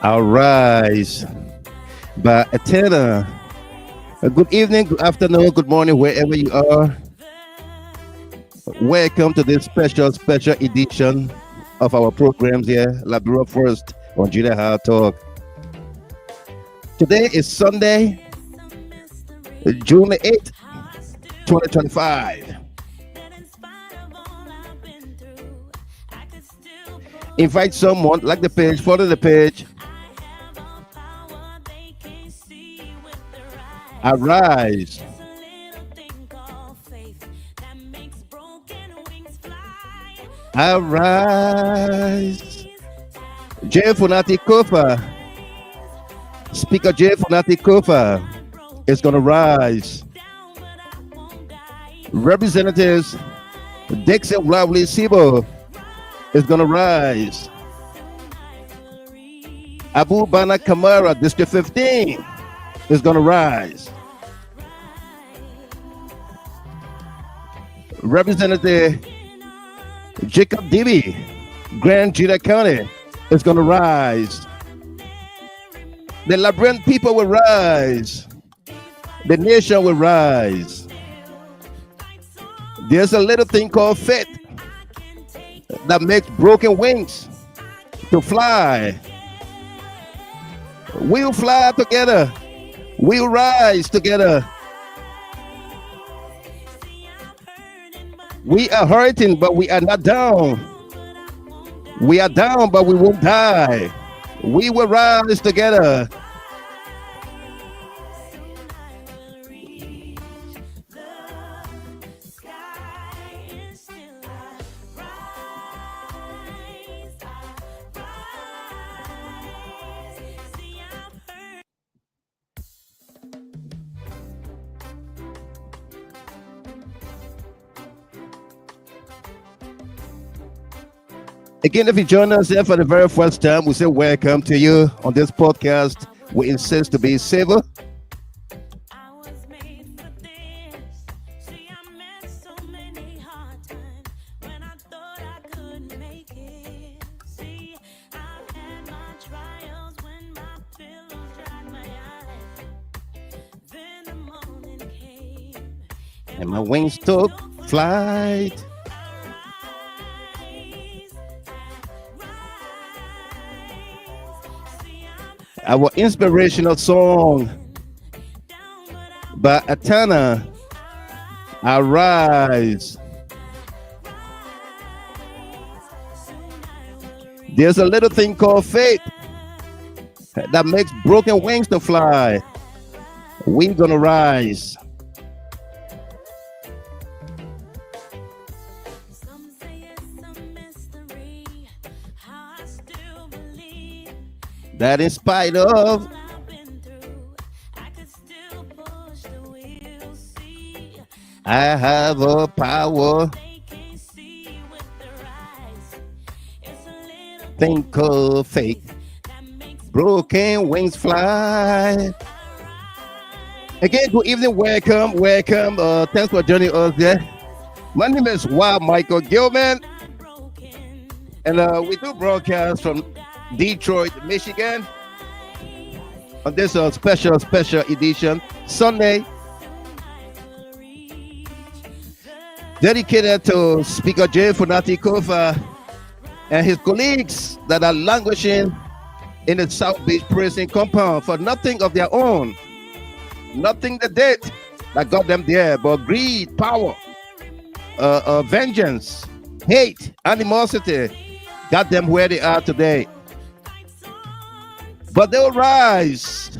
Arise by Eternal. Good evening, good afternoon, good morning, wherever you are. Welcome to this special edition of our programs here, Liberia First on Junior High Talk. Today is Sunday, June 8th, 2025. Invite someone, like the page, follow the page. Arise. Arise. J. Funati Kofa. Speaker J. Funati Kofa is going to rise. Representatives Dixon Lovely Sibo is going to rise. Abu Bana Kamara, District 15, is going to rise. Representative Jacob Dibi, Grand Judea County, is going to rise. The Liberian people will rise. The nation will rise. There's a little thing called faith that makes broken wings to fly. We'll fly together. We'll rise together. We are hurting, but we are not down. We are down, but we won't die. We will rise together. Again, if you join us here for the very first time, we say welcome to you on this podcast. We insist to be civil. And my wings took flight. Our inspirational song by Atana, Arise. There's a little thing called faith that makes broken wings to fly. We're gonna rise. That in spite of I have a power. Think of faith. Broken wings fly. Again, good evening, welcome. Thanks for joining us there. My name is Weah Michael Gilman, and we do broadcast from Detroit, Michigan, on this special edition, Sunday, dedicated to Speaker J. Funati Kofa and his colleagues that are languishing in the South Beach prison compound for nothing of their own, nothing they did that got them there, but greed, power, vengeance, hate, animosity got them where they are today. But they'll rise.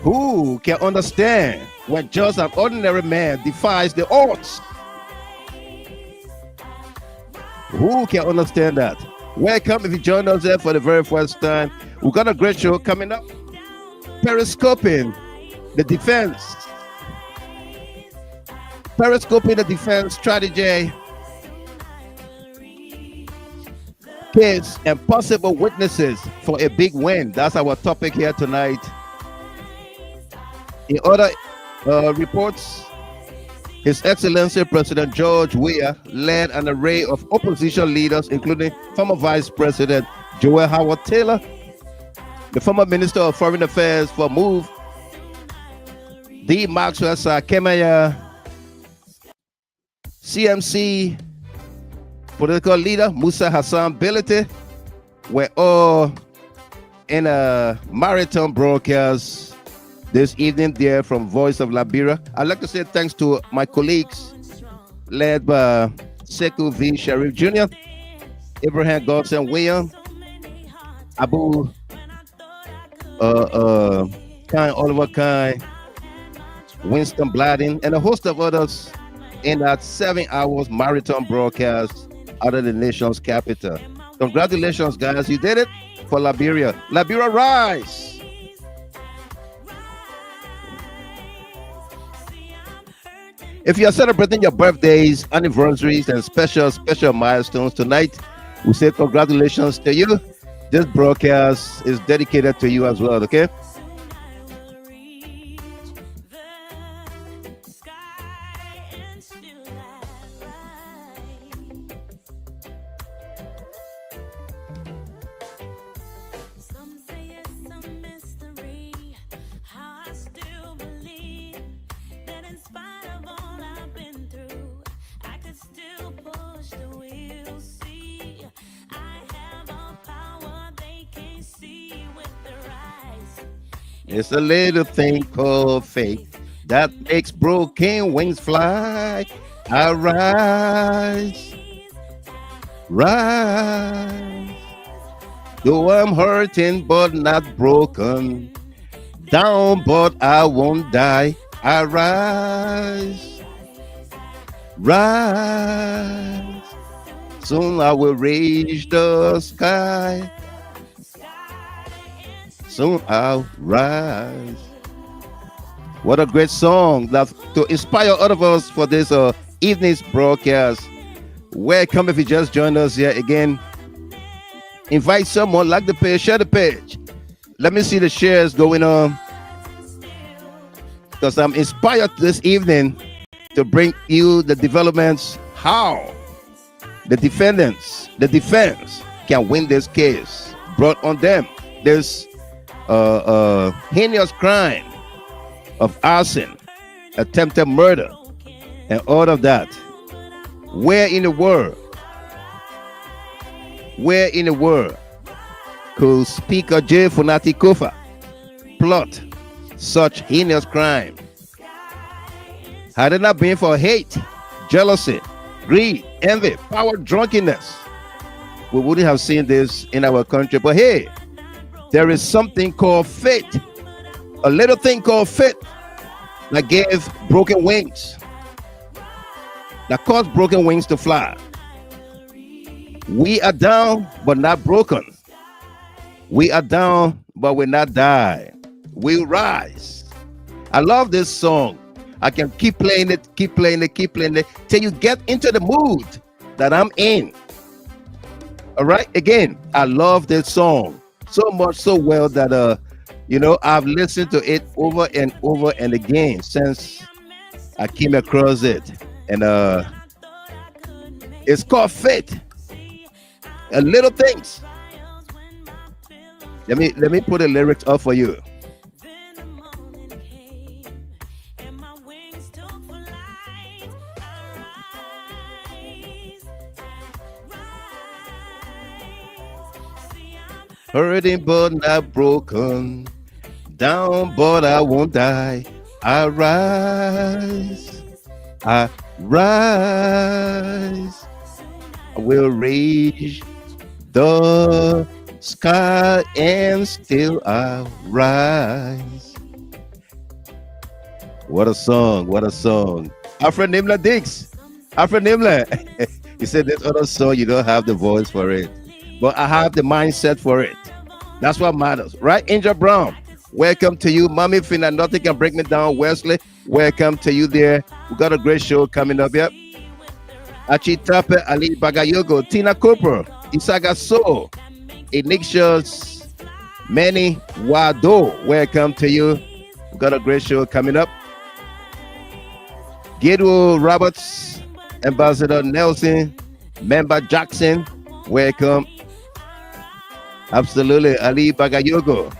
Who can understand when just an ordinary man defies the odds? Who can understand that? Welcome if you join us there for the very first time. We've got a great show coming up. Periscoping the defense. Periscoping the defense strategy. Case and possible witnesses for a big win. That's our topic here tonight. In other reports, His Excellency President George Weah led an array of opposition leaders, including former Vice President Joel Howard Taylor, the former Minister of Foreign Affairs for MOVE, the Maxwell Kemayah, CMC political leader Musa Hassan Bility, were all in a marathon broadcast this evening there from Voice of Liberia. I'd like to say thanks to my colleagues led by Sekou V. Sharif Jr., Abraham Godson Weah, Abu Kine Oliver Kine, Winston Bladden, and a host of others in that 7 hours marathon broadcast out of the nation's capital. Congratulations, guys. You did it for Liberia. Liberia, rise! If you are celebrating your birthdays, anniversaries, and special milestones tonight, we say congratulations to you. This broadcast is dedicated to you as well, okay? It's a little thing called faith that makes broken wings fly. I rise, rise. Though I'm hurting but not broken, down but I won't die. I rise, rise. Soon I will reach the sky. Soon I'll rise. What a great song that to inspire all of us for this evening's broadcast. Welcome if you just joined us here again. Invite someone, like the page, share the page. Let me see the shares going on, because I'm inspired this evening to bring you the developments, how the defense can win this case brought on them. There's heinous crime of arson, attempted murder, and all of that. Where in the world could Speaker J. Funati Kofa plot such heinous crime? Had it not been for hate, jealousy, greed, envy, power, drunkenness, we wouldn't have seen this in our country. But hey, there is something called fate, a little thing called fate that gave broken wings, that caused broken wings to fly. We are down, but not broken. We are down, but we'll not die. We'll rise. I love this song. I can keep playing it till you get into the mood that I'm in. All right, again, I love this song so much, so well that I've listened to it over and over and again since I came across it, and it's called Fate. Little things. Let me put the lyrics up for you. Hurting but not broken, down but I won't die. I rise, I rise. I will reach the sky and still I rise. What a song, what a song. Alfred Nimler Dix. Alfred Nimler. He said this other song, you don't have the voice for it, but I have the mindset for it. That's what matters, right? Angel Brown, welcome to you. Mommy Finna, nothing can break me down. Wesley, welcome to you there. We got a great show coming up, yep. Achitape Ali Bagayogo, Tina Cooper, Isaga So, Ignatius, Manny Wado, welcome to you. We got a great show coming up. Gedwo Roberts, Ambassador Nelson, Member Jackson, welcome. Absolutely, Ali Bagayogo.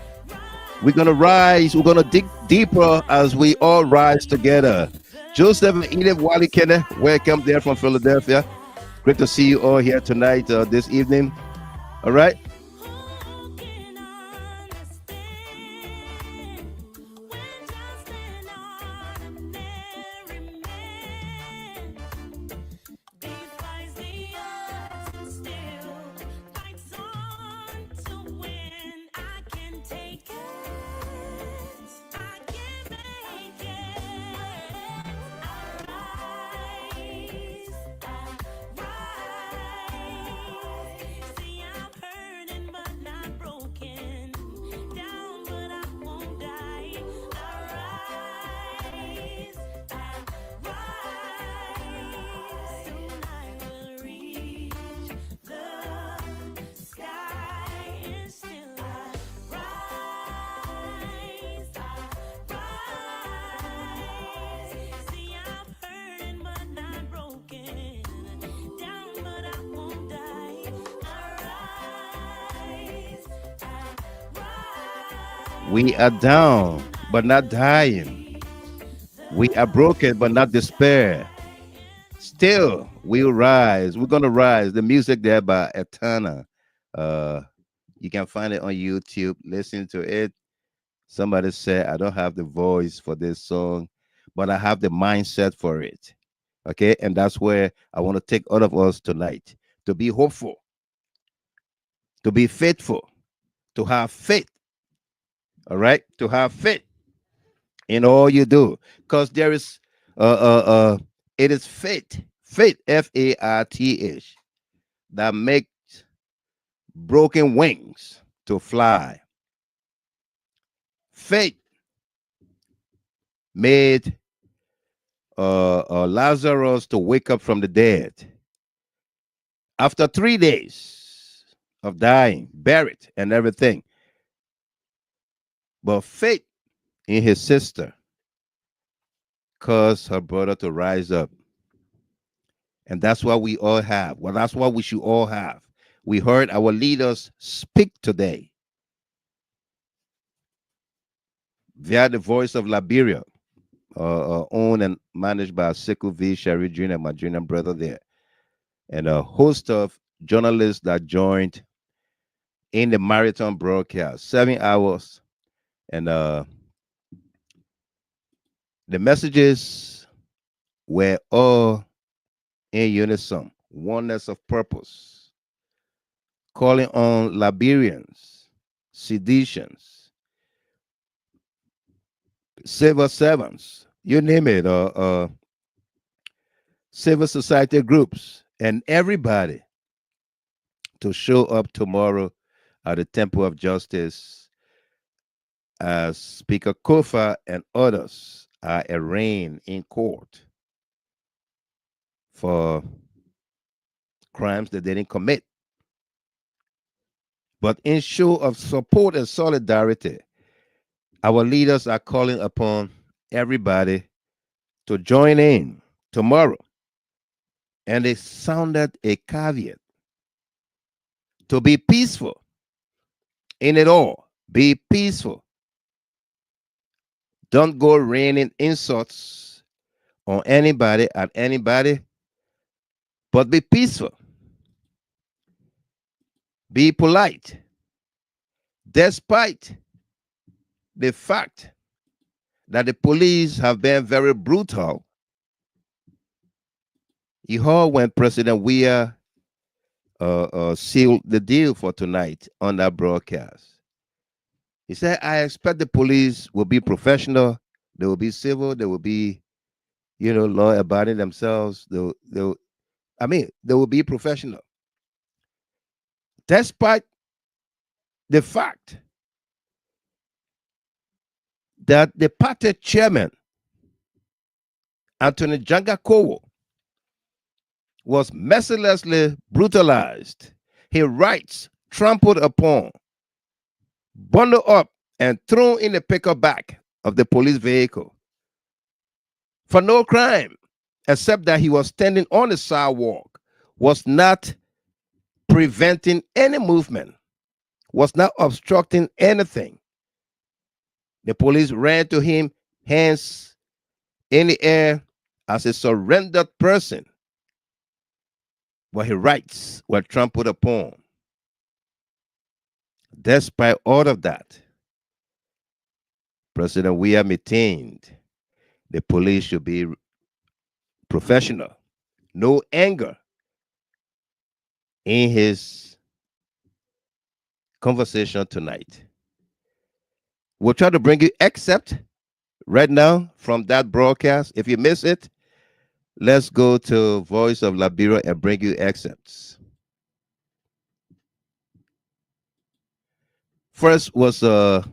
We're gonna rise. We're gonna dig deeper as we all rise together. Joseph and Edith Walikene, welcome there from Philadelphia. Great to see you all here tonight, this evening. All right. We are down, but not dying. We are broken, but not despair. Still, we'll rise. We're gonna rise. The music there by Etana. You can find it on YouTube. Listen to it. Somebody said, I don't have the voice for this song, but I have the mindset for it. Okay, and that's where I want to take all of us tonight to be hopeful, to be faithful, to have faith. All right, to have faith in all you do, because there is it is faith, F-A-I-T-H, that makes broken wings to fly. Faith made Lazarus to wake up from the dead after 3 days of dying, buried and everything. But faith in his sister caused her brother to rise up. And that's what we all have. Well, that's what we should all have. We heard our leaders speak today via the voice of Liberia, owned and managed by Sekou V. Sherry Jr., my junior brother there, and a host of journalists that joined in the marathon broadcast, 7 hours. And the messages were all in unison, oneness of purpose, calling on Liberians, seditions, civil servants, you name it, civil society groups, and everybody to show up tomorrow at the Temple of Justice as Speaker Kofa and others are arraigned in court for crimes that they didn't commit. But in show of support and solidarity, our leaders are calling upon everybody to join in tomorrow. And they sounded a caveat to be peaceful in it all. Be peaceful. Don't go raining insults on anybody at anybody, but be peaceful. Be polite. Despite the fact that the police have been very brutal, you heard when President Weah sealed the deal for tonight on that broadcast. He said, I expect the police will be professional, they will be civil, they will be, law abiding themselves. They will be professional. Despite the fact that the party chairman, Anthony Jangakowo, was mercilessly brutalized, his rights trampled upon, bundled up, and thrown in the pickup back of the police vehicle for no crime, except that he was standing on the sidewalk, was not preventing any movement was not obstructing anything. The police ran to him, hands in the air, as a surrendered person, but his rights were trampled upon. Despite all of that, President Weah maintained the police should be professional, no anger in his conversation tonight. We'll try to bring you excerpt right now from that broadcast. If you miss it, let's go to Voice of Liberia and bring you excerpts. First was Mr.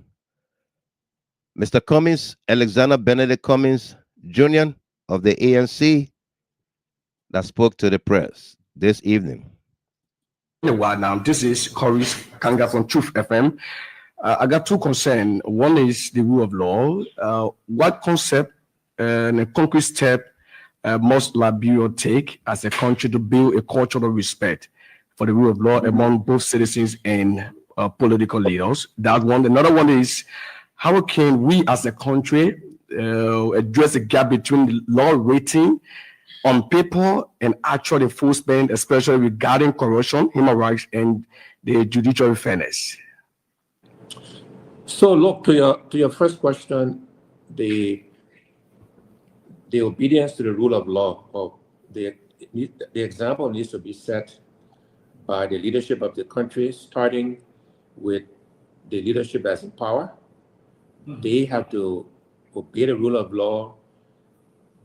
Cummings, Alexander Benedict Cummings Jr. of the ANC, that spoke to the press this evening. Now, this is Corey's Kanga from Truth FM. I got two concerns. One is the rule of law. What concept and a concrete step must Liberia take as a country to build a culture of respect for the rule of law among both citizens and political leaders? That one. Another one is, how can we as a country address the gap between the law rating on paper and actual enforcement, especially regarding corruption, human rights, and the judiciary fairness? So, look, to your first question, the obedience to the rule of law, or the example needs to be set by the leadership of the country, starting with the leadership that's in power. They have to obey the rule of law.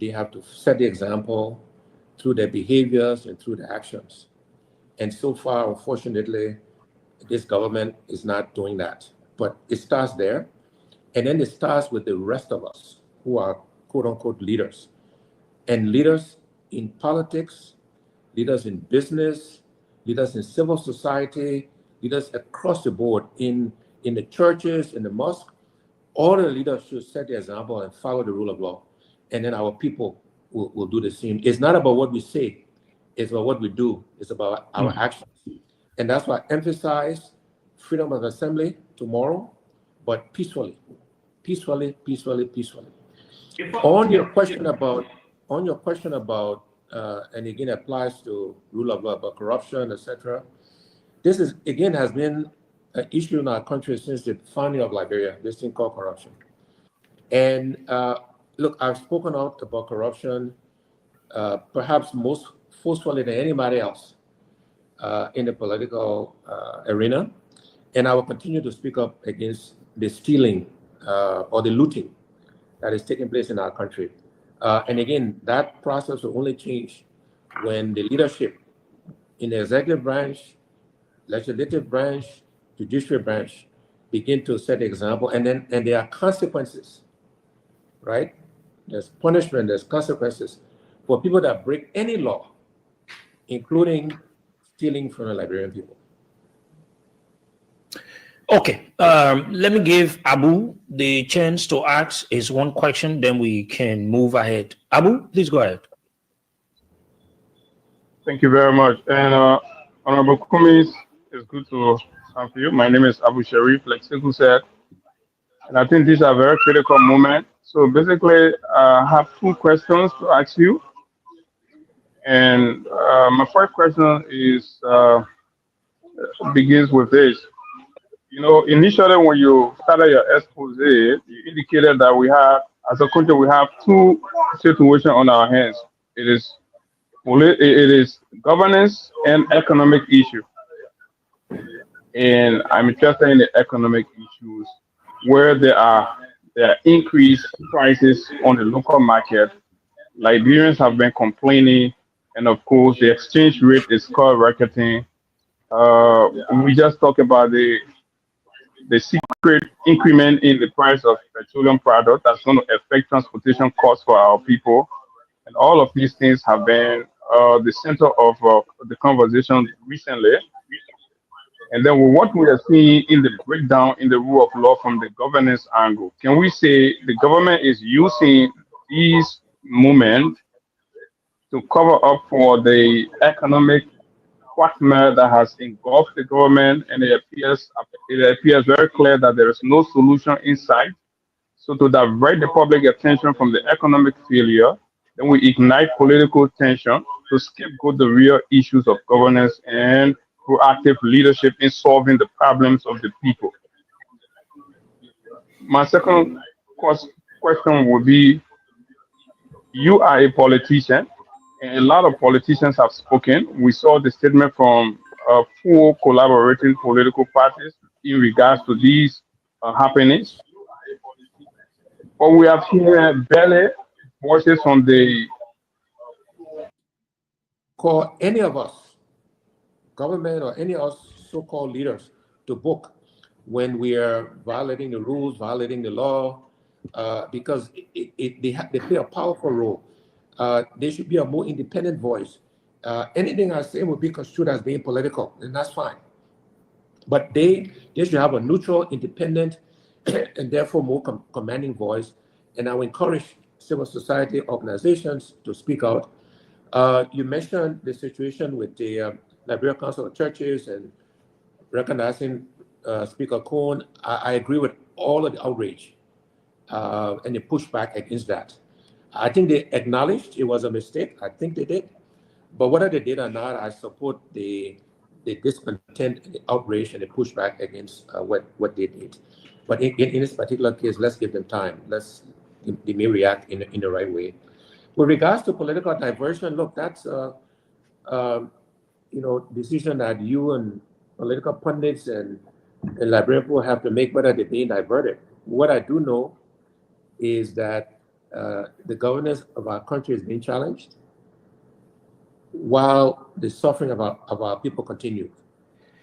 They have to set the example through their behaviors and through their actions. And so far, unfortunately, this government is not doing that. But it starts there. And then it starts with the rest of us who are quote unquote leaders. And leaders in politics, leaders in business, leaders in civil society, leaders across the board in the churches, in the mosque. All the leaders should set the example and follow the rule of law. And then our people will do the same. It's not about what we say, it's about what we do. It's about our actions. And that's why I emphasize freedom of assembly tomorrow, but peacefully. On your question about, and again applies to rule of law, about corruption, etc. This is, again, has been an issue in our country since the founding of Liberia, this thing called corruption. And look, I've spoken out about corruption, perhaps most forcefully than anybody else in the political arena. And I will continue to speak up against the stealing or the looting that is taking place in our country. And again, that process will only change when the leadership in the executive branch, legislative branch, judiciary branch begin to set the example, and there are consequences, right? There's punishment, there's consequences for people that break any law, including stealing from the Liberian people. Okay, let me give Abu the chance to ask his one question, then we can move ahead. Abu, please go ahead. Thank you very much. And Honorable Cummings, it's good to have you. My name is Abu Sharif, like Sekou said, and I think these are very critical moments. So basically, I have two questions to ask you. And my first question is begins with this. You know, initially when you started your expose, you indicated that we have, as a country, we have two situations on our hands. It is governance and economic issue. And I'm interested in the economic issues where there are increased prices on the local market. Liberians have been complaining, and of course the exchange rate is skyrocketing. We just talked about the secret increment in the price of petroleum products that's going to affect transportation costs for our people. And all of these things have been the center of the conversation recently. And then what we are seeing in the breakdown in the rule of law from the governance angle, can we say the government is using these movements to cover up for the economic quagmire that has engulfed the government, and it appears very clear that there is no solution in sight. So to divert the public attention from the economic failure, then we ignite political tension to scapegoat the real issues of governance and proactive leadership in solving the problems of the people. My second question would be, you are a politician, and a lot of politicians have spoken. We saw the statement from four collaborating political parties in regards to these happenings. But we have here barely voices from the Call any of us, government or any of us so-called leaders, to book when we are violating the rules, violating the law, because they play a powerful role. There should be a more independent voice. Anything I say will be construed as being political, and that's fine. But they should have a neutral, independent, and therefore more commanding voice. And I will encourage civil society organizations to speak out. You mentioned the situation with the Liberian Council of Churches and recognizing Speaker Cohn. I agree with all of the outrage and the pushback against that. I think they acknowledged it was a mistake. I think they did. But whether they did or not, I support the discontent, and the outrage, and the pushback against what they did. But in this particular case, let's give them time. They may react in the right way. With regards to political diversion, look, that's decision that you and political pundits and Liberian people have to make, whether they're being diverted. What I do know is that the governance of our country is being challenged, while the suffering of our people continue.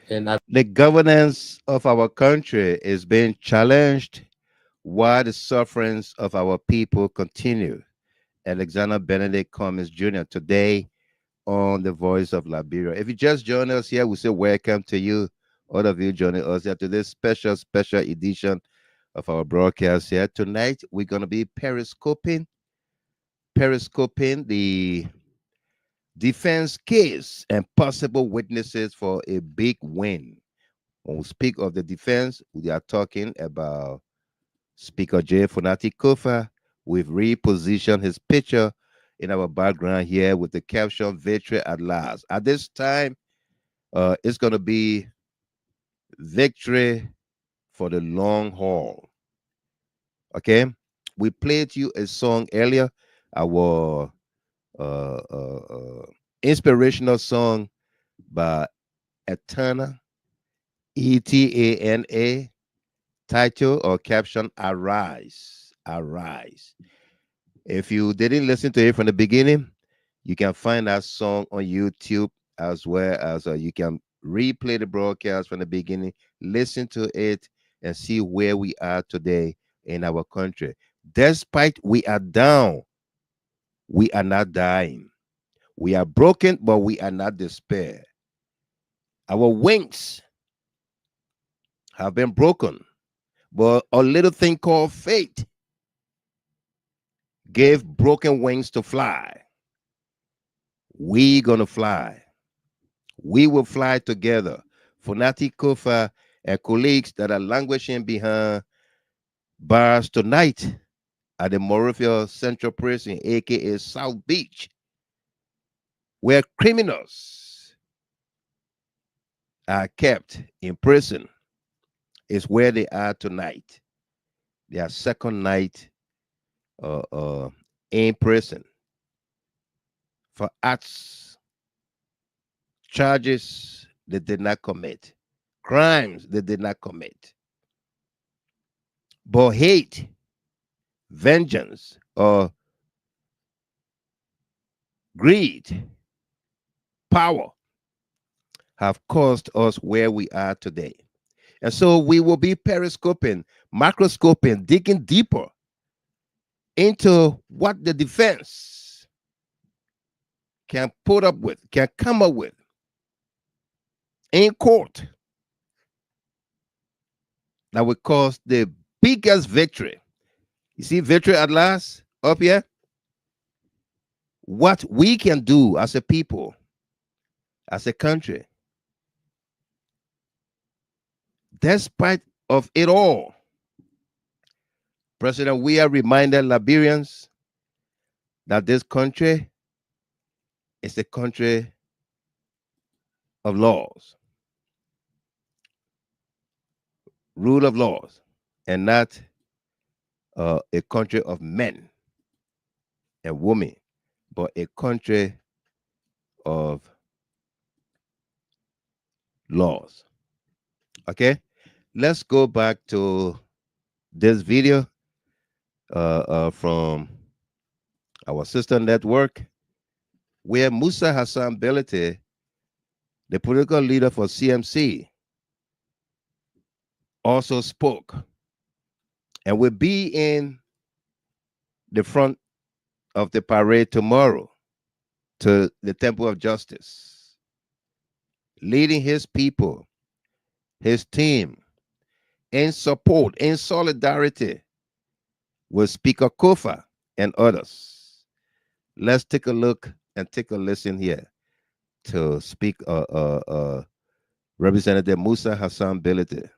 And the governance of our country is being challenged while the sufferings of our people continue. Alexander Benedict Cummings Jr. today on The Voice of Liberia. If you just joined us here, we say welcome to you, all of you joining us here to this special edition of our broadcast here. Tonight, we're going to be periscoping the defense case and possible witnesses for a big win. When we speak of the defense, we are talking about Speaker J. Funati Kofa. We've repositioned his picture in our background here with the caption "Victory at Last." At this time, it's going to be victory for the long haul. Okay, we played you a song earlier, our inspirational song by Etana, Etana, title or caption "Arise, Arise." If you didn't listen to it from the beginning, you can find that song on YouTube, as well as you can replay the broadcast from the beginning, listen to it, and see where we are today in our country. Despite we are down, we are not dying. We are broken, but we are not despair. Our wings have been broken, but a little thing called faith gave broken wings to fly. We gonna fly. We will fly together. Funati Kofa and colleagues that are languishing behind bars tonight at the Morofia Central Prison, aka South Beach, where criminals are kept in prison, is where they are tonight. Their second night in prison for acts, charges they did not commit, crimes they did not commit, but hate, vengeance, or greed, power have caused us where we are today. And so we will be periscoping, macroscoping, digging deeper into what the defense can put up with, can come up with in court that would cause the biggest victory. You see, victory at last up here. What we can do as a people, as a country. Despite of it all, President Weah reminded Liberians that this country is a country of laws, rule of laws, and not a country of men and women, but a country of laws. Okay, let's go back to this video from our sister network, where Musa Hassan Bility, the political leader for CMC, also spoke and will be in the front of the parade tomorrow to the Temple of Justice, leading his people, his team, in support, in solidarity with Speaker Kofa and others. Let's take a look and take a listen here to speak Representative Musa Hassan Bility.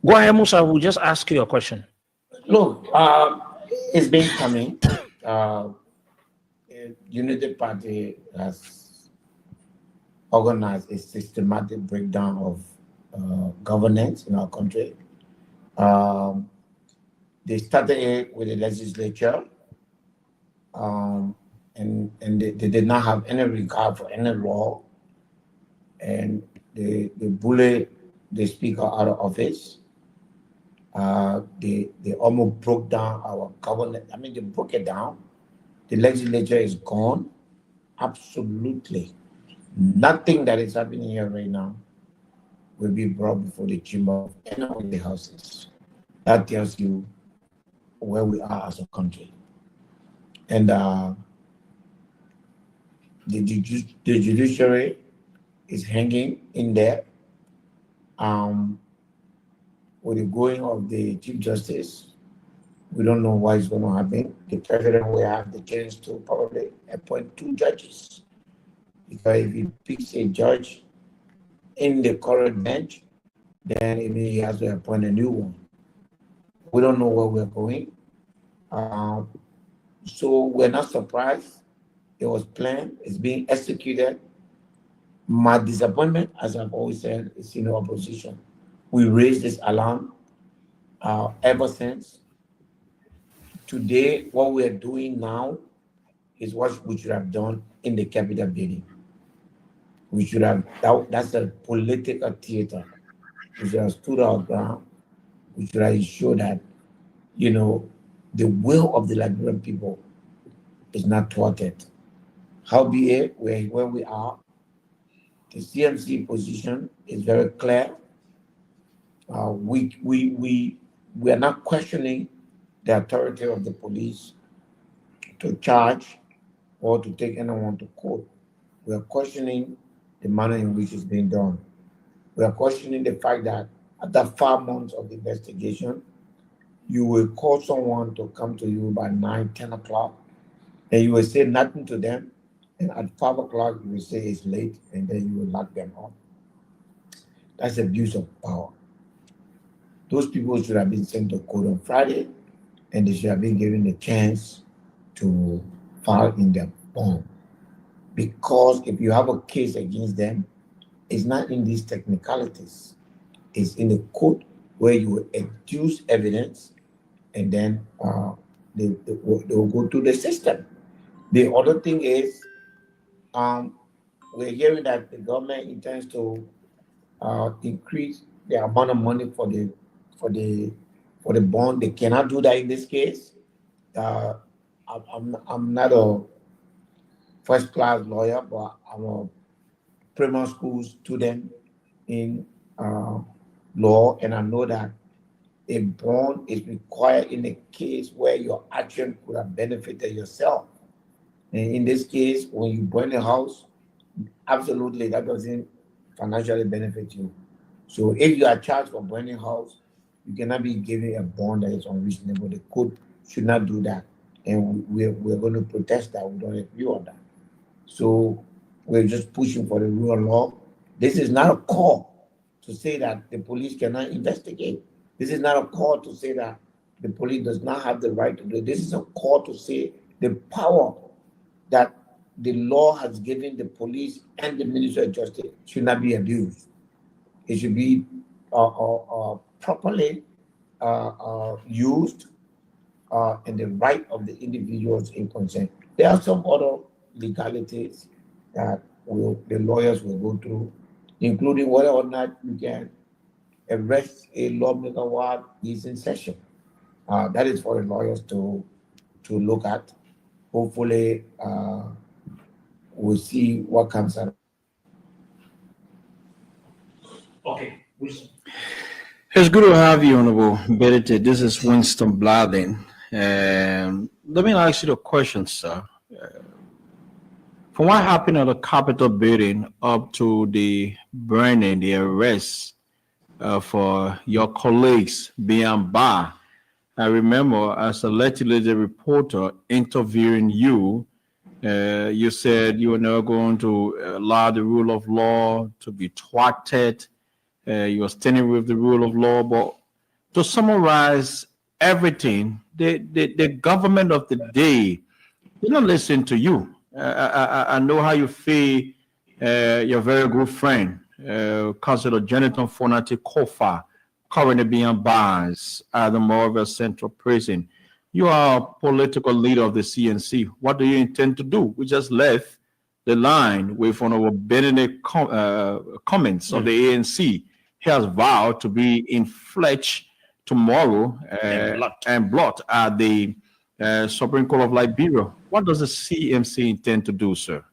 Go ahead, Musa. We'll just ask you a question. Look, it's been coming. Unity Party has organized a systematic breakdown of governance in our country. They started it with the legislature, and they did not have any regard for any law, and they bullied the speaker out of office. They almost broke down our government. I mean, they broke it down. The legislature is gone. Absolutely. Nothing that is happening here right now will be brought before the chamber of any of the houses. That tells you where we are as a country. And the judiciary is hanging in there. With the going of the Chief Justice, we don't know what is going to happen. The president will have the chance to probably appoint 2 judges. Because if he picks a judge in the current bench, then it means he has to appoint a new one. We don't know where we're going. So we're not surprised. It was planned. It's being executed. My disappointment, as I've always said, is in the opposition. We raised this alarm ever since. Today, what we are doing now is what we should have done in the Capitol building. We should have, that's a political theater. We should have stood our ground. We should have ensured that, you know, the will of the Liberian people is not thwarted. Howbeit, where we are, the CMC position is very clear. We are not questioning the authority of the police to charge or to take anyone to court. We are questioning the manner in which it's being done. We are questioning the fact that after 5 months of investigation, you will call someone to come to you by 9, 10 o'clock, and you will say nothing to them, and at 5 o'clock, you will say it's late, and then you will lock them up. That's abuse of power. Those people should have been sent to court on Friday, and they should have been given the chance to file in their bond. Because if you have a case against them, it's not in these technicalities. It's in the court where you will adduce evidence, and then they will go to the system. The other thing is, we're hearing that the government intends to increase the amount of money for the bond. They cannot do that in this case. I'm not a first-class lawyer, but I'm a primary school student in law, and I know that a bond is required in a case where your action could have benefited yourself. And in this case, when you burn a house, absolutely that doesn't financially benefit you. So if you are charged for burning a house, you cannot be given a bond that is unreasonable. The court should not do that. And we're going to protest that. We don't agree on that. So we're just pushing for the rule of law. This is not a call to say that the police cannot investigate. This is not a call to say that the police does not have the right to do it. This is a call to say the power that the law has given the police and the Ministry of Justice should not be abused. It should be properly used in the right of the individuals in concern. There are some other legalities that the lawyers will go through, including whether or not you can arrest a lawmaker while he's in session. That is for the lawyers to look at. Hopefully, we'll see what comes out. Okay. It's good to have you, Honorable Bility. This is Winston Blathen. Let me ask you the question, sir. From what happened at the Capitol building up to the burning, the arrest for your colleagues being barred, I remember as a legislative reporter interviewing you, you said you were never going to allow the rule of law to be thwarted. You were standing with the rule of law. But to summarize everything, the government of the day did not listen to you. I know how you feel. Your very good friend, Councilor Jonathan Fonati Kofa, currently being barred at the Morville Central Prison. You are a political leader of the CNC. What do you intend to do? We just left the line with Honorable Benedict Cummings of the ANC. He has vowed to be in flesh tomorrow and blood at the Supreme Court of Liberia. What does the CMC intend to do, sir?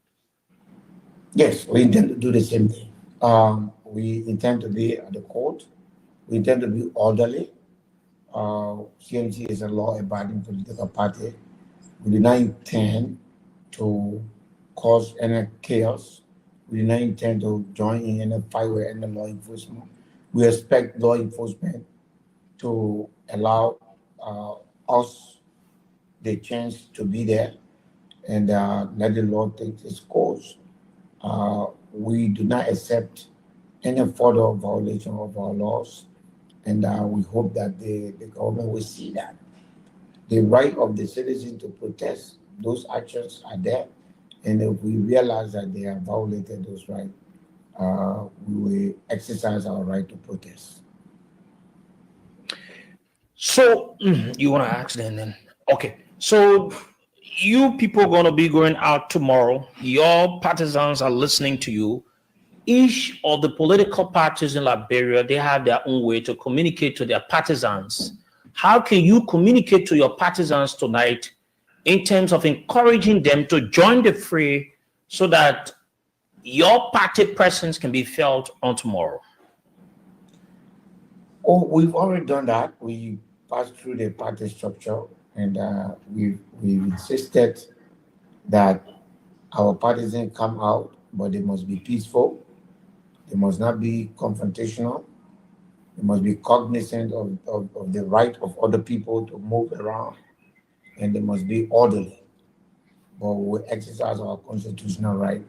Yes, we intend to do the same thing. We intend to be at the court. We intend to be orderly. CMC is a law-abiding political party. We do not intend to cause any chaos. We do not intend to join in any fight with any law enforcement. We expect law enforcement to allow us the chance to be there and let the law take its course. We do not accept any further violation of our laws, and we hope that the government will see that. The right of the citizen to protest, those actions are there, and if we realize that they have violated those rights, we will exercise our right to protest. So you want to ask then? Okay. So you people are going to be going out tomorrow. Your partisans are listening to you. Each of the political parties in Liberia, they have their own way to communicate to their partisans. How can you communicate to your partisans tonight in terms of encouraging them to join the fray so that your party presence can be felt on tomorrow? Oh, we've already done that. We passed through the party structure, and we've insisted that our partisans come out, but they must be peaceful. They must not be confrontational. They must be cognizant of the right of other people to move around, and they must be orderly. But we exercise our constitutional right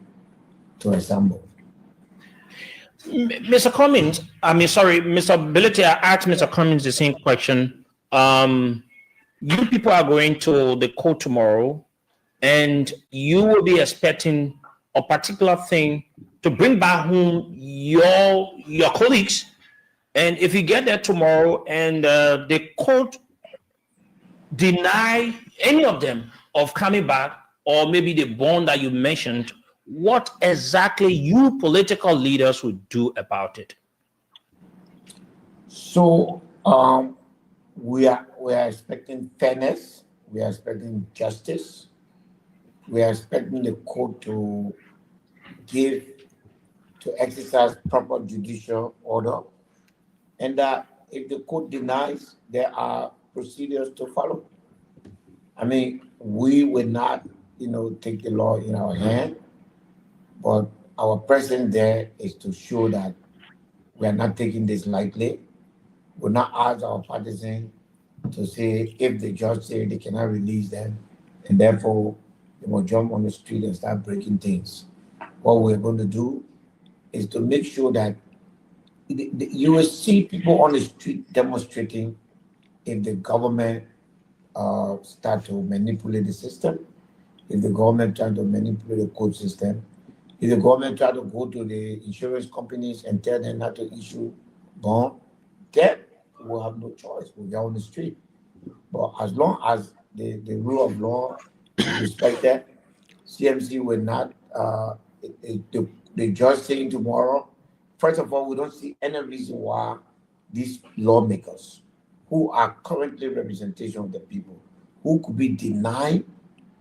to assemble. Mr. Cummings, Mr. Bility, I asked Mr. Cummings the same question. You people are going to the court tomorrow, and you will be expecting a particular thing to bring back home your colleagues. And if you get there tomorrow and the court deny any of them of coming back, or maybe the bond that you mentioned, what exactly you political leaders would do about it? So we are expecting fairness. We are expecting justice. We are expecting the court to exercise proper judicial order, and that if the court denies, there are procedures to follow. I mean, we will not, take the law in our hand, but our presence there is to show that we are not taking this lightly. We'll not ask our partisans to say if the judge say they cannot release them, and therefore they will jump on the street and start breaking things. What we're going to do is to make sure that you will see people on the street demonstrating if the government start to manipulate the system, if the government try to manipulate the court system, if the government try to go to the insurance companies and tell them not to issue bond, then we'll have no choice. We'll get on the street. But as long as the rule of law is respected, CMC will not, the judge saying tomorrow, first of all, we don't see any reason why these lawmakers who are currently representation of the people, who could be denied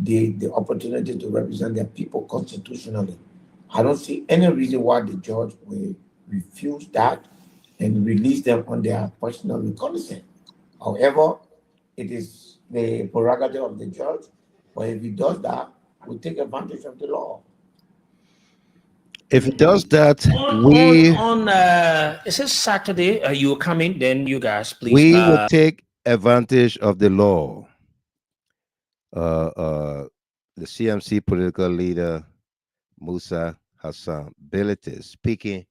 the opportunity to represent their people constitutionally. I don't see any reason why the judge will refuse that and release them on their personal recognizance. However, it is the prerogative of the judge, but if he does that, we take advantage of the law. If it does that, is it Saturday? You coming? Then you guys, please. We will take advantage of the law. The CMC political leader, Musa Hassan Bility, speaking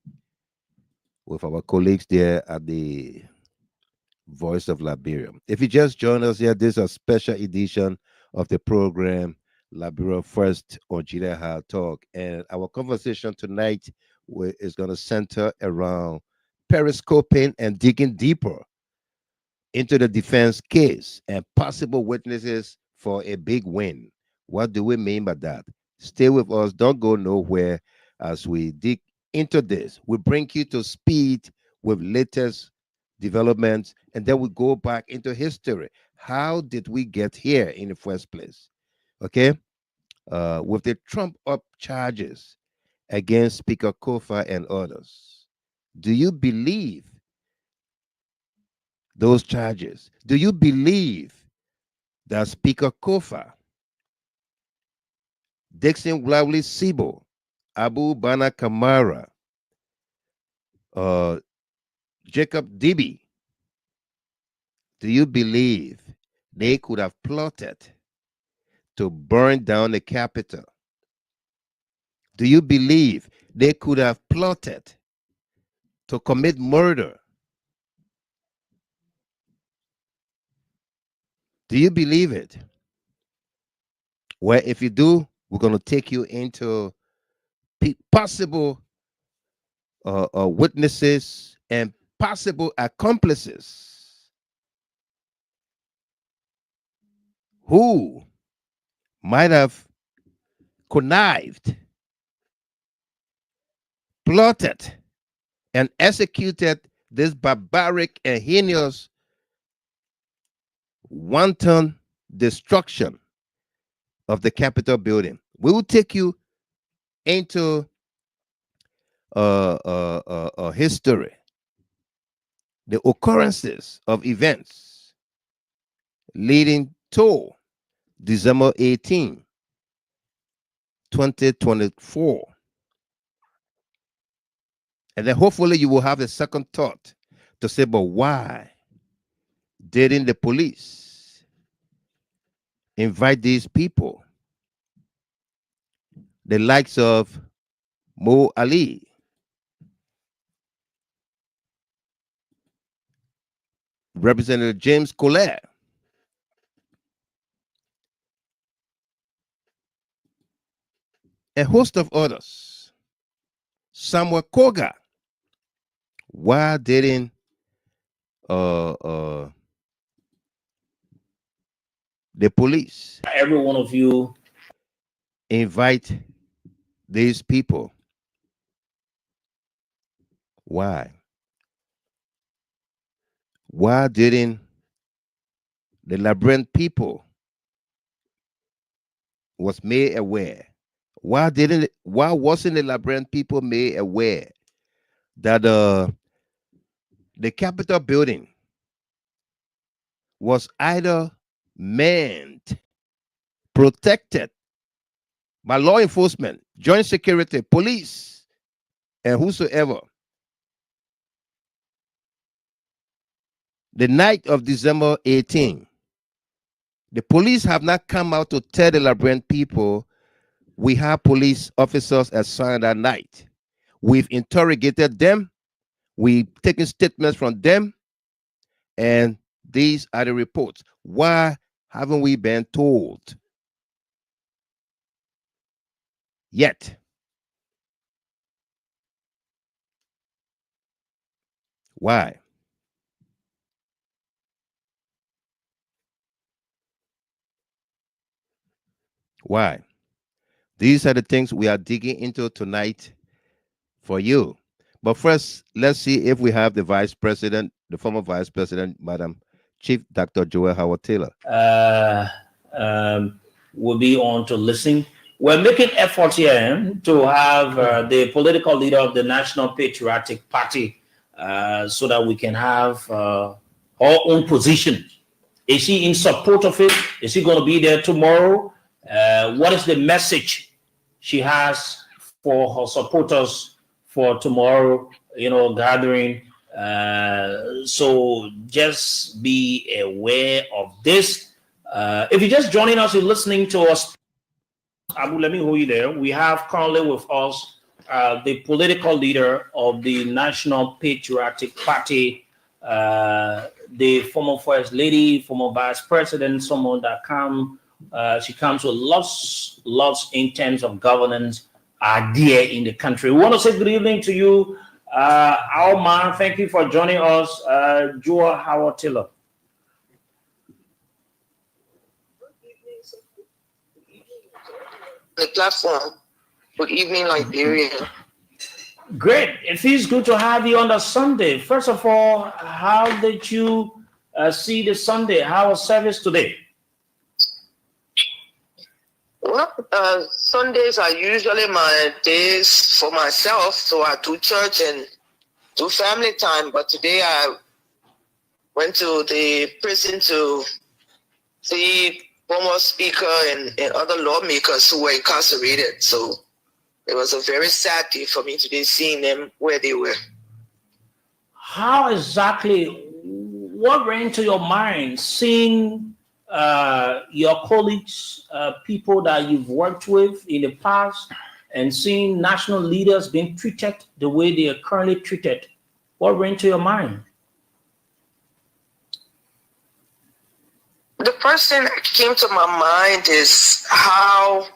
with our colleagues there at the Voice of Liberia. If you just joined us here, this is a special edition of the program, Liberia First on GHT Talk. And our conversation tonight is going to center around periscoping and digging deeper into the defense case and possible witnesses for a big win. What do we mean by that? Stay with us. Don't go nowhere as we dig into this. We bring you to speed with latest developments, and then we go back into history. How did we get here in the first place? Okay? With the Trump up charges against Speaker Kofa and others, do you believe those charges? Do you believe that Speaker Kofa, Dixon Wlavely Sibo, Abu Bana Kamara, Jacob Dibi, do you believe they could have plotted to burn down the Capitol? Do you believe they could have plotted to commit murder? Do you believe it? Well, if you do, we're going to take you into possible witnesses and possible accomplices who might have connived, plotted, and executed this barbaric and heinous wanton destruction of the Capitol building. We will take you into history, the occurrences of events leading to December 18, 2024. And then hopefully you will have a second thought to say, but why didn't the police invite these people, the likes of Mo Ali, Representative James Collier, a host of others, Samuel Koga? Why didn't the police, every one of you, invite these people? Why? Why didn't the Liberian people was made aware? Why wasn't the Liberian people made aware that the Capitol building was either manned, protected by law enforcement, joint security, police, and whosoever, the night of December 18, the police have not come out to tell the Liberian people we have police officers assigned that night. We've interrogated them. We've taken statements from them. And these are the reports. Why haven't we been told yet? Why? Why? These are the things we are digging into tonight for you. But first, let's see if we have the Vice President, the former Vice President, Madam Chief Dr. Joel Howard Taylor. Will be on to listen. We're making efforts here to have the political leader of the National Patriotic Party so that we can have our own position. Is he in support of it? Is he going to be there tomorrow? What is the message she has for her supporters for tomorrow, gathering? So just be aware of this. If you're just joining us, you're listening to us. Abu, let me hold you there. We have currently with us the political leader of the National Patriotic Party, the former First Lady, former Vice President, someone that she comes with lots in terms of governance idea in the country. We want to say good evening to you, our man. Thank you for joining us, Joel Howard Taylor. The platform. Good evening, Liberia. Great. It feels good to have you on the Sunday. First of all, how did you see the Sunday? How was service today? Well, Sundays are usually my days for myself, so I do church and do family time. But today I went to the prison to see former speaker and other lawmakers who were incarcerated. So it was a very sad day for me today, seeing them where they were. How exactly, what ran into your mind seeing your colleagues, people that you've worked with in the past, and seeing national leaders being treated the way they are currently treated? What ran into your mind? The first thing that came to my mind is how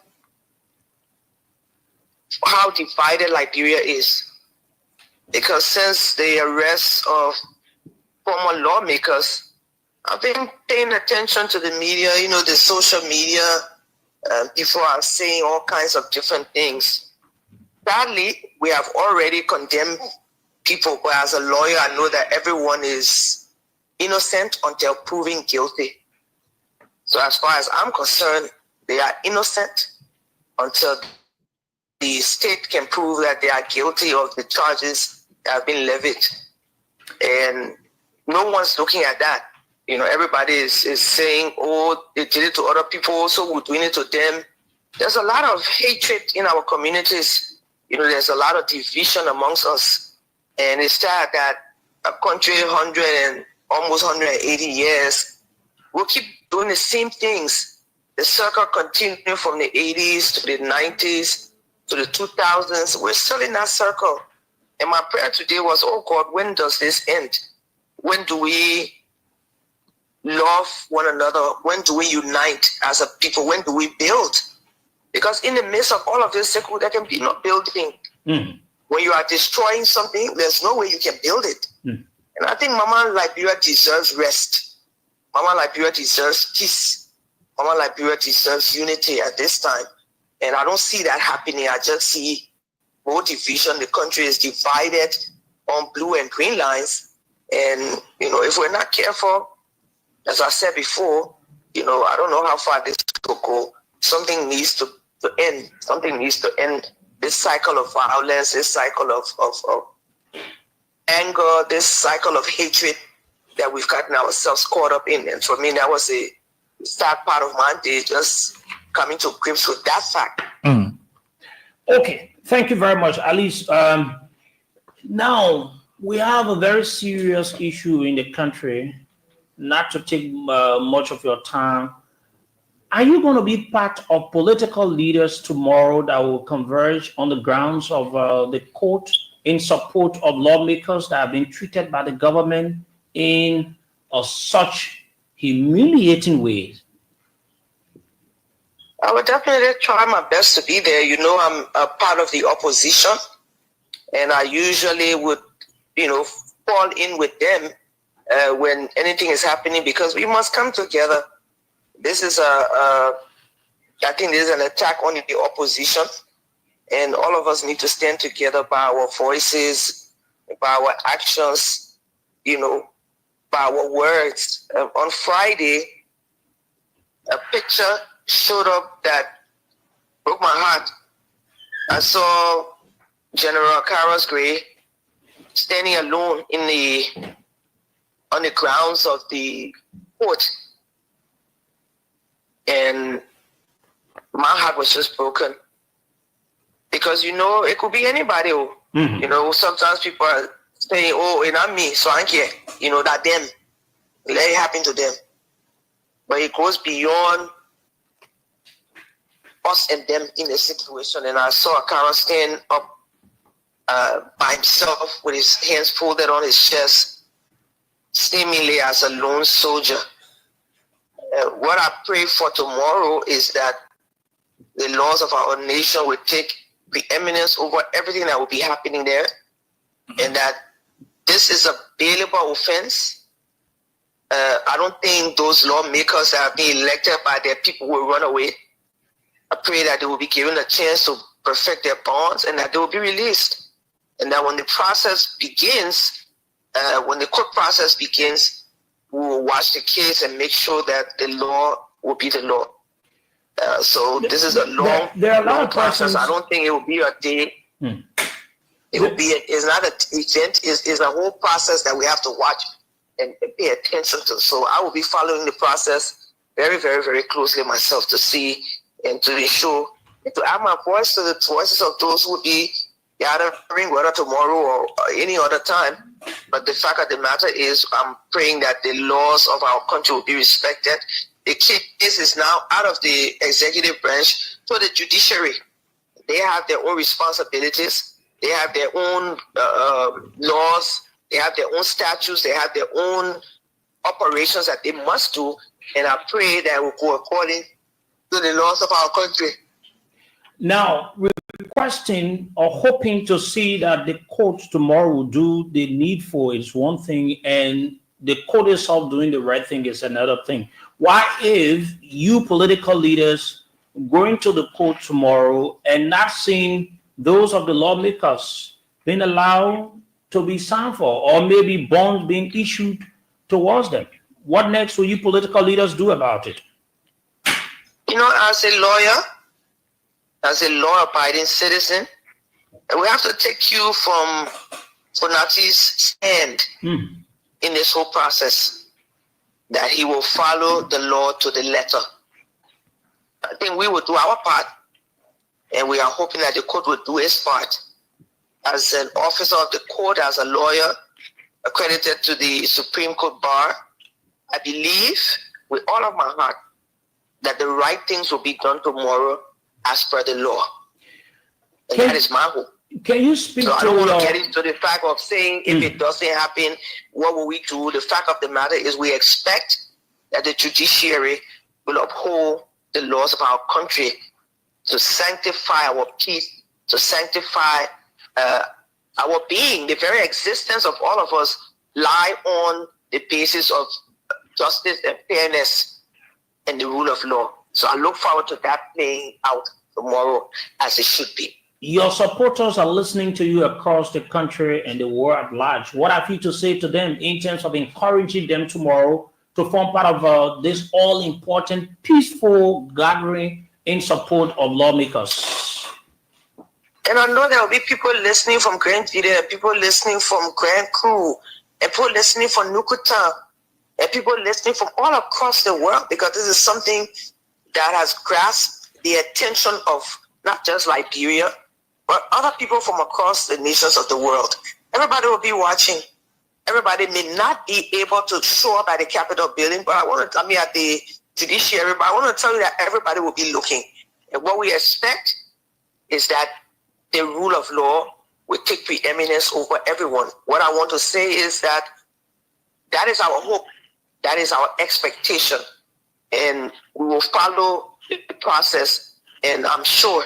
divided Liberia is. Because since the arrest of former lawmakers, I've been paying attention to the media, the social media. People are saying all kinds of different things. Sadly, we have already condemned people, but as a lawyer, I know that everyone is innocent until proven guilty. So as far as I'm concerned, they are innocent until the state can prove that they are guilty of the charges that have been levied. And no one's looking at that. Everybody is saying, oh, they did it to other people, so we're doing it to them. There's a lot of hatred in our communities. There's a lot of division amongst us. And it's sad that a country almost 180 years will keep doing the same things. The circle continued from the 80s to the 90s to the 2000s. We're still in that circle. And my prayer today was, oh God, when does this end? When do we love one another? When do we unite as a people? When do we build? Because in the midst of all of this, there can be no building. Mm. When you are destroying something, there's no way you can build it. Mm. And I think Mama Liberia deserves rest. Mama Liberia deserves peace. Mama Liberia deserves unity at this time. And I don't see that happening. I just see more division. The country is divided on blue and green lines. And, if we're not careful, as I said before, I don't know how far this will go. Something needs to end. Something needs to end this cycle of violence, this cycle of anger, this cycle of hatred that we've gotten ourselves caught up in. And for me, that was a sad part of my day, just coming to grips with that fact. Mm. Okay, thank you very much, Alice. Now, we have a very serious issue in the country not to take much of your time, are you going to be part of political leaders tomorrow that will converge on the grounds of the court in support of lawmakers that have been treated by the government in such humiliating ways? I would definitely try my best to be there. You know, I'm a part of the opposition, and I usually would, fall in with them when anything is happening, because we must come together. This is I think this is an attack on the opposition, and all of us need to stand together by our voices, by our actions, by our words. On Friday, a picture showed up that broke my heart. I saw General Carlos Gray standing alone on the grounds of the court, and my heart was just broken, because it could be anybody. Sometimes people are saying, "Oh, it's not me, so I don't care." That them, let it happen to them. But it goes beyond us and them in a situation. And I saw Carol stand up by himself with his hands folded on his chest, seemingly as a lone soldier. What I pray for tomorrow is that the laws of our nation will take preeminence over everything that will be happening there, and that this is a bailable offense. I don't think those lawmakers that have been elected by their people will run away. I pray that they will be given a chance to perfect their bonds, and that they will be released. And that when the process begins, when the court process begins, we will watch the case and make sure that the law will be the law. So this is a long, long process. I don't think it will be a day. It will be. It's not an event. It's a whole process that we have to watch and pay attention to. So I will be following the process very, very, very closely myself to see and to ensure to add my voice to the voices of those who will be gathering, whether tomorrow or any other time. But the fact of the matter is, I'm praying that the laws of our country will be respected. The case is now out of the executive branch to the judiciary. They have their own responsibilities. They have their own laws. They have their own statutes. They have their own operations that they must do. And I pray that will go according to the laws of our country. Now, we're requesting or hoping to see that the court tomorrow will do the needful is one thing, and the court itself doing the right thing is another thing. Why, if you political leaders going to the court tomorrow and not seeing those of the lawmakers being allowed to be signed for, or maybe bonds being issued towards them? What next will you political leaders do about it? As a law-abiding citizen, we have to take cue from Fonati's stand in this whole process, that he will follow the law to the letter. I think we will do our part, and we are hoping that the court will do its part. As an officer of the court, as a lawyer accredited to the Supreme Court Bar, I believe with all of my heart that the right things will be done tomorrow as per the law. And that is my hope. Can you speak so to I don't want to get into the fact of saying if it doesn't happen, what will we do? The fact of the matter is we expect that the judiciary will uphold the laws of our country to sanctify our peace, to sanctify our being. The very existence of all of us lie on the basis of justice and fairness and the rule of law. So I look forward to that playing out tomorrow as it should be. Your supporters are listening to you across the country and the world at large. What have you to say to them in terms of encouraging them tomorrow to form part of this all-important, peaceful gathering in support of lawmakers? And I know there will be people listening from Grand Vida, people listening from Grand Crew, and people listening from Nukuta, and people listening from all across the world, because this is something that has grasped the attention of not just Liberia, but other people from across the nations of the world. Everybody will be watching. everybody may not be able to show up at the Capitol building, but at the judiciary, but I want to tell you that everybody will be looking. And what we expect is that the rule of law will take preeminence over everyone. What I want to say is that is our hope. That is our expectation. And we will follow the process. And I'm sure,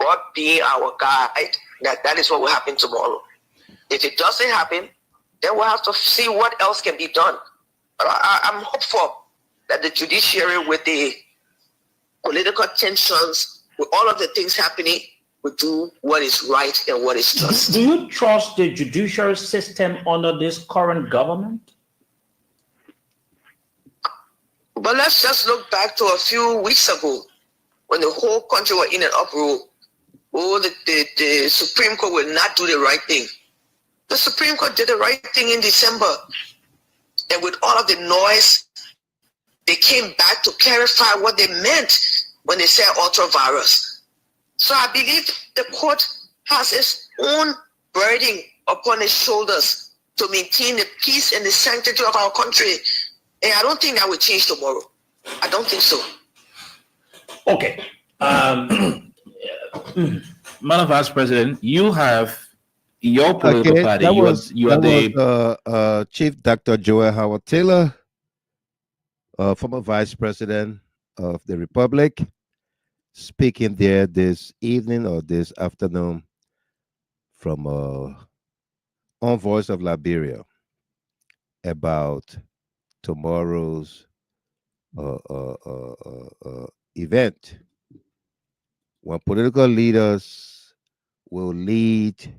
God being our guide, that is what will happen tomorrow. If it doesn't happen, then we'll have to see what else can be done. But I'm hopeful that the judiciary, with the political tensions, with all of the things happening, will do what is right and what is just. Do you trust the judiciary system under this current government? But let's just look back to a few weeks ago when the whole country was in an uproar. Oh, the Supreme Court will not do the right thing. The Supreme Court did the right thing in December. And with all of the noise, they came back to clarify what they meant when they said ultra-virus. So I believe the court has its own burden upon its shoulders to maintain the peace and the sanctity of our country. And I don't think that will change tomorrow. I don't think so. Okay. Madam Vice President, you have your political party. You are the Chief Dr. Joel Howard Taylor, former Vice President of the Republic, speaking there this evening or this afternoon from on Voice of Liberia about tomorrow's event when political leaders will lead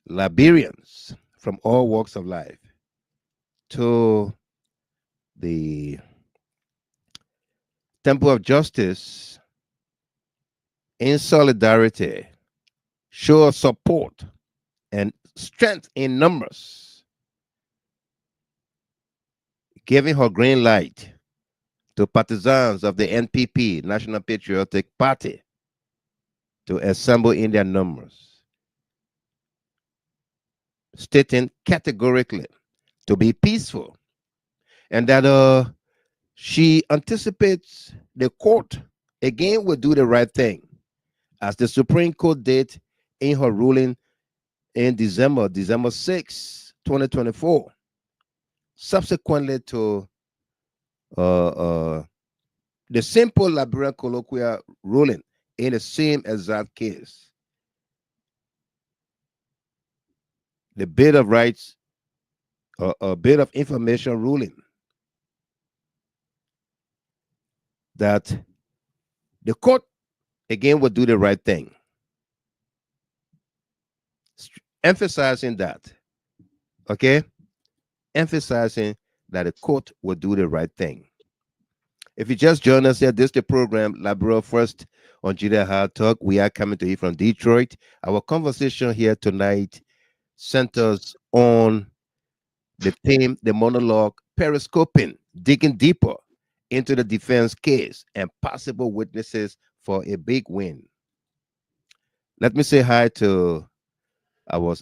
Liberians from all walks of life to the Temple of Justice in solidarity, show support and strength in numbers, giving her green light to partisans of the NPP, National Patriotic Party, to assemble in their numbers, stating categorically to be peaceful, and that she anticipates the court again will do the right thing, as the Supreme Court did in her ruling in December 6, 2024, subsequently to the simple Liberian colloquial ruling in the same exact case. The Bill of Rights, a Bill of Information ruling, that the court again will do the right thing. Emphasizing that, okay? Emphasizing that the court will do the right thing. If you just join us here, this is the program, Liberia First on Judea Hard Talk. We are coming to you from Detroit. Our conversation here tonight centers on the theme, the monologue, Periscoping, digging deeper into the defense case and possible witnesses for a big win. Let me say hi to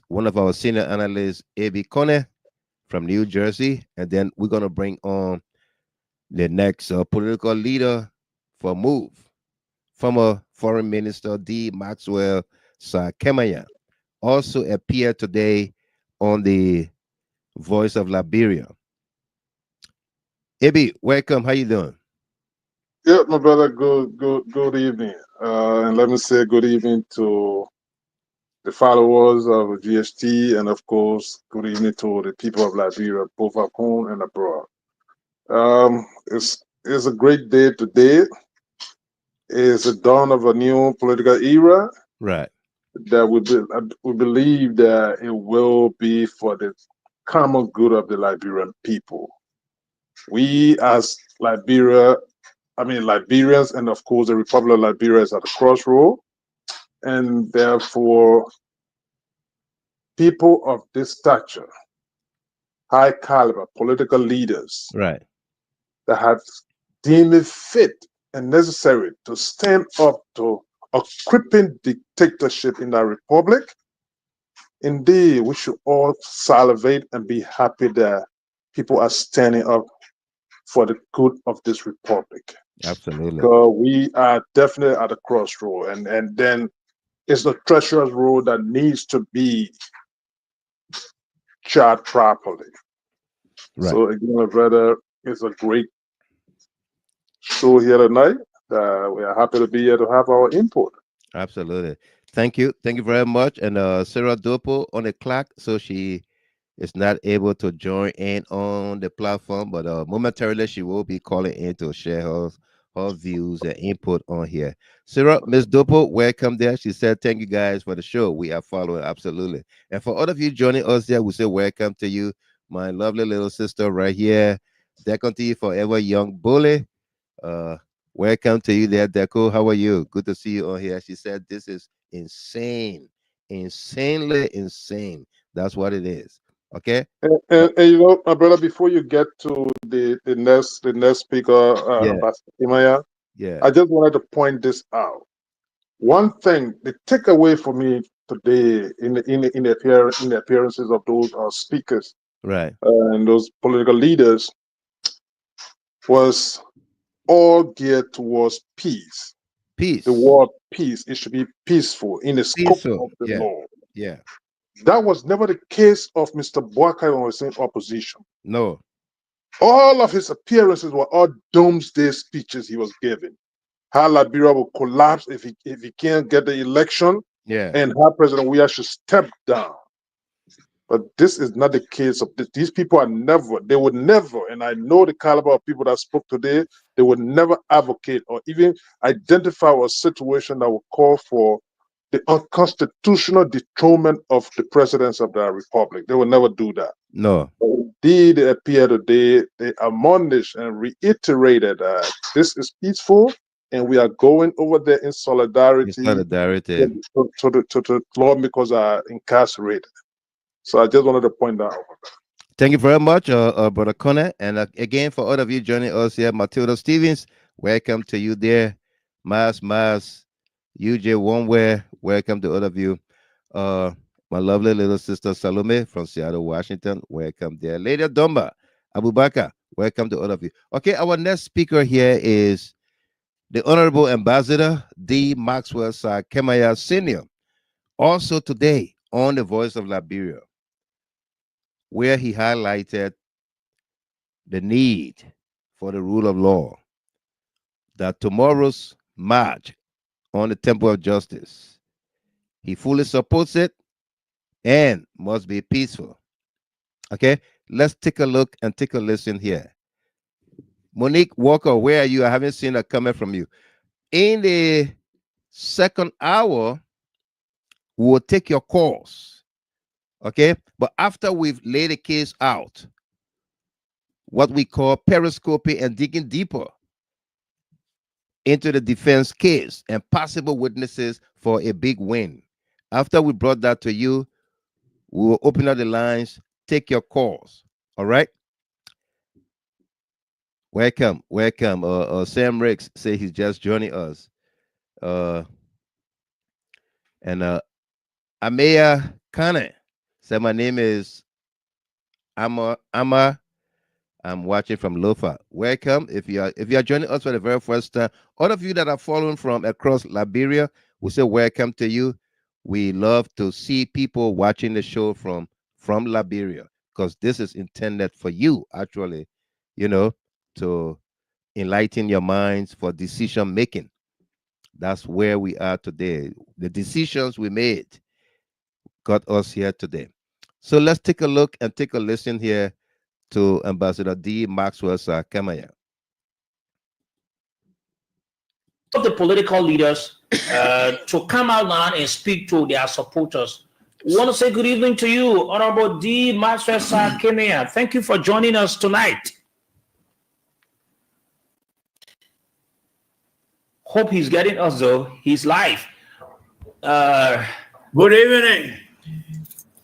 one of our senior analysts, A.B. Kone from New Jersey, and then we're going to bring on the next political leader for MOVE, former Foreign Minister D. Maxwell Kemayah, also appeared today on the Voice of Liberia. AB, welcome. How you doing? Yeah, my brother. Good evening. And let me say good evening to the followers of GHT, and of course, good evening to the people of Liberia, both at home and abroad. It's a great day today. It's the dawn of a new political era. Right. That we believe that it will be for the common good of the Liberian people. We as Liberians, and of course the Republic of Liberia is at the crossroad, and therefore people of this stature, high caliber political leaders, right, that have deemed it fit and necessary to stand up to a crippling dictatorship in our republic, indeed, we should all salivate and be happy that people are standing up for the good of this republic. Absolutely. So we are definitely at a crossroad, and then it's the treacherous road that needs to be charted properly. Right. So again, my brother, it's a great show here tonight. We are happy to be here to have our input. Absolutely. Thank you. Thank you very much. And Sarah Dopo on the clock, so she is not able to join in on the platform, but momentarily she will be calling in to share her views and input on here. Sarah, Miss Dopo, welcome there. She said, "Thank you guys for the show. We are following absolutely." And for all of you joining us there, we say welcome to you, my lovely little sister right here, Deconti Forever Young Bully. Welcome to you there, Deco. How are you? Good to see you on here. She said, "This is insane, insanely insane." That's what it is. Okay. And you know, my brother, before you get to the next speaker, Yeah. Ambassador Kemayah, Yeah. I just wanted to point this out. One thing, the takeaway for me today in the appearances of those speakers Right. and those political leaders was all geared towards peace. Peace. The word peace, it should be peaceful in the scope Peaceful. of the Yeah. law. Yeah. That was never the case of Mr. Boakai when he was in opposition. No. All of his appearances were all doomsday speeches he was giving. How Liberia will collapse if he can't get the election, Yeah. and how President Weah should step down. But this is not the case of this. These people they would never, and I know the caliber of people that spoke today, they would never advocate or even identify a situation that would call for the unconstitutional dethronement of the presidents of the republic. They would never do that. No. But indeed, they appear today, they admonished and reiterated that this is peaceful and we are going over there in solidarity Solidarity. to the lawmakers are incarcerated. So I just wanted to point that out. Thank you very much, Brother Connor. And again, for all of you joining us here, Matilda Stevens, welcome to you there. Mas, UJ Oneware, welcome to all of you. My lovely little sister Salome from Seattle, Washington, welcome there. Lady Domba, Abubakar, welcome to all of you. Okay, our next speaker here is the Honorable Ambassador D. Maxwell Kemayah Sr. Also today on The Voice of Liberia, where he highlighted the need for the rule of law, that tomorrow's march on the Temple of Justice, he fully supports it and must be peaceful. Okay, let's take a look and take a listen here. Monique Walker, where are you? I haven't seen a comment from you. In the second hour, we will take your calls. Okay, but after we've laid the case out, what we call periscoping and digging deeper into the defense case and possible witnesses for a big win. After we brought that to you, we will open up the lines, take your calls. All right. Welcome. Sam Ricks say he's just joining us. And Amaya Kane said, "My name is Amma. I'm watching from Lofa. Welcome. If you are joining us for the very first time, all of you that are following from across Liberia, we say welcome to you. We love to see people watching the show from Liberia, because this is intended for you, actually, to enlighten your minds for decision making. That's where we are today. The decisions we made got us here today. So let's take a look and take a listen here to Ambassador D. Maxwell Kemayah. Of the political leaders to come out now and speak to their supporters. We want to say good evening to you, Honorable D. Maxwell Kemayah. Thank you for joining us tonight. Hope he's getting us, though. He's live. Good evening.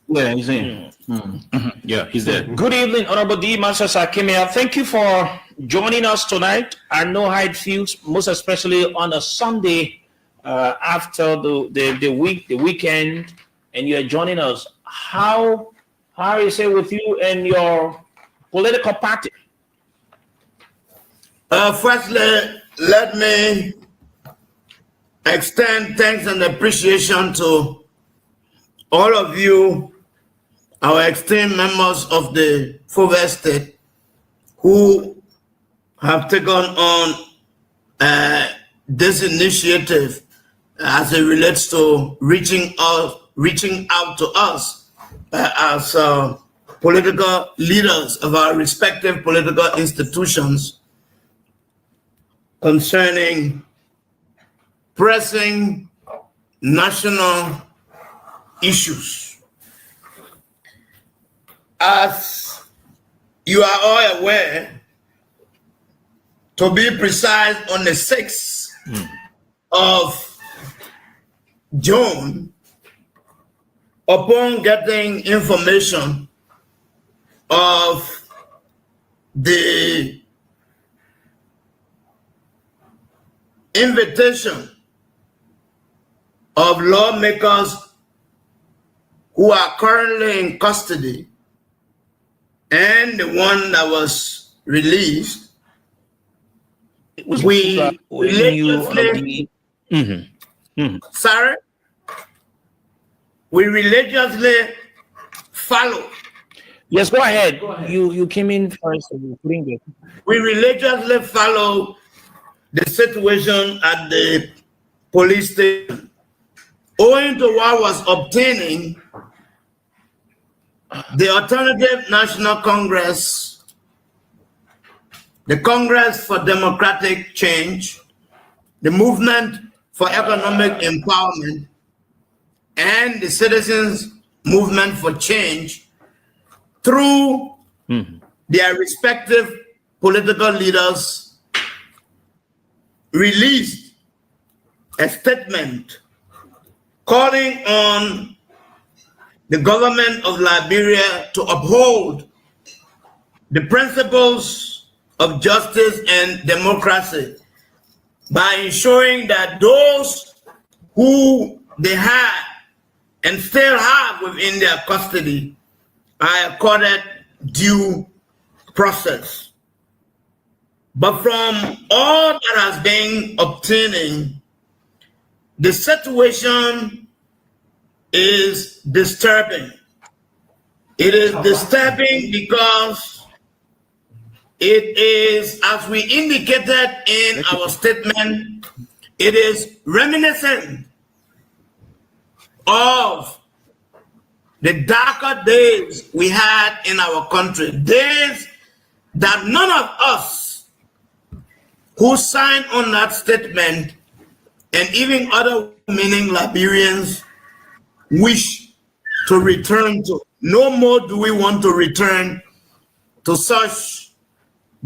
Yeah, he's in. Yeah, he's there. Good evening, Honorable D. Maxwell Kemayah. Thank you for joining us tonight. I know how it feels, most especially on a Sunday after the weekend, and you are joining us. how is it with you and your political party? Firstly, let me extend thanks and appreciation to all of you, our esteemed members of the Fover State, who have taken on this initiative as it relates to reaching out to us as political leaders of our respective political institutions concerning pressing national issues. As you are all aware, to be precise, on the 6th of June, upon getting information of the invitation of lawmakers who are currently in custody and the one that was released, we religiously, sorry, we religiously follow. Yes, go ahead. You came in first. We religiously follow the situation at the police station, owing to what was obtaining the Alternative National Congress, the Congress for Democratic Change, the Movement for Economic Empowerment, and the Citizens Movement for Change through their respective political leaders released a statement calling on the government of Liberia to uphold the principles of justice and democracy by ensuring that those who they had and still have within their custody are accorded due process. But from all that has been obtaining, the situation is disturbing. It is disturbing because it is, as we indicated in our statement, it is reminiscent of the darker days we had in our country, days that none of us who signed on that statement, and even other meaning Liberians, wish to return to. No more do we want to return to such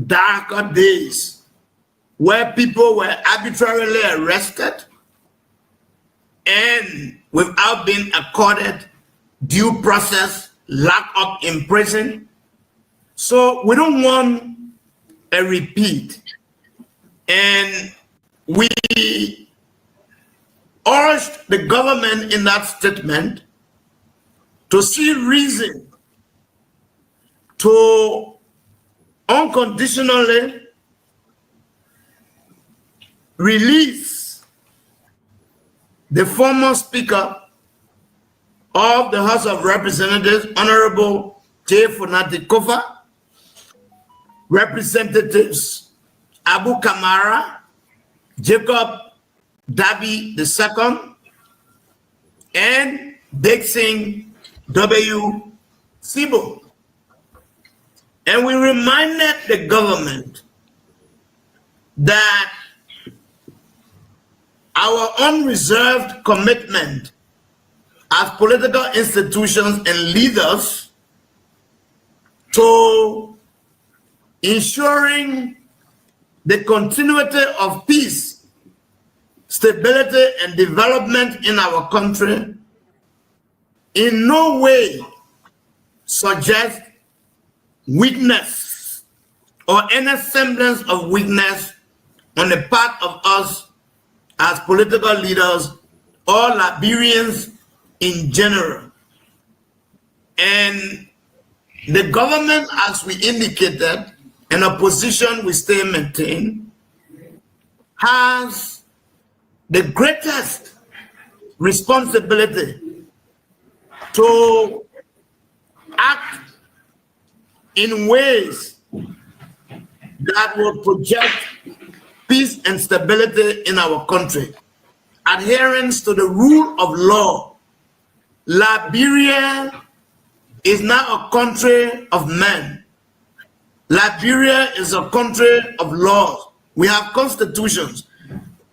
darker days where people were arbitrarily arrested and without being accorded due process, locked up in prison. So we don't want a repeat. And we urged the government in that statement to see reason to unconditionally release the former Speaker of the House of Representatives, Honorable J. Funati Kofa, Representatives Abu Kamara, Jacob Dabi II, and Dixon W. Sibo. And we reminded the government that our unreserved commitment as political institutions and leaders to ensuring the continuity of peace, stability, and development in our country in no way suggests weakness or any semblance of weakness on the part of us as political leaders or Liberians in general. And the government, as we indicated, and a position we still maintain, has the greatest responsibility to act in ways that will project peace and stability in our country. Adherence to the rule of law. Liberia is not a country of men. Liberia is a country of laws. We have constitutions.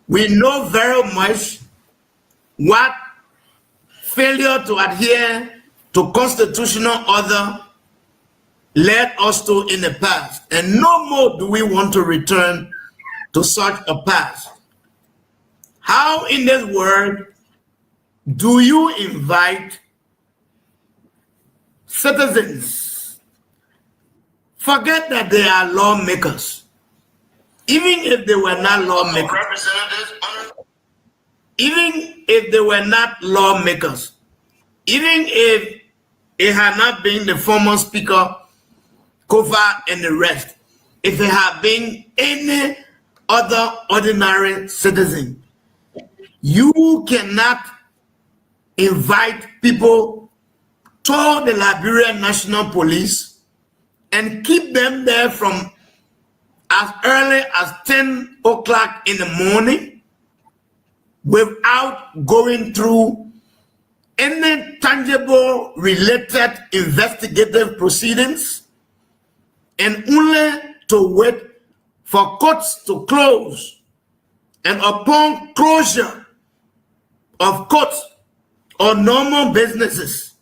We know very much what failure to adhere to constitutional order led us to in the past. And no more do we want to return to such a past. How in this world do you invite citizens? Forget that they are lawmakers. Even if they were not lawmakers, even if they were not lawmakers, even if it had not been the former speaker, Kofa and the rest, if it had been any other ordinary citizen, you cannot invite people to the Liberian National Police and keep them there from as early as 10 o'clock in the morning without going through any tangible related investigative proceedings, and only to wait for courts to close. And upon closure of courts or normal businesses,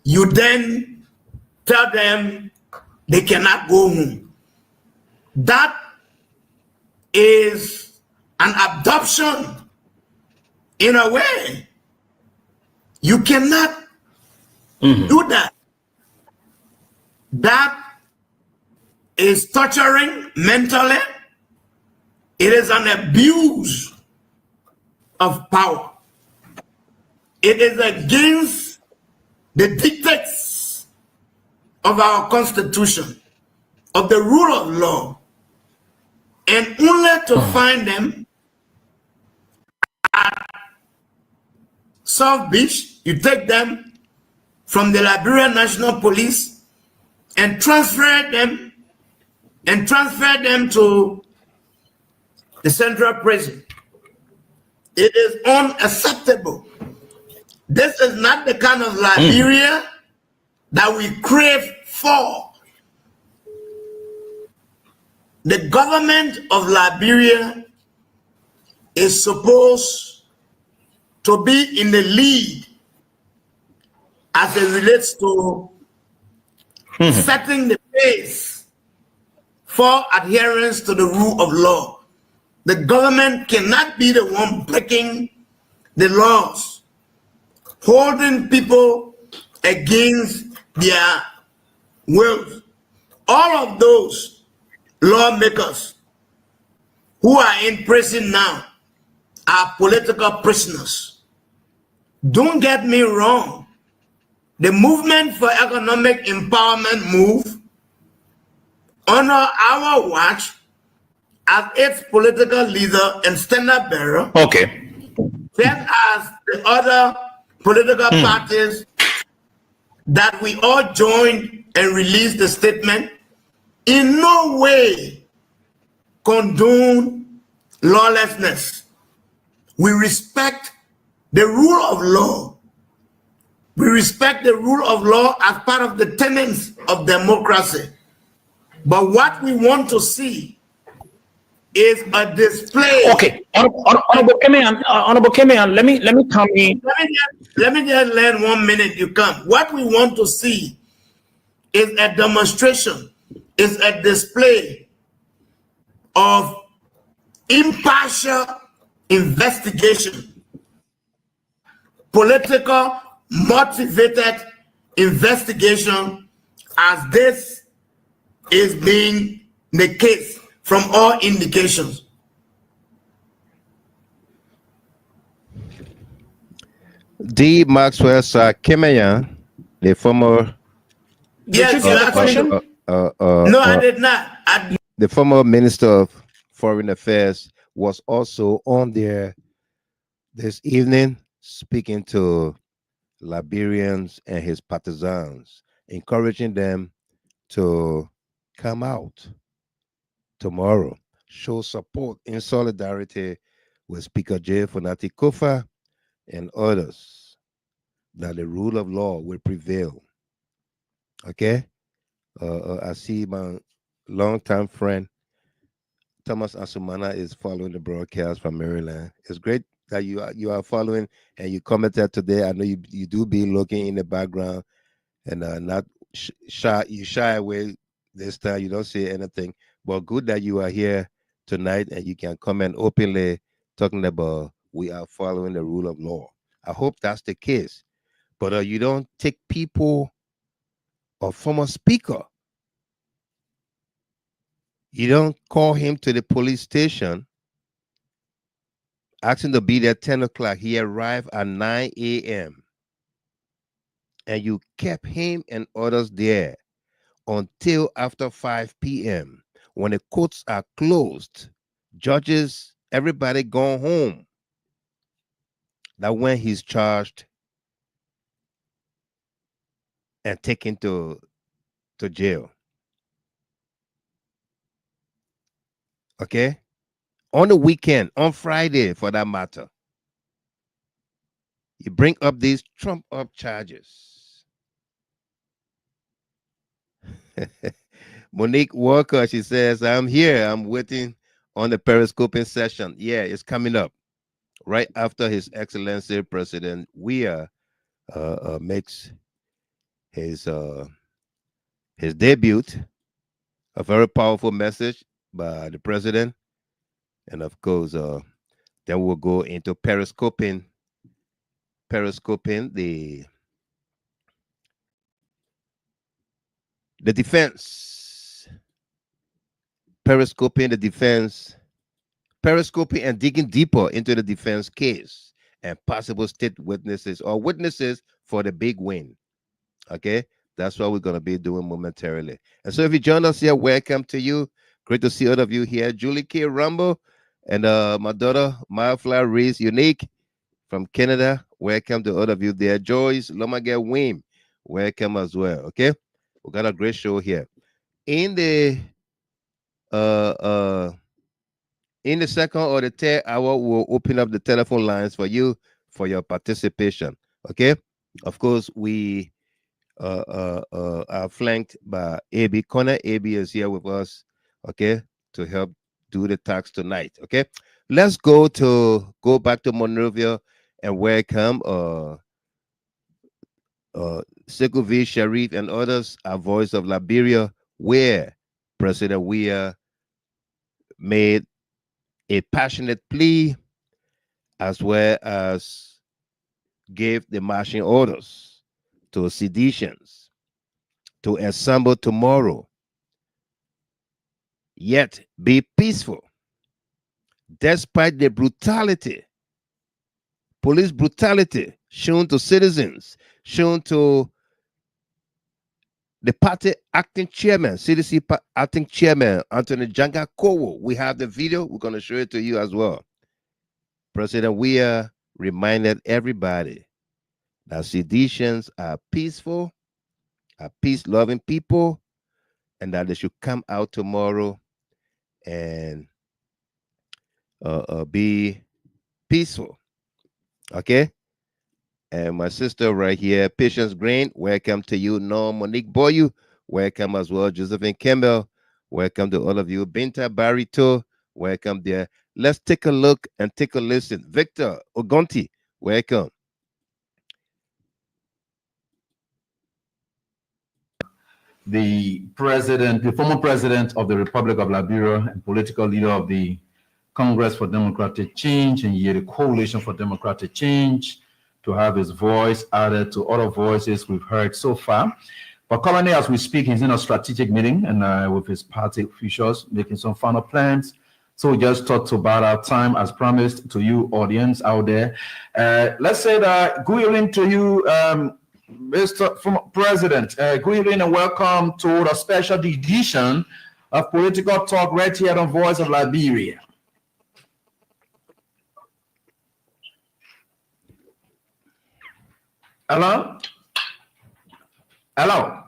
you then tell them they cannot go home. That is an abduction in a way. You cannot do that. That is torturing mentally. It is an abuse of power. It is against the dictates of our Constitution, of the rule of law, and only to find them at South Beach. You take them from the Liberian National Police and transfer them to the Central Prison. It is unacceptable. This is not the kind of Liberia that we crave for. The government of Liberia is supposed to be in the lead as it relates to setting the pace for adherence to the rule of law. The government cannot be the one breaking the laws, holding people against their will. All of those lawmakers who are in prison now are political prisoners. Don't get me wrong. The movement for economic empowerment move under our watch as its political leader and standard bearer, just as the other political parties that we all joined and released the statement, in no way condone lawlessness. We respect the rule of law. We respect the rule of law as part of the tenets of democracy. But what we want to see is a display. Okay, Honorable Kemayah, let me come in. Let me just learn 1 minute. You come. What we want to see is a demonstration, is a display of impartial investigation, political motivated investigation, as this is being the case from all indications. D. Maxwell Kemayah, the former Yes, you you get the asked me. question? No, I did not. the former Minister of Foreign Affairs was also on there this evening speaking to Liberians and his partisans, encouraging them to come out tomorrow, show support in solidarity with Speaker J. Funati Kofa and others, that the rule of law will prevail. Okay? I see my longtime friend Thomas Asumana is following the broadcast from Maryland. It's great that you are following and you commented today. I know you do be looking in the background and not shy. You shy away this time. You don't say anything. But good that you are here tonight and you can comment openly, talking about we are following the rule of law. I hope that's the case. But you don't take people or former speaker. You don't call him to the police station, asking to be there 10 o'clock. He arrived at 9 a.m. And you kept him and others there until after 5 p.m. when the courts are closed, judges, everybody gone home. That when he's charged and taken to jail. Okay? On the weekend, on Friday for that matter, you bring up these trump up charges. Monique Walker, she says, I'm here. I'm waiting on the Periscoping session. Yeah, it's coming up right after His Excellency President Weah makes his debut. A very powerful message by the president. And of course, then we'll go into periscoping the defense, periscoping the defense, periscoping and digging deeper into the defense case and possible state witnesses or witnesses for the big win. Okay, that's what we're going to be doing momentarily. And so if you join us here, welcome to you. Great to see all of you here. Julie K. Rumble and my daughter, Myfly Reese Unique from Canada. Welcome to all of you there. Joyce Lomaga Wim, welcome as well. Okay, we got a great show here. In the second or the third hour, we'll open up the telephone lines for you for your participation. Okay, of course we are flanked by AB Connor. AB is here with us. Okay, to help do the task tonight. Okay, let's go back to Monrovia and welcome Sekovi Sharif and others, our voice of Liberia, where President Weah made a passionate plea as well as gave the marching orders to seditions to assemble tomorrow, yet be peaceful despite the brutality, police brutality shown to citizens, shown to the party acting chairman, CDC acting chairman, Anthony Janga Kowo. We have the video. We're going to show it to you as well. President Weah reminded everybody that seditions are peaceful, are peace-loving people, and that they should come out tomorrow and be peaceful. Okay? And my sister right here, Patience Grain, welcome to you. No, Monique Boyu, welcome as well. Josephine Campbell, welcome to all of you. Binta Barito, welcome there. Let's take a look and take a listen. Victor Ogonti, welcome. The former president of the Republic of Liberia and political leader of the Congress for Democratic Change and yet the Coalition for Democratic Change, to have his voice added to other voices we've heard so far. But currently, as we speak, he's in a strategic meeting and with his party officials making some final plans. So we just thought to about our time, as promised, to you audience out there. Let's say that good evening to you, Mr. President, good evening and welcome to the special edition of Political Talk right here on Voice of Liberia. Hello? Hello?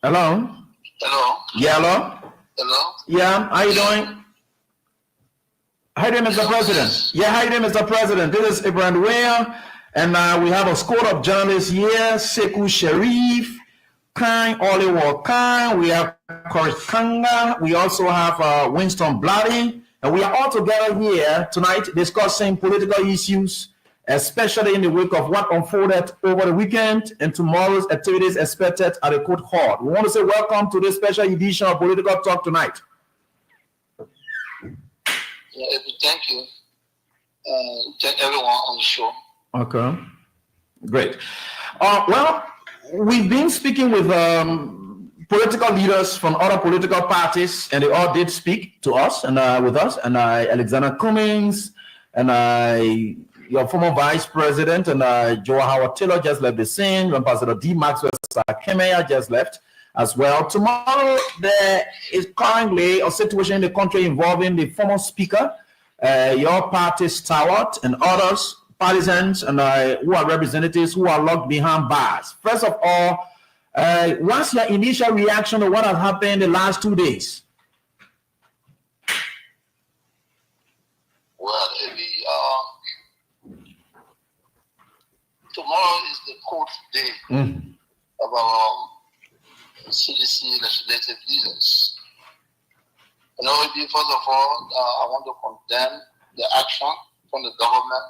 Hello? Hello? Yeah, hello? Hello? Yeah, how you doing? How you doing, Mr. President? Yeah, how you doing, Mr. President? This is Ibrahim Weah, and we have a squad of journalists here, Sekou Sharif, Khan Oliver Khan, we have Koris Kanga, we also have Winston Bloody, and we are all together here tonight discussing political issues, especially in the wake of what unfolded over the weekend and tomorrow's activities expected at the court hall. We want to say welcome to this special edition of Political Talk tonight. Yeah, thank you. Thank everyone on the show. Okay, great. Well, we've been speaking with political leaders from other political parties, and they all did speak to us and with us. And Alexander Cummings, and your former vice president, and Joe Howard Taylor just left the scene. Ambassador D. Maxwell Kemayah just left as well. Tomorrow, there is currently a situation in the country involving the former speaker, your party's stalwart, and others, partisans, and who are representatives who are locked behind bars. First of all, what's your initial reaction to what has happened the last 2 days? Well, tomorrow is the court day of our CDC legislative leaders. You know, first of all, I want to condemn the action from the government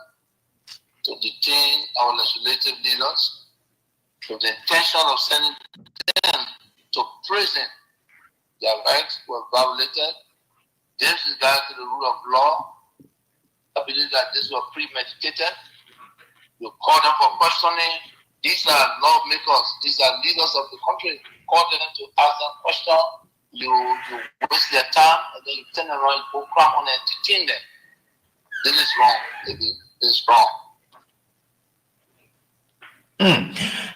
to detain our legislative leaders with the intention of sending them to prison. Their rights were violated. Disregard to the rule of law. I believe that this was premeditated. You call them for questioning. These are lawmakers. These are leaders of the country. Call them to ask them questions. You waste their time, and then you turn around and go cram on and detain them. This is wrong, baby. This is wrong.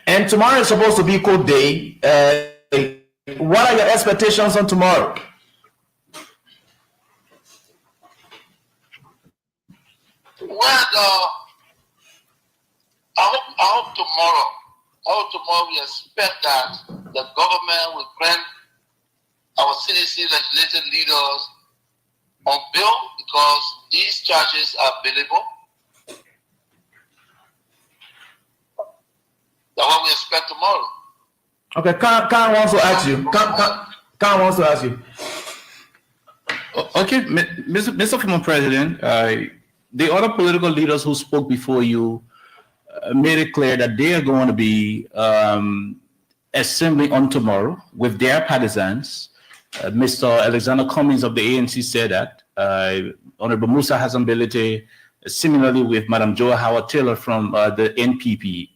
And tomorrow is supposed to be court day. What are your expectations on tomorrow? Well, I hope tomorrow we expect that the government will grant our CDC legislative leaders on bail because these charges are bailable. That's what we expect tomorrow. Okay, Khan wants to ask you. Khan wants to ask you. Okay, Mr. Former President, the other political leaders who spoke before you made it clear that they are going to be assembling on tomorrow with their partisans. Mr. Alexander Cummings of the ANC said that. Honorable Musa Hassan Bility, similarly with Madam Joe Howard Taylor from the NPP.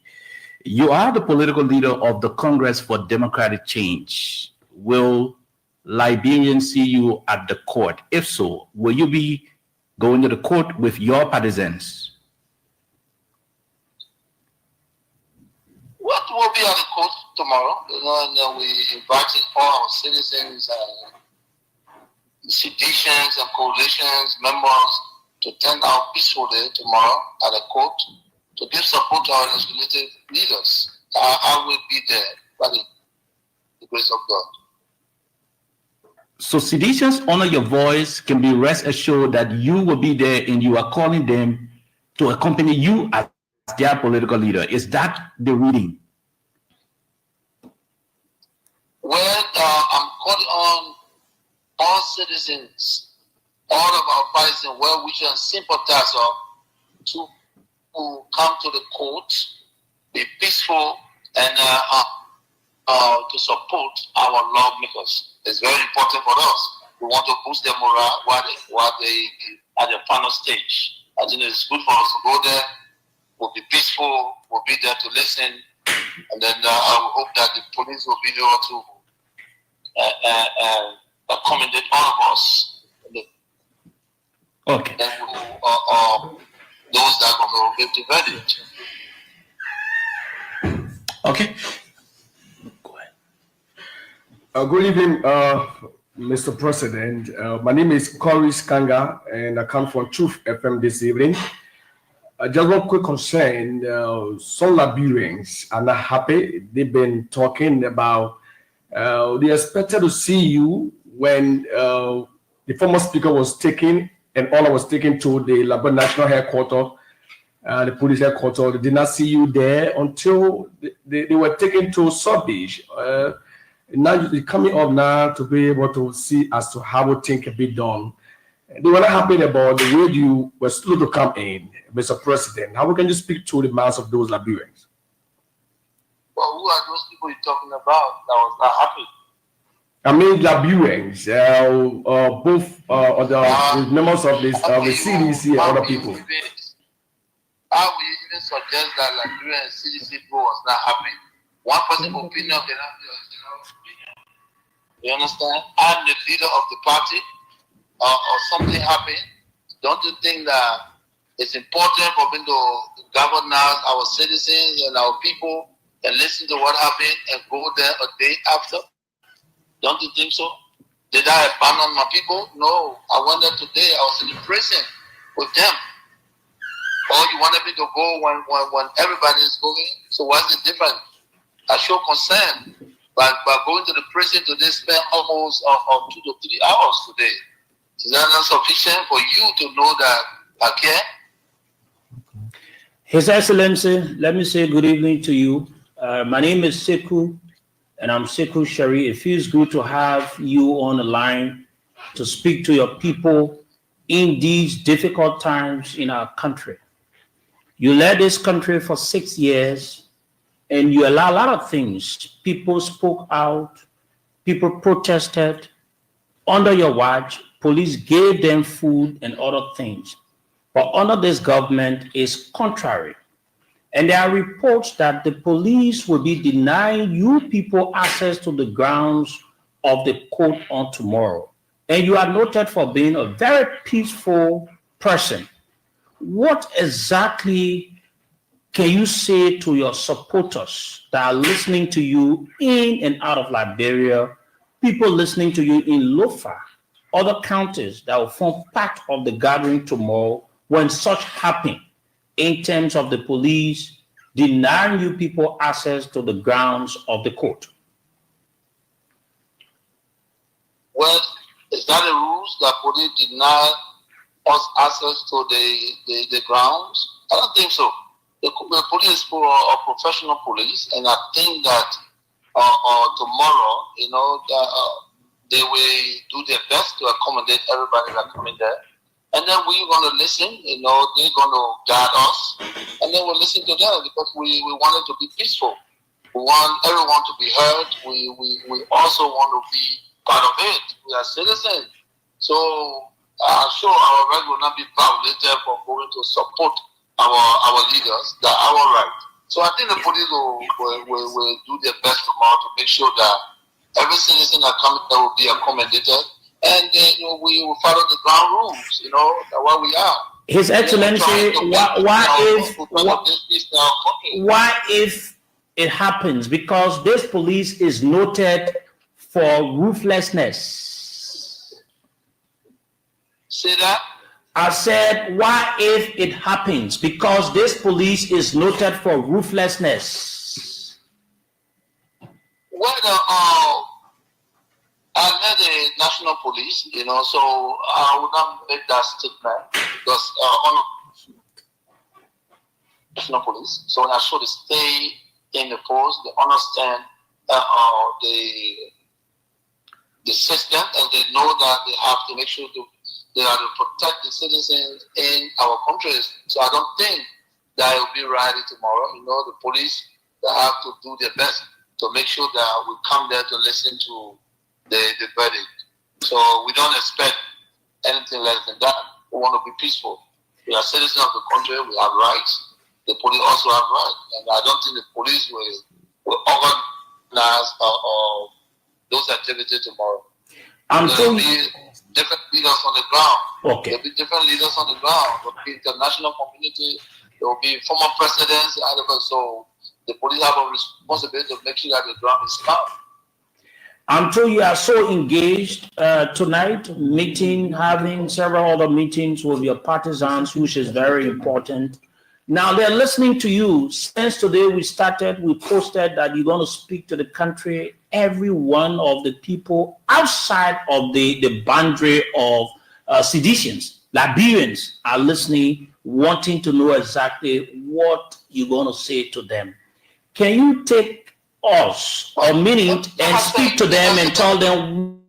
You are the political leader of the Congress for Democratic Change. Will Liberians see you at the court? If so, will you be going to the court with your partisans? What will be at the court tomorrow? And we invited all our citizens, seditions and coalitions members to attend our peaceful day tomorrow at the court to give support to our legislative leaders. I will be there by the grace of God. So seditions honor your voice can be rest assured that you will be there and you are calling them to accompany you as their political leader. Is that the reading? Well, I'm calling on all citizens, all of our parties and well-wishers and sympathizers to come to the court, be peaceful, and to support our lawmakers. It's very important for us. We want to boost their morale while they at the final stage. I think it's good for us to go there. We'll be peaceful. We'll be there to listen, and then I will hope that the police will be there to accommodate all of us. Okay. Then those that are going to give the verdict. Okay. Go ahead. Good evening, Mr. President. My name is Koris Kanga, and I come from Truth FM this evening. Just one quick concern. Some Liberians are not happy. They've been talking about they expected to see you when the former speaker was taken and all was taken to the Liberian National Headquarters, the police headquarters. They did not see you there until they were taken to South Beach. Now you're coming up now to be able to see as to how things can be done. They were not happy about the way you were slow to come in, Mr. President. How can you speak to the minds of those Liberians? Well, who are those people you're talking about that was not happy? I mean, Liberians, both the members of this, the CDC and other people. How will you even suggest that Liberian CDC people was not happy? One person's opinion cannot be your opinion. You understand? I'm the leader of the party. Or something happened, don't you think that it's important for me to govern our citizens and our people and listen to what happened and go there a day after? Don't you think so? Did I abandon my people? No. I went there today. I was in the prison with them. Or you wanted me to go when everybody is going? So what's the difference? I show concern. But by going to the prison today, spend almost 2 to 3 hours today. Is that not sufficient for you to know that I care? His Excellency, let me say good evening to you. My name is Sekou, and I'm Sekou Shari. It feels good to have you on the line to speak to your people in these difficult times in our country. You led this country for 6 years, and you allowed a lot of things. People spoke out, people protested. Under your watch, police gave them food and other things. But under this government is contrary. And there are reports that the police will be denying you people access to the grounds of the court on tomorrow. And you are noted for being a very peaceful person. What exactly can you say to your supporters that are listening to you in and out of Liberia, people listening to you in Lofa, other counties that will form part of the gathering tomorrow when such happen in terms of the police denying you people access to the grounds of the court? Well, is that the rules that police deny us access to the grounds? I don't think so. The police are professional police, and I think that tomorrow, they will do their best to accommodate everybody that come in there. And then we're going to listen, they're going to guide us. And then we'll listen to them because we want it to be peaceful. We want everyone to be heard. We also want to be part of it. We are citizens. So I'm sure our rights will not be violated for going to support our leaders. That's our right. So I think the police will do their best tomorrow to make sure that every citizen that comes there will be accommodated, and we will follow the ground rules. Where we are. His Excellency, why if it happens? Because this police is noted for ruthlessness. Say that. I said, why if it happens? Because this police is noted for ruthlessness. Well, I led the national police, so I would not make that statement because on national police. So when I show they stay in the force, they understand the system, and they know that they have to make sure they are to protect the citizens in our countries. So I don't think that it will be right tomorrow. The police, they have to do their best to make sure that we come there to listen to the verdict. So we don't expect anything less than that. We want to be peaceful. We are citizens of the country. We have rights. The police also have rights. And I don't think the police will organize those activities tomorrow. different leaders on the ground. Okay. There'll be different leaders on the ground. There'll be international community. There will be former presidents. So the police have a responsibility to make sure that the ground is calm. I'm sure you are so engaged tonight, having several other meetings with your partisans, which is very important. Now they're listening to you. Since today we posted that you're going to speak to the country, every one of the people outside of the boundary of seditions. Liberians are listening, wanting to know exactly what you're going to say to them. Can you take us a minute and speak to them and tell them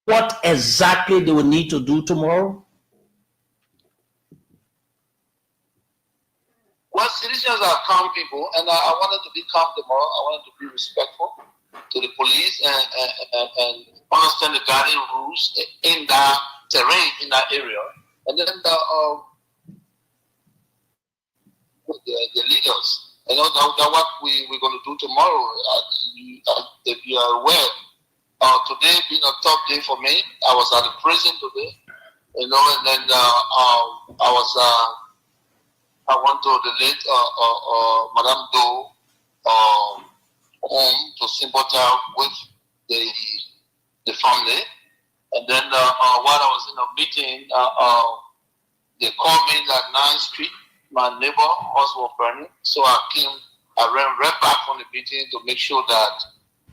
what exactly they will need to do tomorrow? Well, citizens are calm people, and I wanted to be calm tomorrow. I wanted to be respectful to the police and understand the guiding rules in that terrain, in that area. And then the leaders. You know, that what we're going to do tomorrow. If you are aware, today being a tough day for me, I was at the prison today, you know, and then I went to the late Madame Doe home to sympathize with the family. And then while I was in a meeting, they called me at 9th Street. My neighbor house was burning, so I ran right back from the meeting to make sure that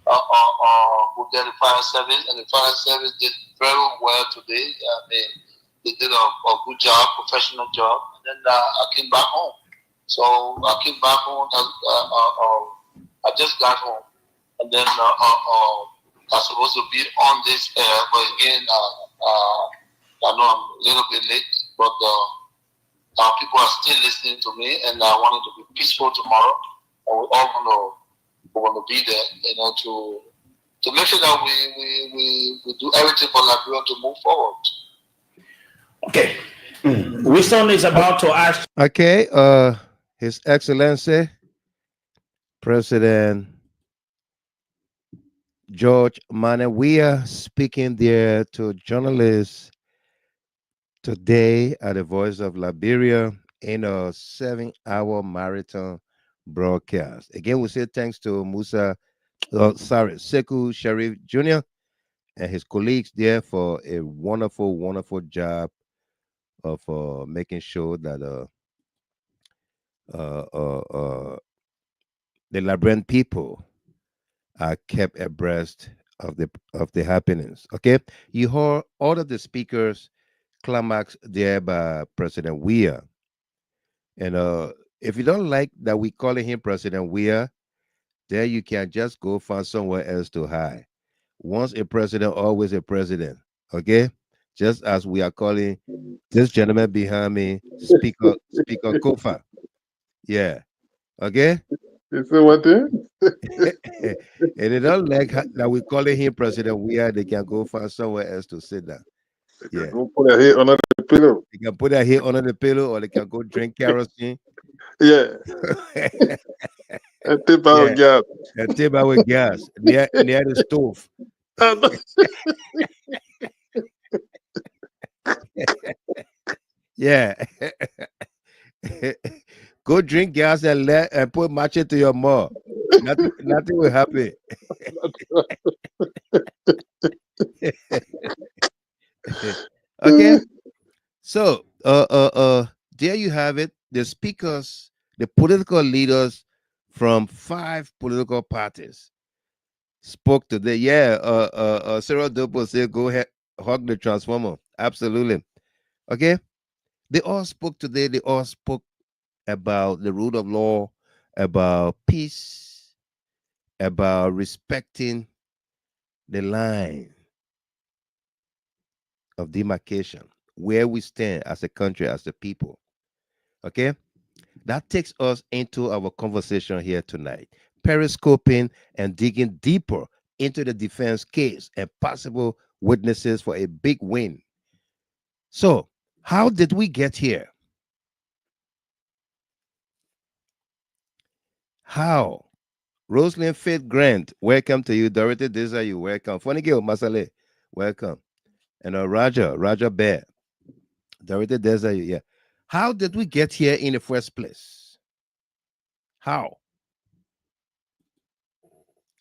we get the fire service, and the fire service did very well today. They did a good job, professional job. And then I came back home. So I came back home. I just got home, and then I was supposed to be on this air, but again, I know I'm a little bit late, but. People are still listening to me, and I want it to be peaceful tomorrow. And we're all going to be there, you know, to make sure that we do everything for Liberia to move forward. Okay. Wisdom is about to ask. Okay. His Excellency President George Weah speaking there to journalists today at the Voice of Liberia in a 7-hour marathon broadcast. Again, we say thanks to Sekou Sharif Jr. and his colleagues there for a wonderful, wonderful job of making sure that the Liberian people are kept abreast of the happenings. Okay, you heard all of the speakers climax there by President Weah. And if you don't like that we calling him President Weah, then you can just go find somewhere else to hide. Once a president, always a president. Okay? Just as we are calling this gentleman behind me Speaker Kofa. Yeah. Okay? You see what there? And they don't like that we calling him President Weah, they can go find somewhere else to sit down. Yeah. Go put a head under the pillow. They can put their head under the pillow, or they can go drink kerosene. Yeah. And tip out gas. And tip out with gas near the stove. Yeah. Go drink gas and put match to your mouth. Nothing will happen. Okay. So there you have it. The speakers, the political leaders from 5 political parties spoke today. Yeah, Sarah Dopo said go ahead, hug the transformer. Absolutely. Okay. They all spoke today. They all spoke about the rule of law, about peace, about respecting the line of demarcation, where we stand as a country, as a people. Okay, that takes us into our conversation here tonight, periscoping and digging deeper into the defense case and possible witnesses for a big win. So, how did we get here? How? Rosalind Faith Grant, welcome to you. Dorothy Deza, you welcome. Funny girl, Masale, welcome. And Roger Bear. Directed Desert, yeah. How did we get here in the first place? How?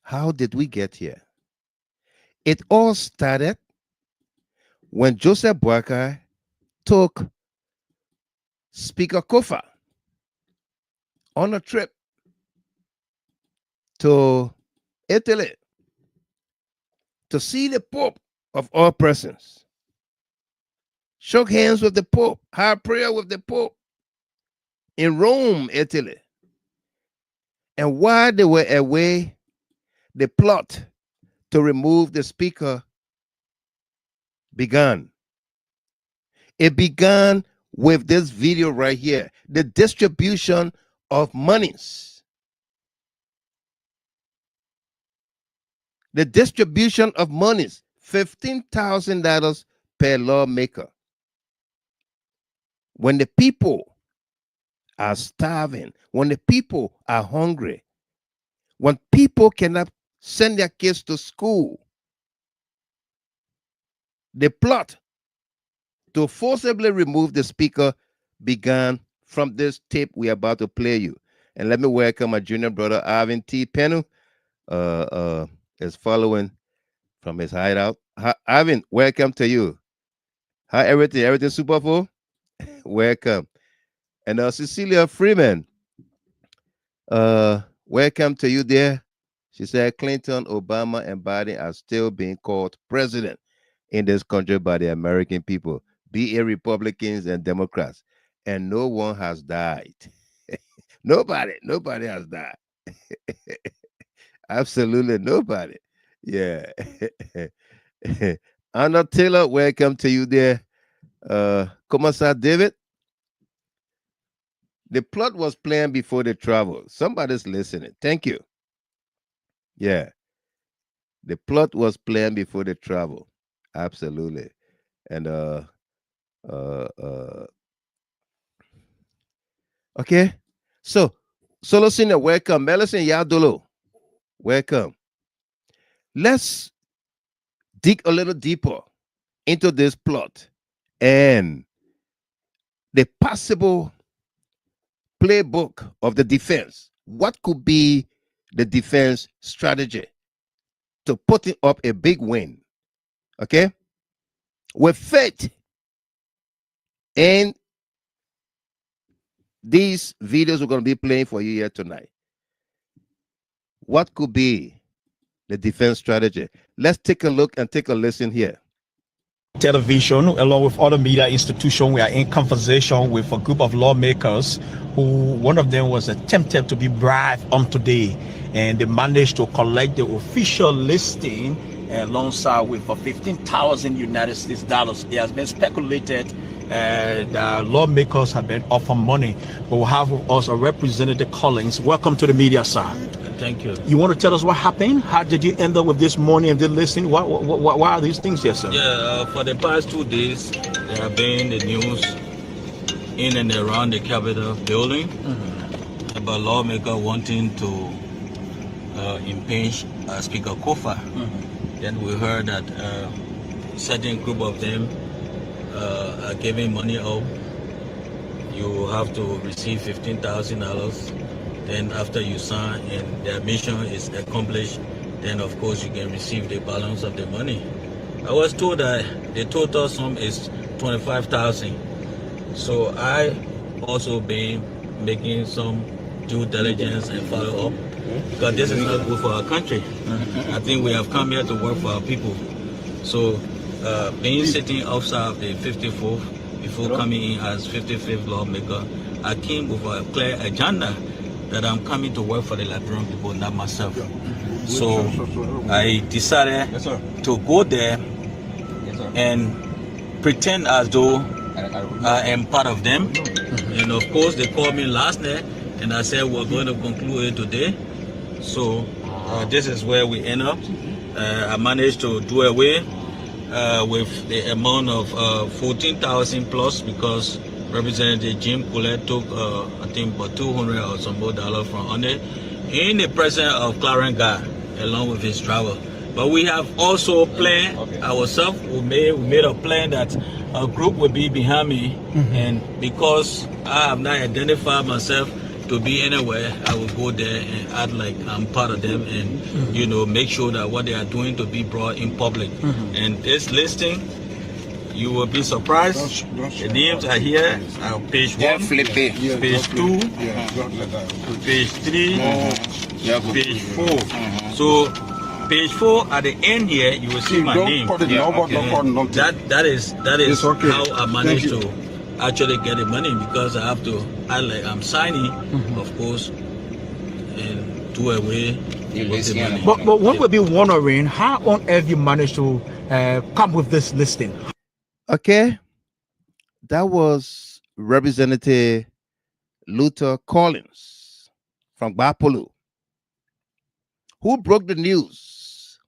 How did we get here? It all started when Joseph Boakai took Speaker Kofa on a trip to Italy to see the Pope of all persons. Shook hands with the Pope, had prayer with the Pope in Rome, Italy. And while they were away, the plot to remove the speaker began. It began with this video right here, the distribution of monies. The distribution of monies, $15,000 per lawmaker. When the people are starving, when the people are hungry, when people cannot send their kids to school, the plot to forcibly remove the speaker began from this tape we're about to play you. And let me welcome my junior brother, Arvin T. Penu, is following from his hideout. Arvin, welcome to you. How everything? Everything super full? Welcome. And Cecilia Freeman, welcome to you there. She said Clinton, Obama, and Biden are still being called president in this country by the American people, be it Republicans and Democrats, and no one has died. nobody has died. Absolutely nobody. Yeah. Anna Taylor, welcome to you there. Commissar David, the plot was planned before the travel. Somebody's listening. Thank you. Yeah. The plot was planned before the travel. Absolutely. And okay. So Solosina, welcome. Melison Yadolo, welcome. Let's dig a little deeper into this plot and the possible playbook of the defense. What could be the defense strategy to putting up a big win? Okay, with faith in these videos we're going to be playing for you here tonight. What could be the defense strategy? Let's take a look and take a listen here. Television, along with other media institutions, we are in conversation with a group of lawmakers who, one of them was attempted to be bribed on today, and they managed to collect the official listing alongside with 15,000 United States dollars. It has been speculated that lawmakers have been offered money, but we have with us a Representative Cummings. Welcome to the media, sir. Thank you. You want to tell us what happened? How did you end up with this money and this listing? Why are these things here, sir? Yeah, for the past 2 days, there have been the news in and around the Capitol building about lawmakers wanting to impeach Speaker Kofa. Then we heard that a certain group of them are giving money up. You have to receive $15,000. Then after you sign and their mission is accomplished, then of course you can receive the balance of the money. I was told that the total sum is $25,000. So I also been making some due diligence and follow up, because this is not good for our country. I think we have come here to work for our people. So being sitting outside of the 54th before coming in as 55th lawmaker, I came with a clear agenda that I'm coming to work for the Liberian people, not myself. So I decided to go there and pretend as though I am part of them. And of course, they called me last night and I said, we're going to conclude it today. So this is where we end up. I managed to do away with the amount of 14,000 plus, because Representative Jim Collette took, I think, about $200 or some more dollars from on it, in the presence of Clarence Guy, along with his driver. But we have also planned ourselves. We made a plan that a group will be behind me, and because I have not identified myself to be anywhere, I will go there and act like I'm part of them, and you know, make sure that what they are doing to be brought in public. And this listing, you will be surprised. The names are here. Page 1, page 2, page 3, page 4. So page 4 at the end here, you will see my name. That is how I managed to actually get the money, because I have to act like I'm signing, of course, and do away with the money. But what would be wondering, how on earth you managed to come with this listing? Okay, that was Representative Luther Collins from Bapolu, who broke the news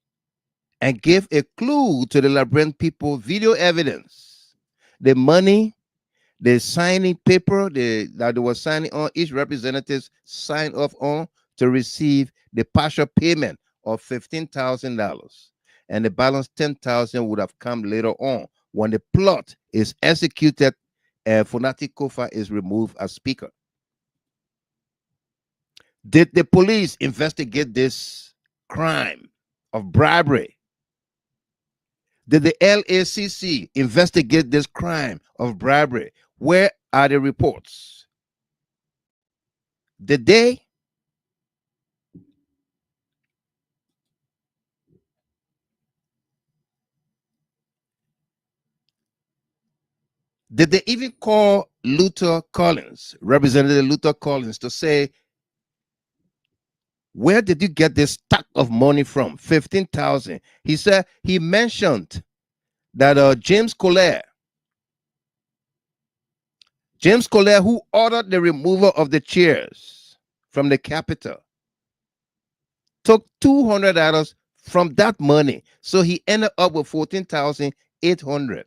and gave a clue to the Liberian people, video evidence, the money, the signing paper that they were signing on, each representative signed off on to receive the partial payment of $15,000, and the balance $10,000 would have come later on when the plot is executed and Funati Kofa is removed as speaker. Did the police investigate this crime of bribery? Did the LACC investigate this crime of bribery? Where are the reports? Did they? Did they even call Luther Collins, Representative Luther Collins, to say, where did you get this stack of money from? 15,000. He said, he mentioned that James Collier, who ordered the removal of the chairs from the Capitol, took $200 from that money. So he ended up with 14,800.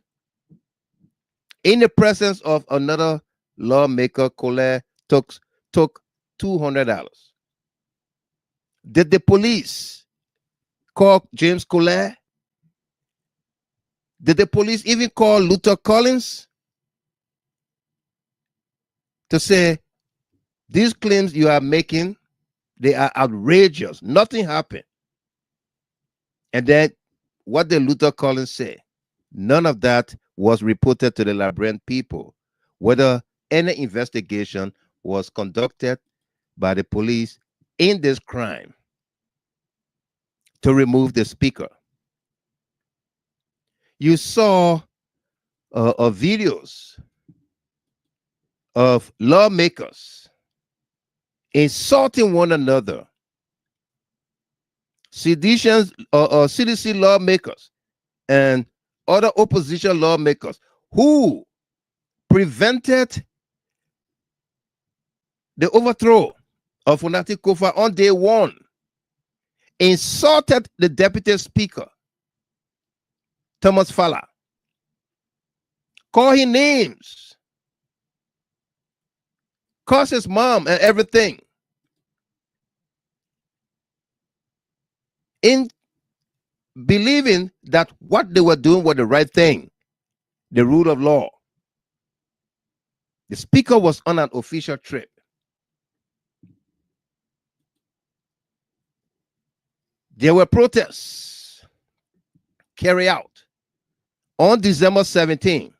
In the presence of another lawmaker, Collier took $200. Did the police call James Collier? Did the police even call Luther Collins to say, these claims you are making, they are outrageous, nothing happened? And then what did Luther Collins say? None of that was reported to the Liberian people, whether any investigation was conducted by the police in this crime to remove the speaker. You saw videos of lawmakers insulting one another, seditions or CDC lawmakers and other opposition lawmakers who prevented the overthrow of Funati Kofa on day one, insulted the deputy speaker, Thomas Falla, called him names, cursed his mom and everything, in believing that what they were doing was the right thing, the rule of law. The speaker was on an official trip. There were protests carried out on December 17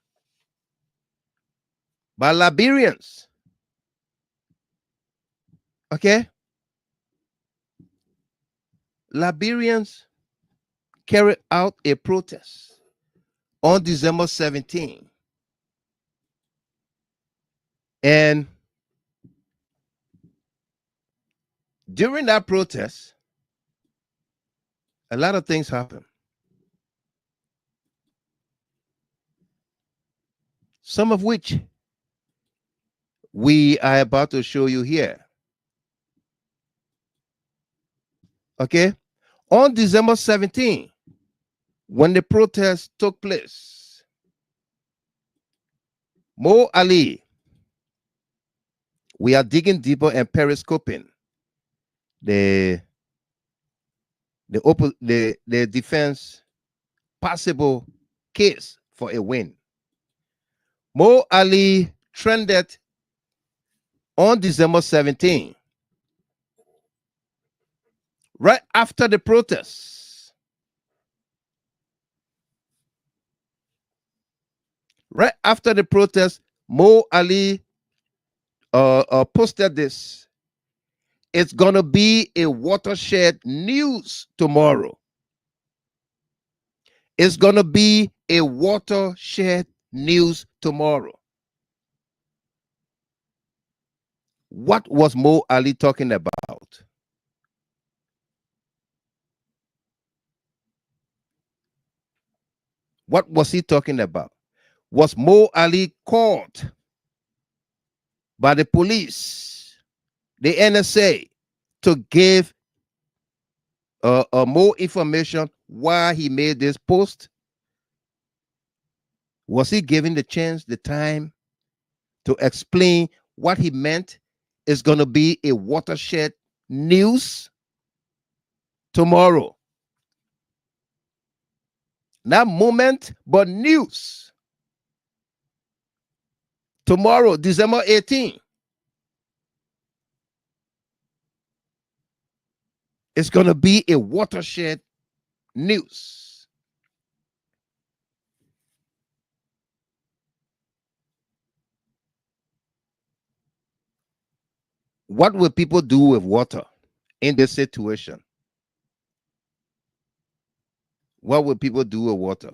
by Liberians. Okay? Liberians carried out a protest on December 17. And during that protest, a lot of things happened. Some of which we are about to show you here. Okay? On December 17, when the protest took place, Mo Ali, we are digging deeper and periscoping the the defense possible case for a win. Mo Ali trended on December 17, right after the protests. Right after the protest, Mo Ali posted this. It's gonna be a watershed news tomorrow. It's gonna be a watershed news tomorrow. What was Mo Ali talking about? What was he talking about? Was Mo Ali caught by the police, the NSA, to give more information why he made this post? Was he given the chance, the time to explain what he meant is going to be a watershed news tomorrow? Not moment, but news. Tomorrow, December 18. It's going to be a watershed news. What will people do with water in this situation? What will people do with water?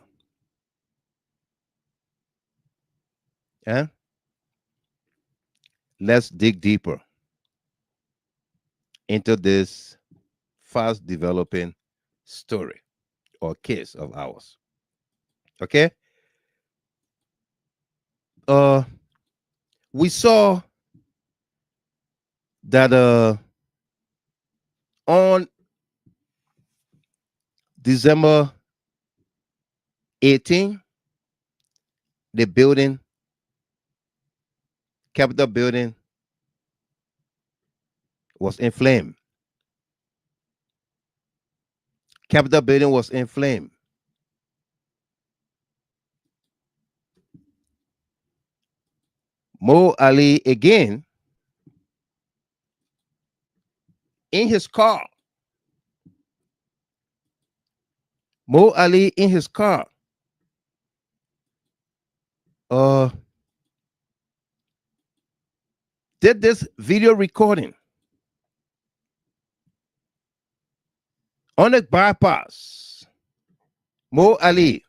Yeah? Let's dig deeper into this fast developing story or case of ours. Okay? We saw that on December 18, the building, Capitol building, was in flame. Capitol building was in flame. Mo Ali again in his car. Mo Ali in his car. Did this video recording on a bypass. Mo Ali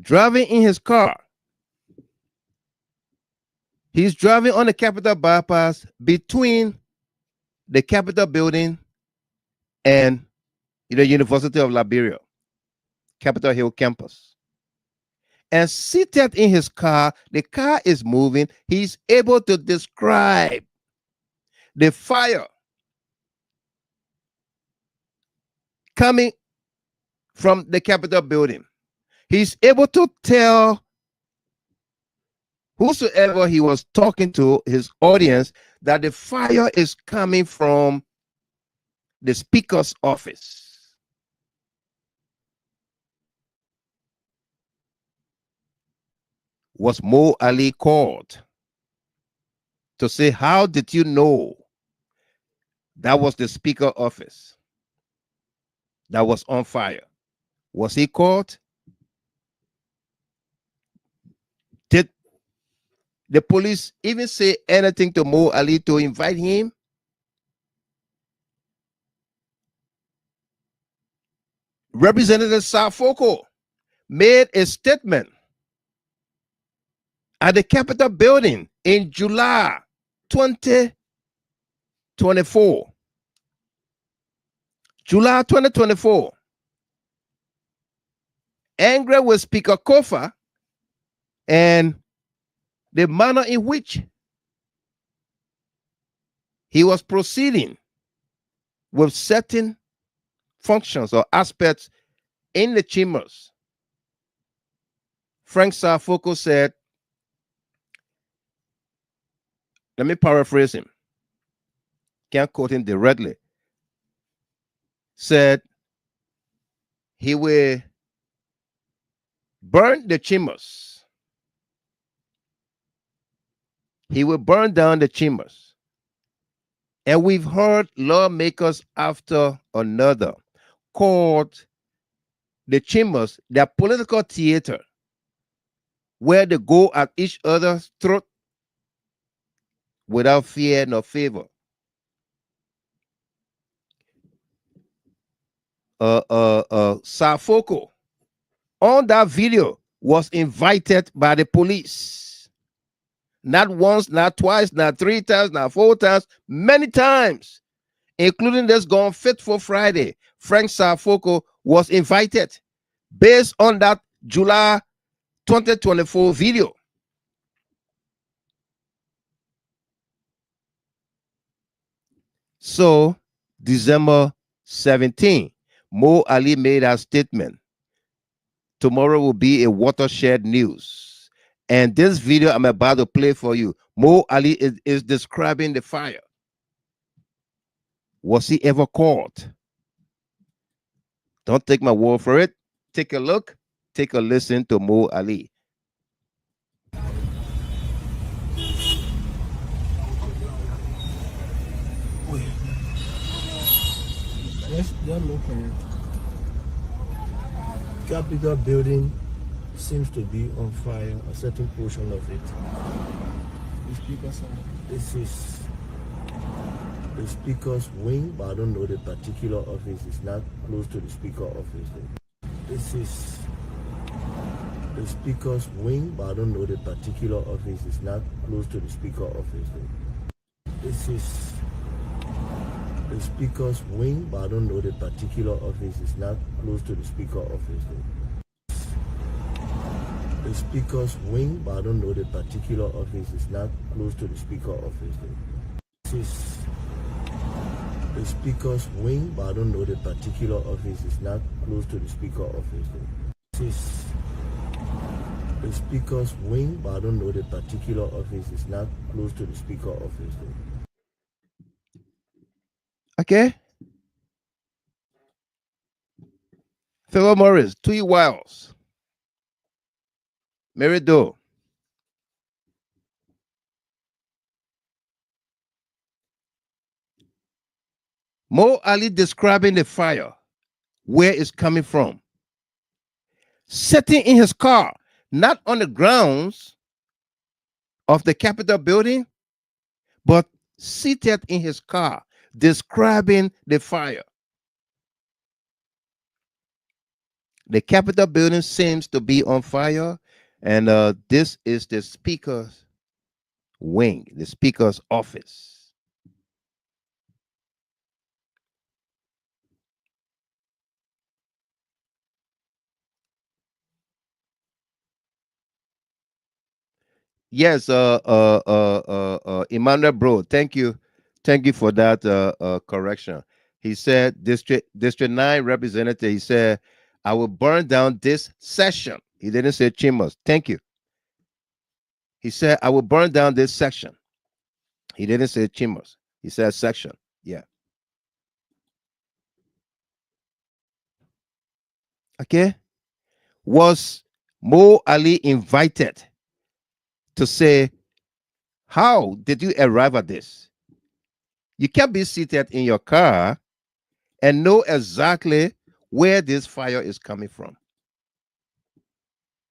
driving in his car. He's driving on the Capitol bypass between the Capitol building and the University of Liberia, Capitol Hill campus. And seated in his car, the car is moving. He's able to describe the fire coming from the Capitol building. He's able to tell whosoever he was talking to, his audience, that the fire is coming from the speaker's office. Was Mo Ali called to say, how did you know that was the speaker office that was on fire? Was he called? Did the police even say anything to Mo Ali to invite him? Representative Safoko made a statement at the Capitol building in July 2024. July 2024. Angry with Speaker Kofa and the manner in which he was proceeding with certain functions or aspects in the chambers. Frank Safoko said, let me paraphrase him. Can't quote him directly. said he will burn the chambers. He will burn down the chambers. And we've heard lawmakers after another called the chambers their political theater, where they go at each other's throat without fear nor favor. Safoko on that video was invited by the police. Not once, not twice, not 3 times, not 4 times, many times, including this Gone Faithful Friday. Frank Safoko was invited based on that July 2024 video. So, December 17, Mo Ali made a statement. Tomorrow will be a watershed news. And this video I'm about to play for you, Mo Ali is describing the fire. Was he ever caught? Don't take my word for it. Take a look, take a listen to Mo Ali. Yes, they're looking. Capitol building seems to be on fire, a certain portion of it. This is the speaker's wing, but I don't know the particular office. It's not close to the speaker office. This is the speaker's wing, but I don't know the particular office. It's not close to the speaker office. This is the speaker's wing, but I don't know the particular office. It's not close to the speaker office. The speaker's wing, but I don't know the particular office. It's not close to the speaker office. This is the speaker's wing, but I don't know the particular office. It's not close to the speaker office. This is the speaker's wing, but I don't know the particular office. It's not close to the speaker office. Okay. Philip Morris, 2 Wiles, Mary Doe. Mo Ali describing the fire, where it's coming from. Sitting in his car, not on the grounds of the Capitol building, but seated in his car, describing the fire. The Capitol building seems to be on fire, and this is the speaker's wing, the speaker's office. Yes, Emmanuel Bro, thank you for that correction. He said District 9 representative, he said, I will burn down this section. He didn't say chambers. Thank you. He said, I will burn down this section. He didn't say chambers. He said section. Yeah. Okay. Was Mo Ali invited to say, how did you arrive at this? You can't be seated in your car and know exactly where this fire is coming from.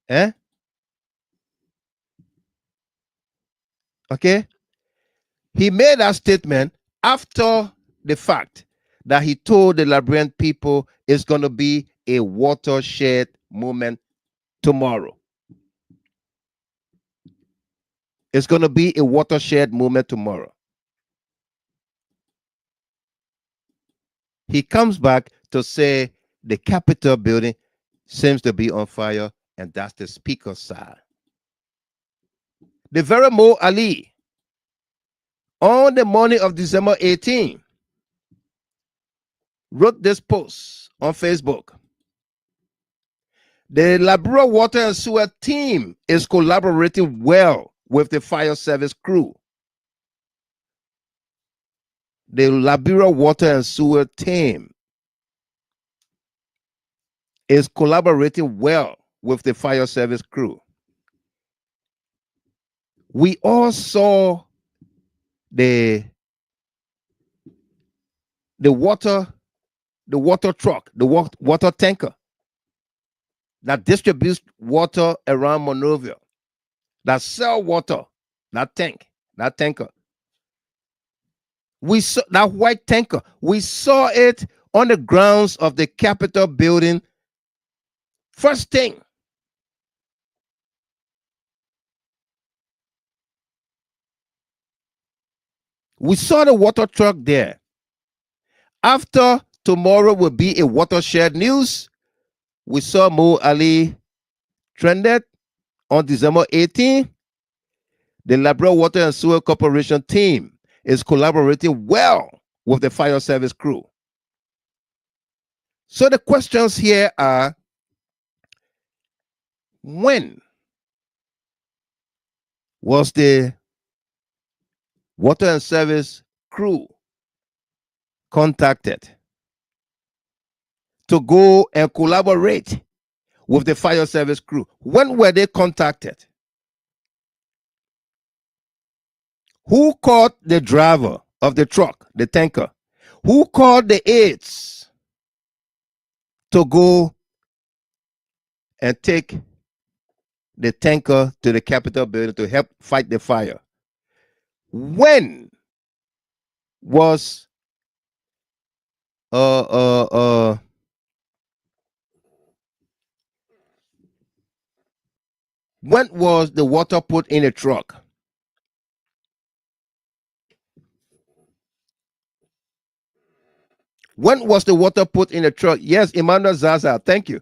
Eh? Okay? He made that statement after the fact that he told the Liberian people it's going to be a watershed moment tomorrow. It's going to be a watershed moment tomorrow. He comes back to say the Capitol building seems to be on fire, and that's the speaker's side. The very Mo Ali, on the morning of December 18, wrote this post on Facebook. The Liberia Water and Sewer team is collaborating well with the fire service crew. The Liberia Water and Sewer team is collaborating well with the fire service crew. We all saw the water truck, the water tanker that distributes water around Monrovia, that sell water, that tanker. We saw that white tanker. We saw it on the grounds of the Capitol building. First thing. We saw the water truck there. After tomorrow will be a watershed news, we saw Mo Ali trended on December 18. The Liberia Water and Sewer Corporation team is collaborating well with the fire service crew. So the questions here are, when was the water and service crew contacted to go and collaborate with the fire service crew? When were they contacted? Who called the driver of the truck, the tanker? Who called the aides to go and take the tanker to the Capitol building to help fight the fire? When was when was the water put in a truck? When was the water put in a truck? Yes, Emmanuel Zaza, thank you.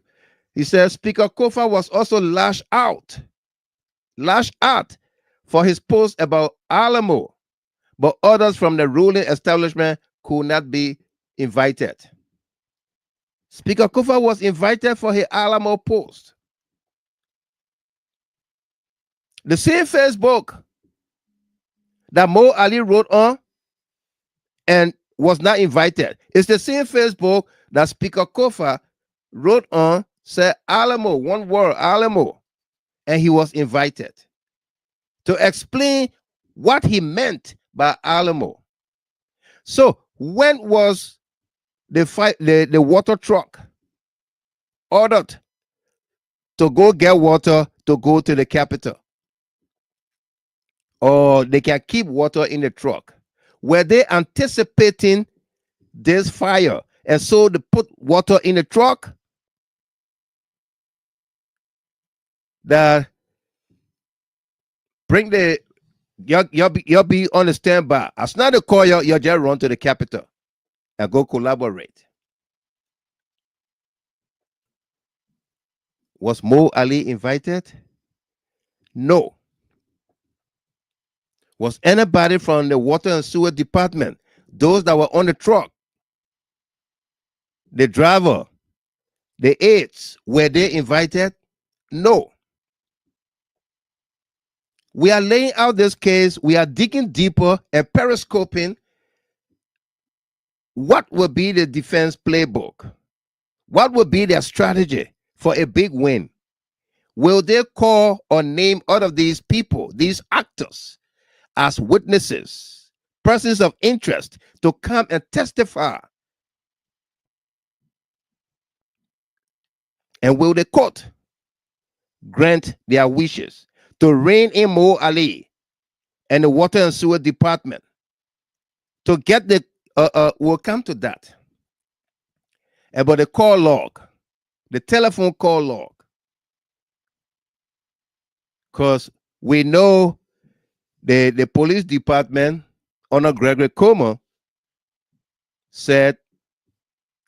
He says Speaker Kofa was also lashed out for his post about Alamo, but others from the ruling establishment could not be invited. Speaker Kofa was invited for his Alamo post. The same Facebook that Mo Ali wrote on and was not invited. It's the same Facebook that Speaker Kofa wrote on, said Alamo, one word, Alamo, and he was invited to explain what he meant by Alamo. So when was the water truck ordered to go get water to go to the Capitol? Or they can keep water in the truck? Were they anticipating this fire and so they put water in the truck? That bring the you'll be on the standby. As not a call, you'll just run to the Capitol and go collaborate. Was Mo Ali invited? No. Was anybody from the water and sewer department, those that were on the truck, the driver, the aides, were they invited? No. We are laying out this case. We are digging deeper and periscoping what will be the defense playbook. What will be their strategy for a big win? Will they call or name all of these people, these actors, as witnesses, persons of interest, to come and testify? And will the court grant their wishes to rein in Mo Ali and the water and sewer department to get the we'll come to that. About the call log, the telephone call log, because we know the police department under Gregory Comer said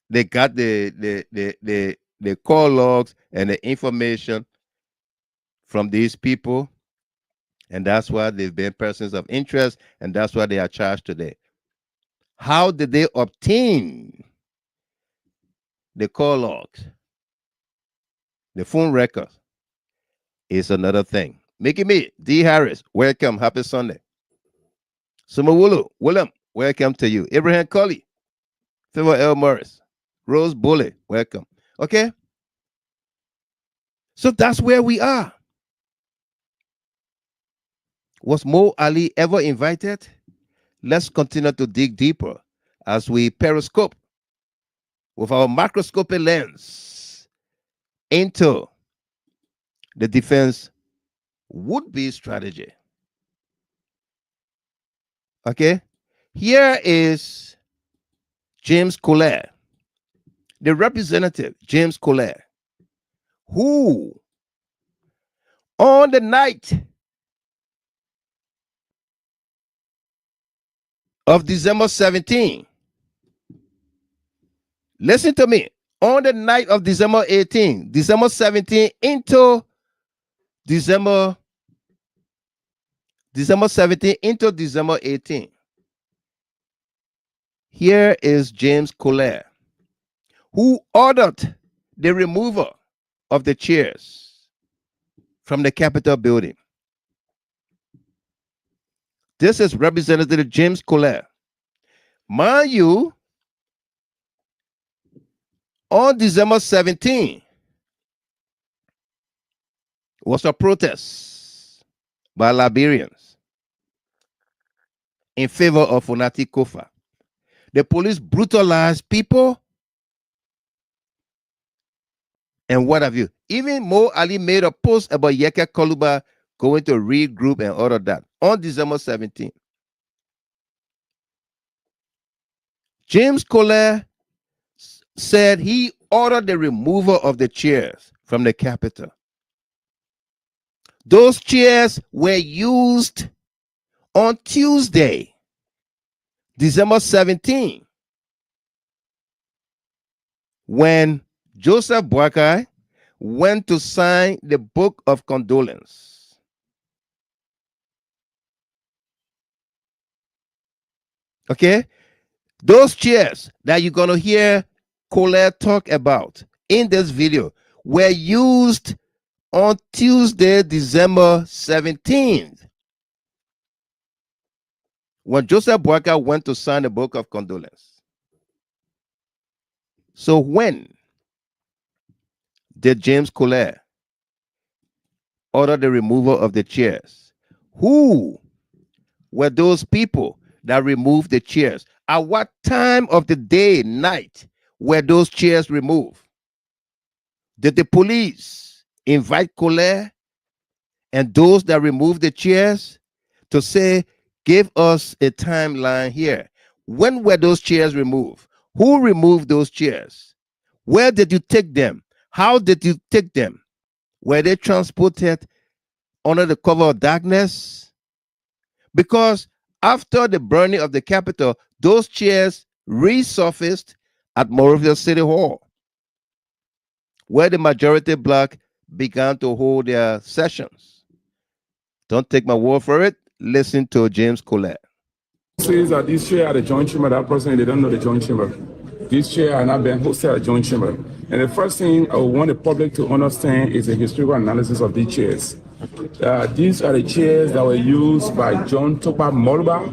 they got the call logs and the information from these people, and that's why they've been persons of interest, and that's why they are charged today. How did they obtain the call logs, the phone records? Is another thing. Mickey Me, D. Harris, welcome. Happy Sunday. Sumawulu, William, welcome to you. Abraham Colley, Favor L. Morris, Rose Bully, welcome. Okay. So that's where we are. Was Mo Ali ever invited? Let's continue to dig deeper as we periscope with our microscopic lens into the defense would-be strategy. Okay, here is James Collier, the representative James Collier, who on the night of December 17, listen to me, on the night of December 18, December 17 into December 17 into December 18. Here is James Collier, who ordered the removal of the chairs from the Capitol building. This is Representative James Collier. Mind you, on December 17 was a protest by Liberians in favor of Funati Kofa. The police brutalized people and what have you. Even Mo Ali made a post about Yeka Koluba going to regroup and all of that on December 17. James Collier said he ordered the removal of the chairs from the Capitol. Those chairs were used on Tuesday, December 17, when Joseph Boakai went to sign the book of condolence. Okay? Those chairs that you're going to hear Collier talk about in this video were used on Tuesday, December 17th, when Joseph Boakai went to sign the book of condolence. So when did James Collier order the removal of the chairs? Who were those people that removed the chairs? At what time of the day, night, were those chairs removed? Did the police invite Collier and those that removed the chairs to say, give us a timeline here? When were those chairs removed? Who removed those chairs? Where did you take them? How did you take them? Were they transported under the cover of darkness? Because after the burning of the Capitol, those chairs resurfaced at Monrovia City Hall, where the majority bloc began to hold their sessions. Don't take my word for it. Listen to James Collier. Says that this chair at the joint chamber, that person, they don't know the joint chamber. This chair are not being hosted at the joint chamber. And the first thing I want the public to understand is the historical analysis of these chairs. These are the chairs that were used by John Topa Moluba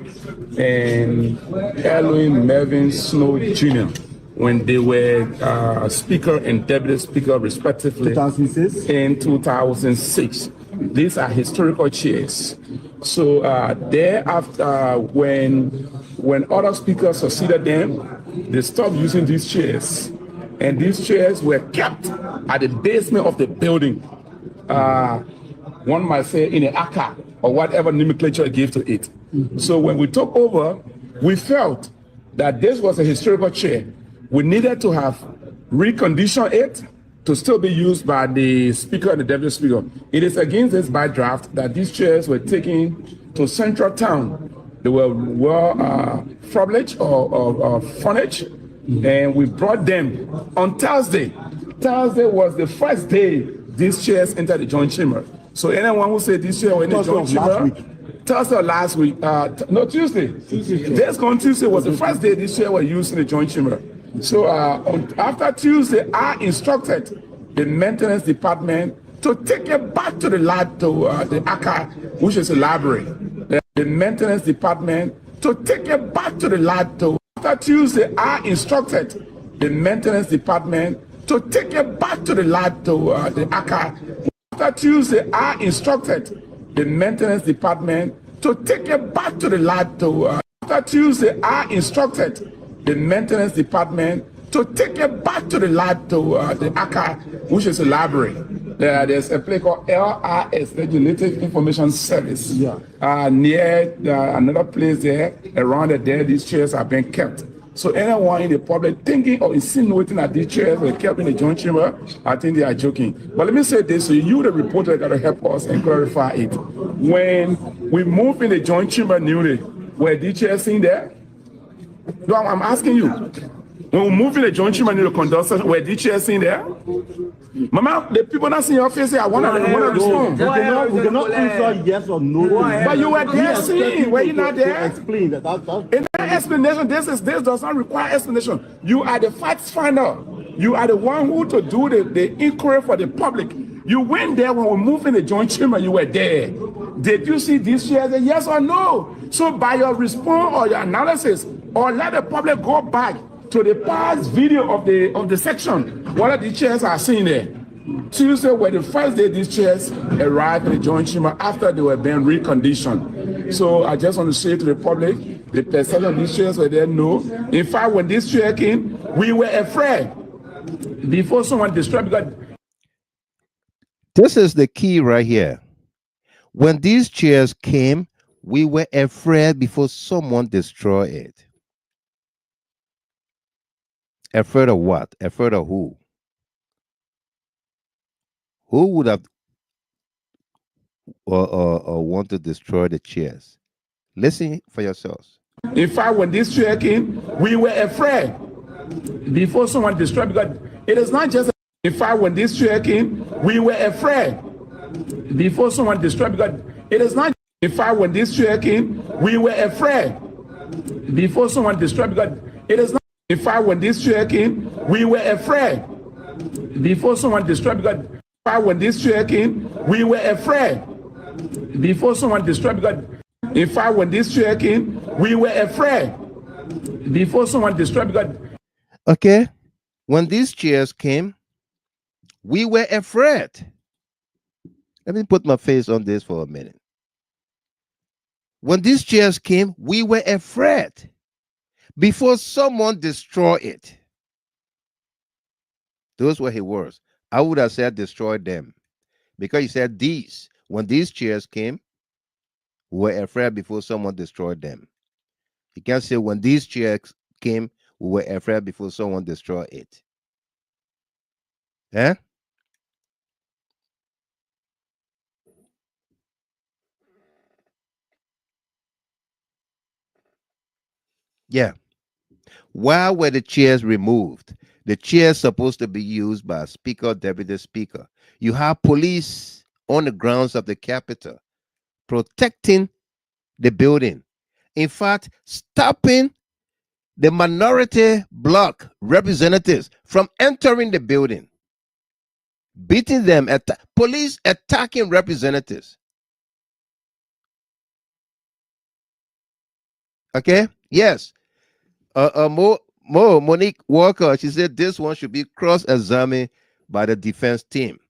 and Erwin Melvin Snow Jr. when they were speaker and deputy speaker respectively 2006. In 2006. These are historical chairs. So thereafter, when other speakers succeeded them, they stopped using these chairs. And these chairs were kept at the basement of the building. One might say in an aka or whatever nomenclature it gave to it. So when we took over, we felt that this was a historical chair. We needed to have reconditioned it to still be used by the speaker and the deputy speaker. It is against this by draft that these chairs were taken to Central Town. They were furbished or furnished, and we brought them on Thursday. Thursday was the first day these chairs entered the joint chamber. So anyone who said this chair were in the joint chamber, Thursday or last week, no, Tuesday. This on Tuesday was the first day this chair were used in the joint chamber. So after Tuesday, I instructed the maintenance department to take it back to the lab, to the ACA, which is a library. The maintenance department to take it back to the lab. After Tuesday, I instructed the maintenance department to take it back to the lab, to the archive. After Tuesday, I instructed the maintenance department to take it back to the lab, to after Tuesday, I instructed the maintenance department to take it back to the lab, to the archive, which is a library. There's a place called LRS, Legislative Information Service, near another place there. Around there, these chairs are being kept. So anyone in the public thinking or insinuating that these chairs were kept in the joint chamber, I think they are joking. But let me say this, so you, the reporter, got to help us and clarify it. When we moved in the joint chamber newly, were these chairs in there? No, I'm asking you. When we moved in the joint chamber newly conduct session, were these chairs in there? Mama, the people not seeing your face here, I want to respond. We cannot answer yes or no. But you were there seeing, were you not there? Explain that. In that explanation, this does not require explanation. You are the facts finder. You are the one who to do the inquiry for the public. You went there when we moved in the joint chamber, you were there. Did you see these chairs? Yes or no? So by your response or your analysis, or let the public go back to the past video of the section, what are the chairs are seen there? Tuesday were the first day these chairs arrived in the joint chamber after they were being reconditioned. So I just want to say to the public, the percentage of these chairs were there, no. In fact, when this chair came, we were afraid before someone destroyed, because this is the key right here. When these chairs came, we were afraid before someone destroyed it. Afraid of what? Afraid of who? Who would have want to destroy the chairs? Listen for yourselves. In fact, when this chair came, we were afraid before someone destroyed, because it is not just. In fact, when this chair came, we were afraid before someone destroyed, because it is not. In fact, when this chair came, we were afraid before someone destroyed, because it is not. In fact, when this chair came, we were afraid before someone destroyed, because when this chair came, we were afraid before someone destroyed, because in fact, when this chair came, we were afraid before someone destroyed, because okay, when these chairs came, we were afraid. Let me put my face on this for a minute. When these chairs came, we were afraid before someone destroyed it. Those were his words. I would have said destroy them, because he said these. When these chairs came, we were afraid before someone destroyed them. You can't say when these chairs came, we were afraid before someone destroyed it. Eh? Yeah. Why were the chairs removed? The chairs supposed to be used by a speaker, deputy speaker. You have police on the grounds of the Capitol protecting the building. In fact, stopping the minority bloc representatives from entering the building, beating them, police attacking representatives. Okay? Yes. Monique Walker, she said this one should be cross-examined by the defense team.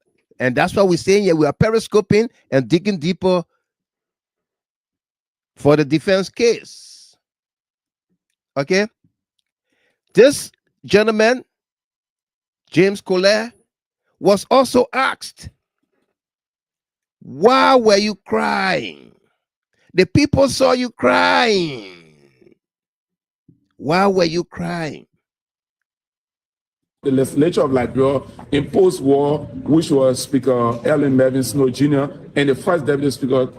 And that's what we're saying here. We are periscoping and digging deeper for the defense case. Okay? This gentleman, James Collier, was also asked, why were you crying? The people saw you crying. Why were you crying? The legislature of Liberia in post-war, which was Speaker Ellen Mervyn Snow Jr. and the first Deputy Speaker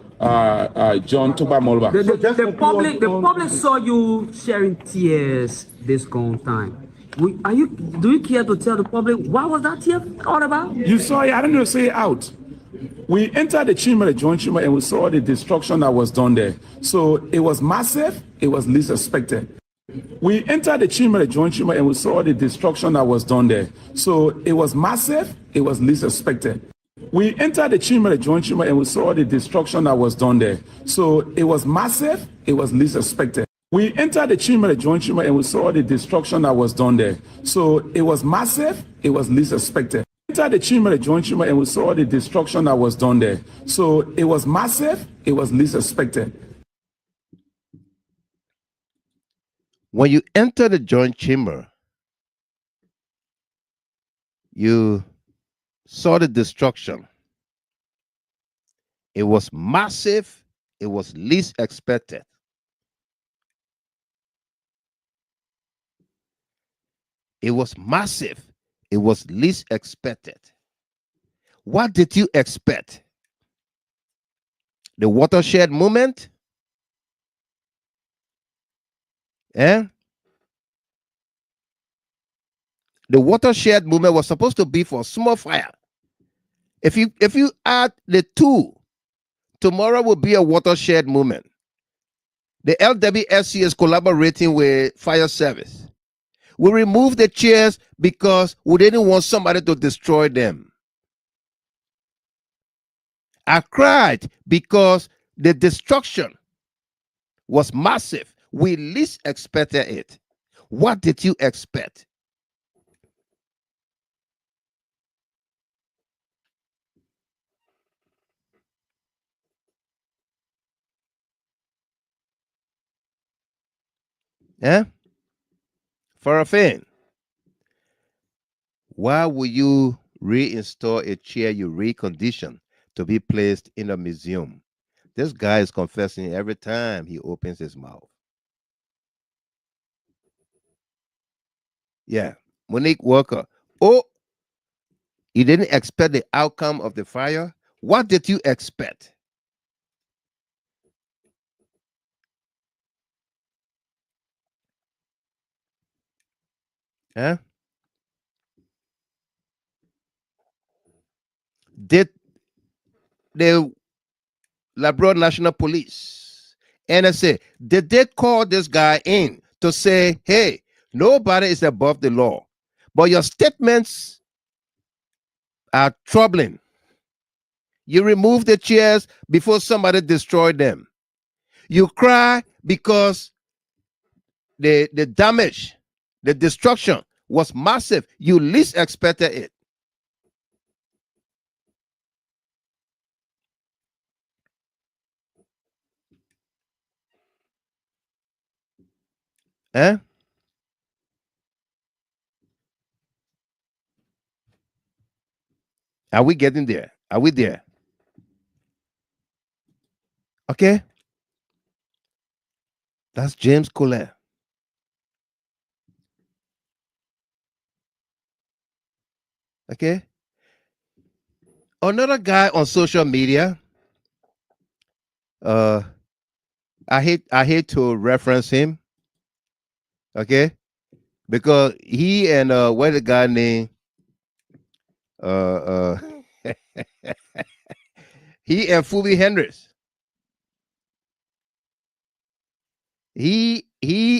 John Toba Molba. The public saw you shedding tears this gone time. Do you care to tell the public what was that tear all about? You saw it. I didn't know say it out. We entered the chamber, the joint chamber, and we saw the destruction that was done there. So it was massive. It was least expected. We entered the chamber, the joint chamber, and we saw the destruction that was done there. So it was massive. It was least expected. We entered the chamber, the joint chamber, and we saw the destruction that was done there. So it was massive. It was least expected. We entered the chamber, the joint chamber, and we saw the destruction that was done there. So it was massive, it was least expected. Entered the chamber, the joint chamber, and we saw the destruction that was done there. So it was massive, it was least expected. When you enter the joint chamber, you saw the destruction. It was massive, it was least expected. It was massive, it was least expected. What did you expect? The watershed movement? Eh? The watershed movement was supposed to be for small fire. If you add the two, tomorrow will be a watershed movement. The LWSC is collaborating with fire service. We removed the chairs because we didn't want somebody to destroy them. I cried because the destruction was massive. We least expected it. What did you expect? Yeah? For a thing. Why would you reinstall a chair you reconditioned to be placed in a museum? This guy is confessing every time he opens his mouth. Yeah. Monique Walker. Oh, you didn't expect the outcome of the fire? What did you expect? Huh? Did the Liberia National Police, NSA, did they call this guy in to say, hey, nobody is above the law, but your statements are troubling. You remove the chairs before somebody destroyed them. You cry because the damage, the destruction was massive. You least expected it. Eh? Are we getting there? Are we there? Okay. That's James Colette. Okay. Another guy on social media. I hate to reference him. Okay. Because he and what the guy named he and Phoebe Hendricks. He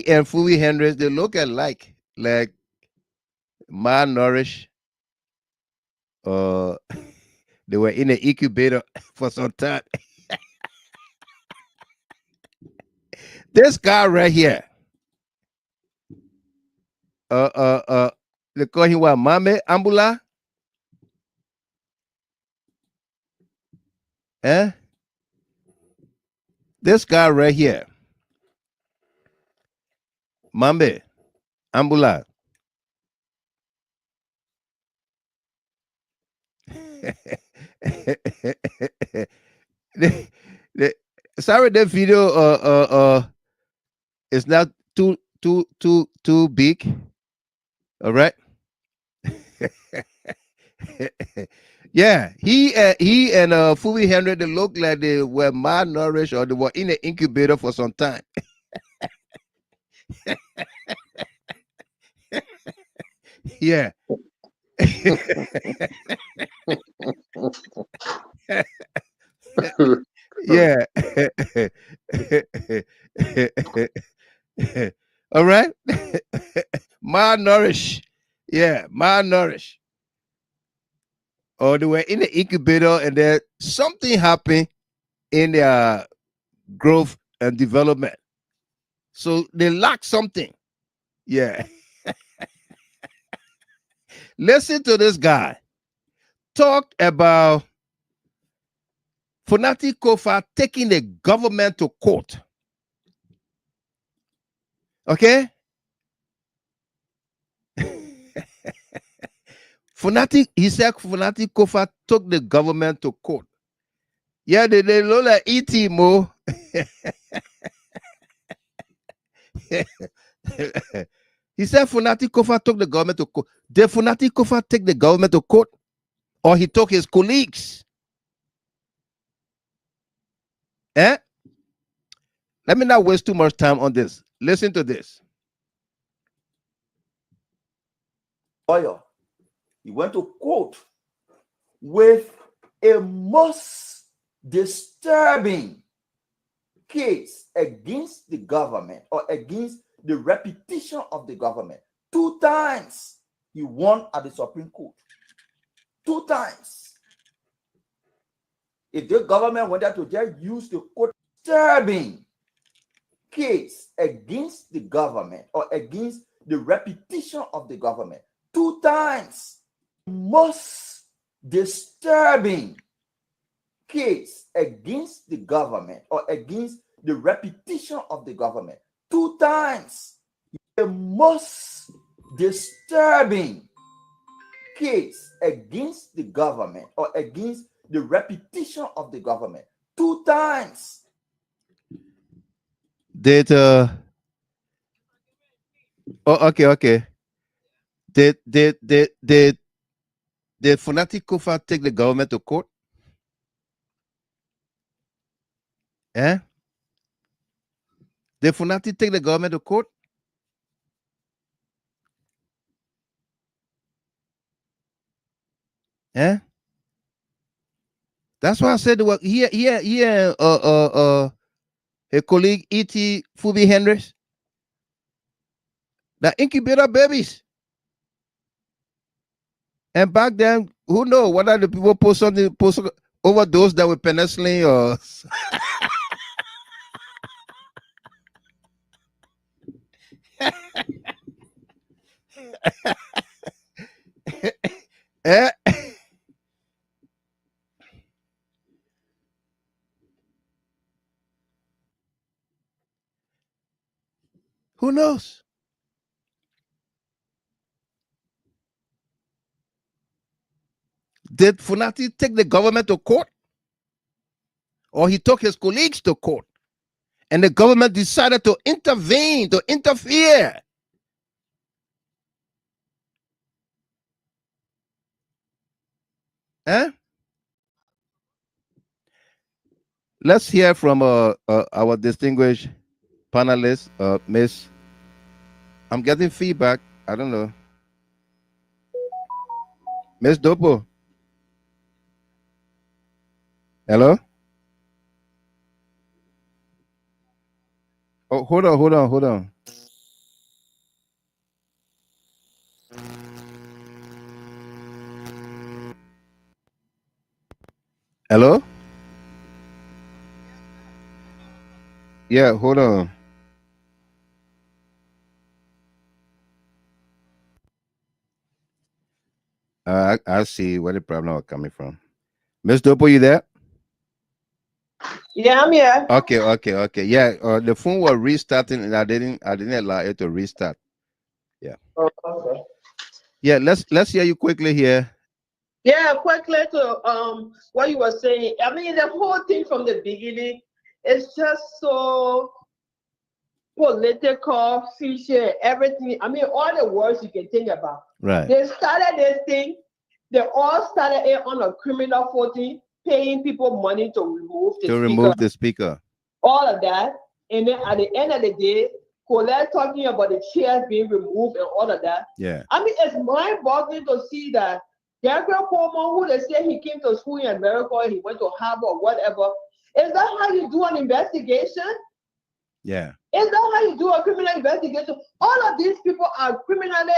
and Phoebe Hendricks, they look alike, like malnourished. They were in the incubator for some time. This guy right here. They call him what? Mame Ambula? Eh? This guy right here. Mambe Ambula. Sorry, that video is not too big. All right. Yeah, he and Phoebe Henry, they look like they were malnourished or they were in the incubator for some time. Yeah. Yeah. All right. Malnourished. Yeah, malnourished. Or they were in the incubator and then something happened in their growth and development. So they lack something. Yeah. Listen to this guy talk about Funati Kofa taking the government to court. Okay? He said Funati Kofa took the government to court. Yeah, they look like E.T. Mo. He said Funati Kofa took the government to court. Did Funati Kofa take the government to court? Or he took his colleagues? Eh? Let me not waste too much time on this. Listen to this. Lawyer, he went to court with a most disturbing case against the government or against the reputation of the government. 2 times he won at the Supreme Court. 2 times. If the government wanted to just use the court disturbing case against the government or against the reputation of the government, 2 times. Most disturbing case against the government or against the reputation of the government. 2 times. The most disturbing case against the government or against the reputation of the government. 2 times. Did okay. Did Funati Kofa take the government to court? Eh? Did Funati take the government to court? Eh? That's why I said a colleague E.T. Fubi Hendricks. The incubator babies. And back then, who knows whether the people post over those that were penicillin or eh? Who knows? Did Funati take the government to court? Or he took his colleagues to court? And the government decided to intervene, to interfere. Eh? Let's hear from our distinguished panelist, Miss. I'm getting feedback. I don't know. Miss Dopo. Hello? Oh, hold on. Hello? Yeah, hold on. I see where the problem is coming from. Miss Dopo, you there? Yeah, I'm here. Okay. Yeah, the phone was restarting, and I didn't allow it to restart. Yeah. Oh, okay. Yeah, let's hear you quickly here. Yeah, quickly to what you were saying. I mean, the whole thing from the beginning is just so political, fishy, everything. I mean, all the words you can think about. Right. They started this thing. They all started it on a criminal footing, paying people money to remove the speaker. All of that. And then at the end of the day, Colette talking about the chairs being removed and all of that. Yeah. I mean, it's mind-boggling to see that Gabriel Coleman, who they say he came to school in America, he went to Harvard or whatever. Is that how you do an investigation? Yeah. Is that how you do a criminal investigation? All of these people are criminally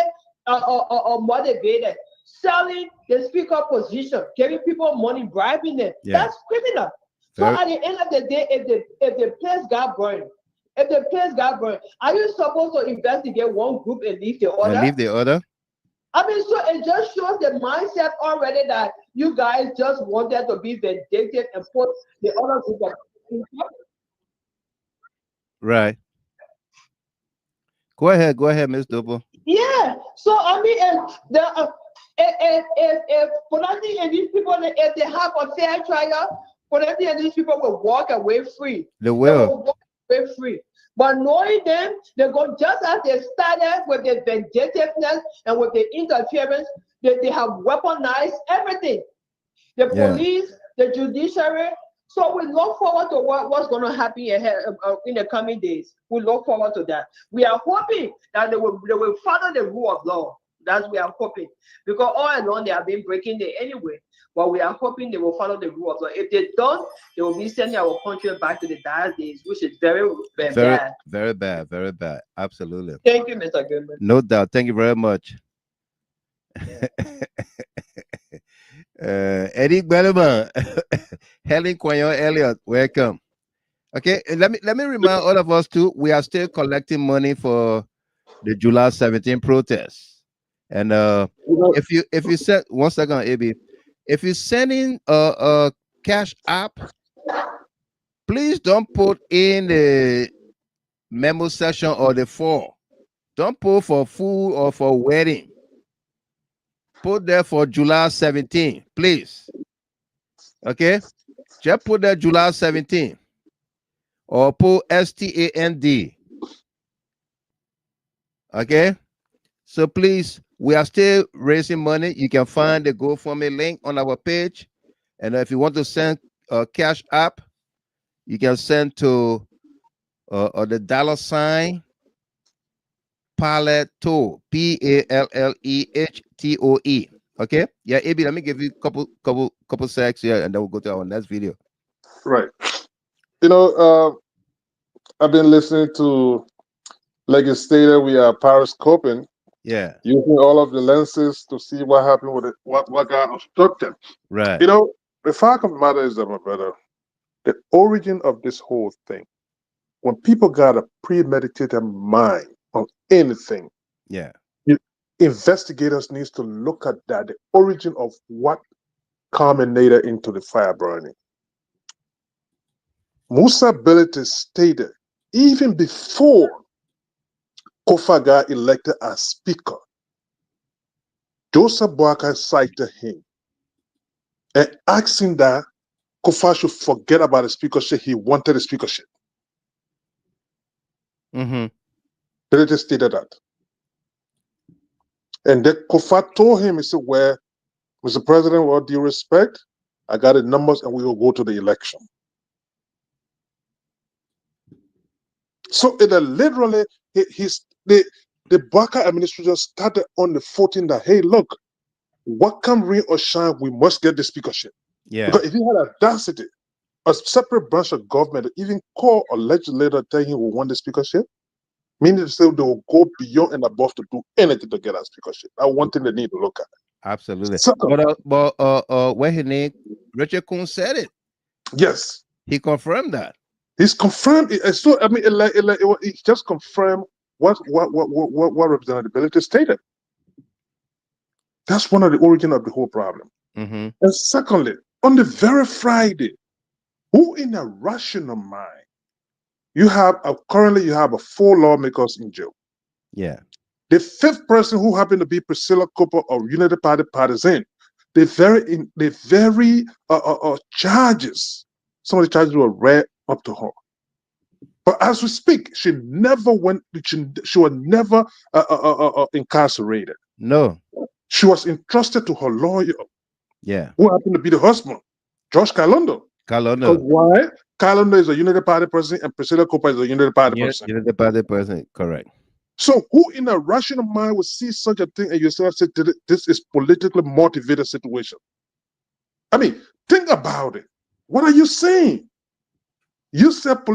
motivated, selling the speaker position, giving people money, bribing them. Yeah. That's criminal. So at the end of the day, if the place got burned, If the place got burned, are you supposed to investigate one group and leave the other? And leave the other? I mean, so it just shows the mindset already that you guys just wanted to be vindictive and put the other group at. Right. Go ahead, Ms. Dopo. Yeah. So I mean, if Ponati and these people, if they have a fair trial, Ponati and these people will walk away free. They will walk away free. But knowing them, they go just as they started with the vindictiveness and with the interference, they have weaponized everything. The police, the judiciary. So we look forward to what's going to happen in the coming days. We look forward to that. We are hoping that they will follow the rule of law. That's what we are hoping. Because all along they have been breaking it anyway. But we are hoping they will follow the rule of law. If they don't, they will be sending our country back to the dire days, which is very bad. Very bad, very bad. Absolutely. Thank you, Mr. Goodman. No doubt. Thank you very much. Eddie Bellman, Helen Quayon Elliott, welcome. Okay, let me remind all of us too, we are still collecting money for the July 17 protests. And if you send 1 second, AB, if you're sending a cash app, please don't put in the memo section or the form. Don't put for food or for wedding. Put there for July 17, please. Okay, just put there July 17 or put STAND. Okay, so please, we are still raising money. You can find the GoFundMe link on our page, and if you want to send a cash app, you can send to the $ Palletto, PALLEHTOE. Okay, yeah, AB, let me give you a couple secs here, and then we'll go to our next video. Right. You know, I've been listening to, like you stated, we are periscoping. Yeah. Using all of the lenses to see what happened with it, what got obstructed. Right. You know, the fact of the matter is that, my brother, the origin of this whole thing, when people got a premeditated mind on anything, yeah, investigators needs to look at that, the origin of what culminated into the fire burning. Musa Bility stated, even before Kofa got elected as speaker, Joseph Boakai cited him and asking that Kofa should forget about the speakership. He wanted the speakership. Bility stated that. And then Kofa told him, he said, well, Mr. President, with all due respect, I got the numbers and we will go to the election. So it literally, the Baka administration started on the 14th that, hey, look, what come rain or shine, we must get the speakership. Yeah. Because if you had audacity, a separate branch of government, even call a legislator telling him we want the speakership, meaning to say they will go beyond and above to do anything to get our speakership. That's one thing they need to look at. Absolutely. Second, But where his name, Richard Kuhn said it. Yes. He confirmed that. He's confirmed it. So I mean, it just confirmed what Representative Bility stated. That's one of the origin of the whole problem. And secondly, on the very Friday, who in a rational mind, you have currently you have 4 lawmakers in jail. Yeah. The 5th person who happened to be Priscilla Cooper of United Party partisan, the very charges, some of the charges were read up to her. But as we speak, she never went. She was never incarcerated. No. She was entrusted to her lawyer. Yeah. Who happened to be the husband, Josh Kalondo. Kalondo. Why? Kalondo is a United Party president and Priscilla Cooper is a United Party person. United Party president, correct. So who in a rational mind would see such a thing and you say this is politically motivated situation? I mean, think about it. What are you saying? You said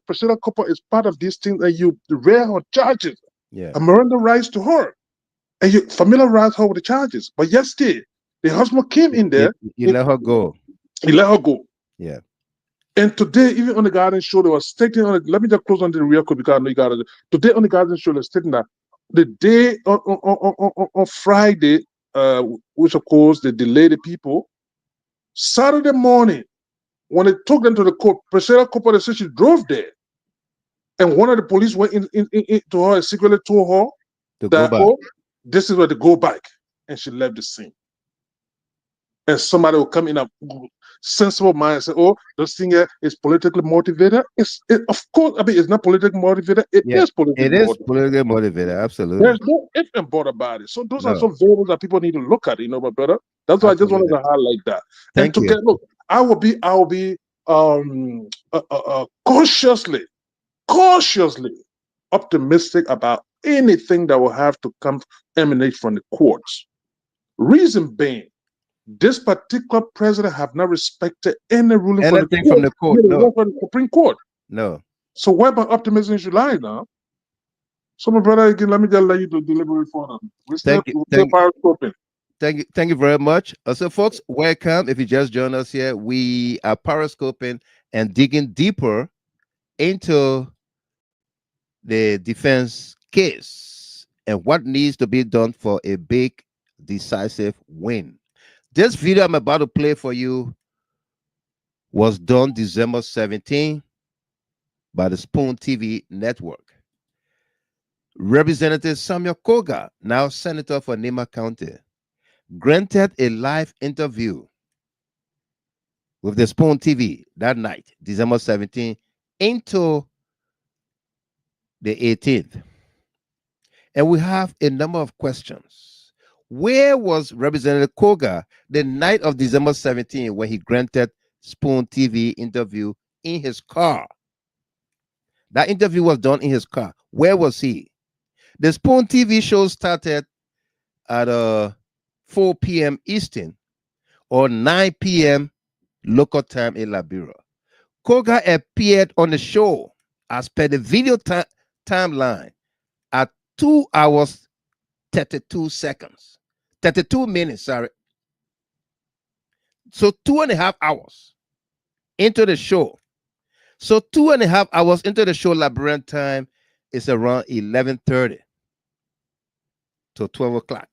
Priscilla Cooper is part of these things and you read her charges. Yeah. And Miranda rights to her. And you familiarize her with the charges. But yesterday, the husband came in there. He let her go. He let her go. Yeah. And today, even on the Garden Show, they were stating on it. Let me just close on the real quick because I know you got it. Today on the Garden Show, they're stating that the day on Friday, which of course they delayed the people, Saturday morning, when they took them to the court, Priscilla Kofa said she drove there. And one of the police went into her and secretly told her that, oh, this is where to go back. And she left the scene. And somebody will come in a sensible mind and say, oh, this thing here is politically motivated. Of course, I mean, it's not politically motivated. It is politically motivated, absolutely. There's no if and but about it. So those are some variables that people need to look at, my brother. That's why I just wanted to highlight that. Thank you. Look, I will be cautiously optimistic about anything that will have to emanate from the courts. Reason being, this particular president have not respected any ruling from the court. No. From the Supreme Court. No. So where my optimism should lie now? So my brother, again, let me just let you to deliberate for them. Thank you very much. So folks, welcome. If you just joined us here, we are periscoping and digging deeper into the defense case and what needs to be done for a big, decisive win. This video I'm about to play for you was done December 17 by the Spoon TV network. Representative Samuel Koga, now Senator for Nima County, granted a live interview with the Spoon TV that night, December 17, into the 18th. And we have a number of questions. Where was Representative Koga the night of December 17 when he granted Spoon TV interview in his car? That interview was done in his car. Where was he? The Spoon TV show started at 4 p.m. Eastern or 9 p.m. local time in Liberia. Koga appeared on the show as per the video timeline at 2 hours 32 minutes, sorry. So 2.5 hours into the show. So 2.5 hours into the show, Liberian time is around 11:30 to 12 o'clock.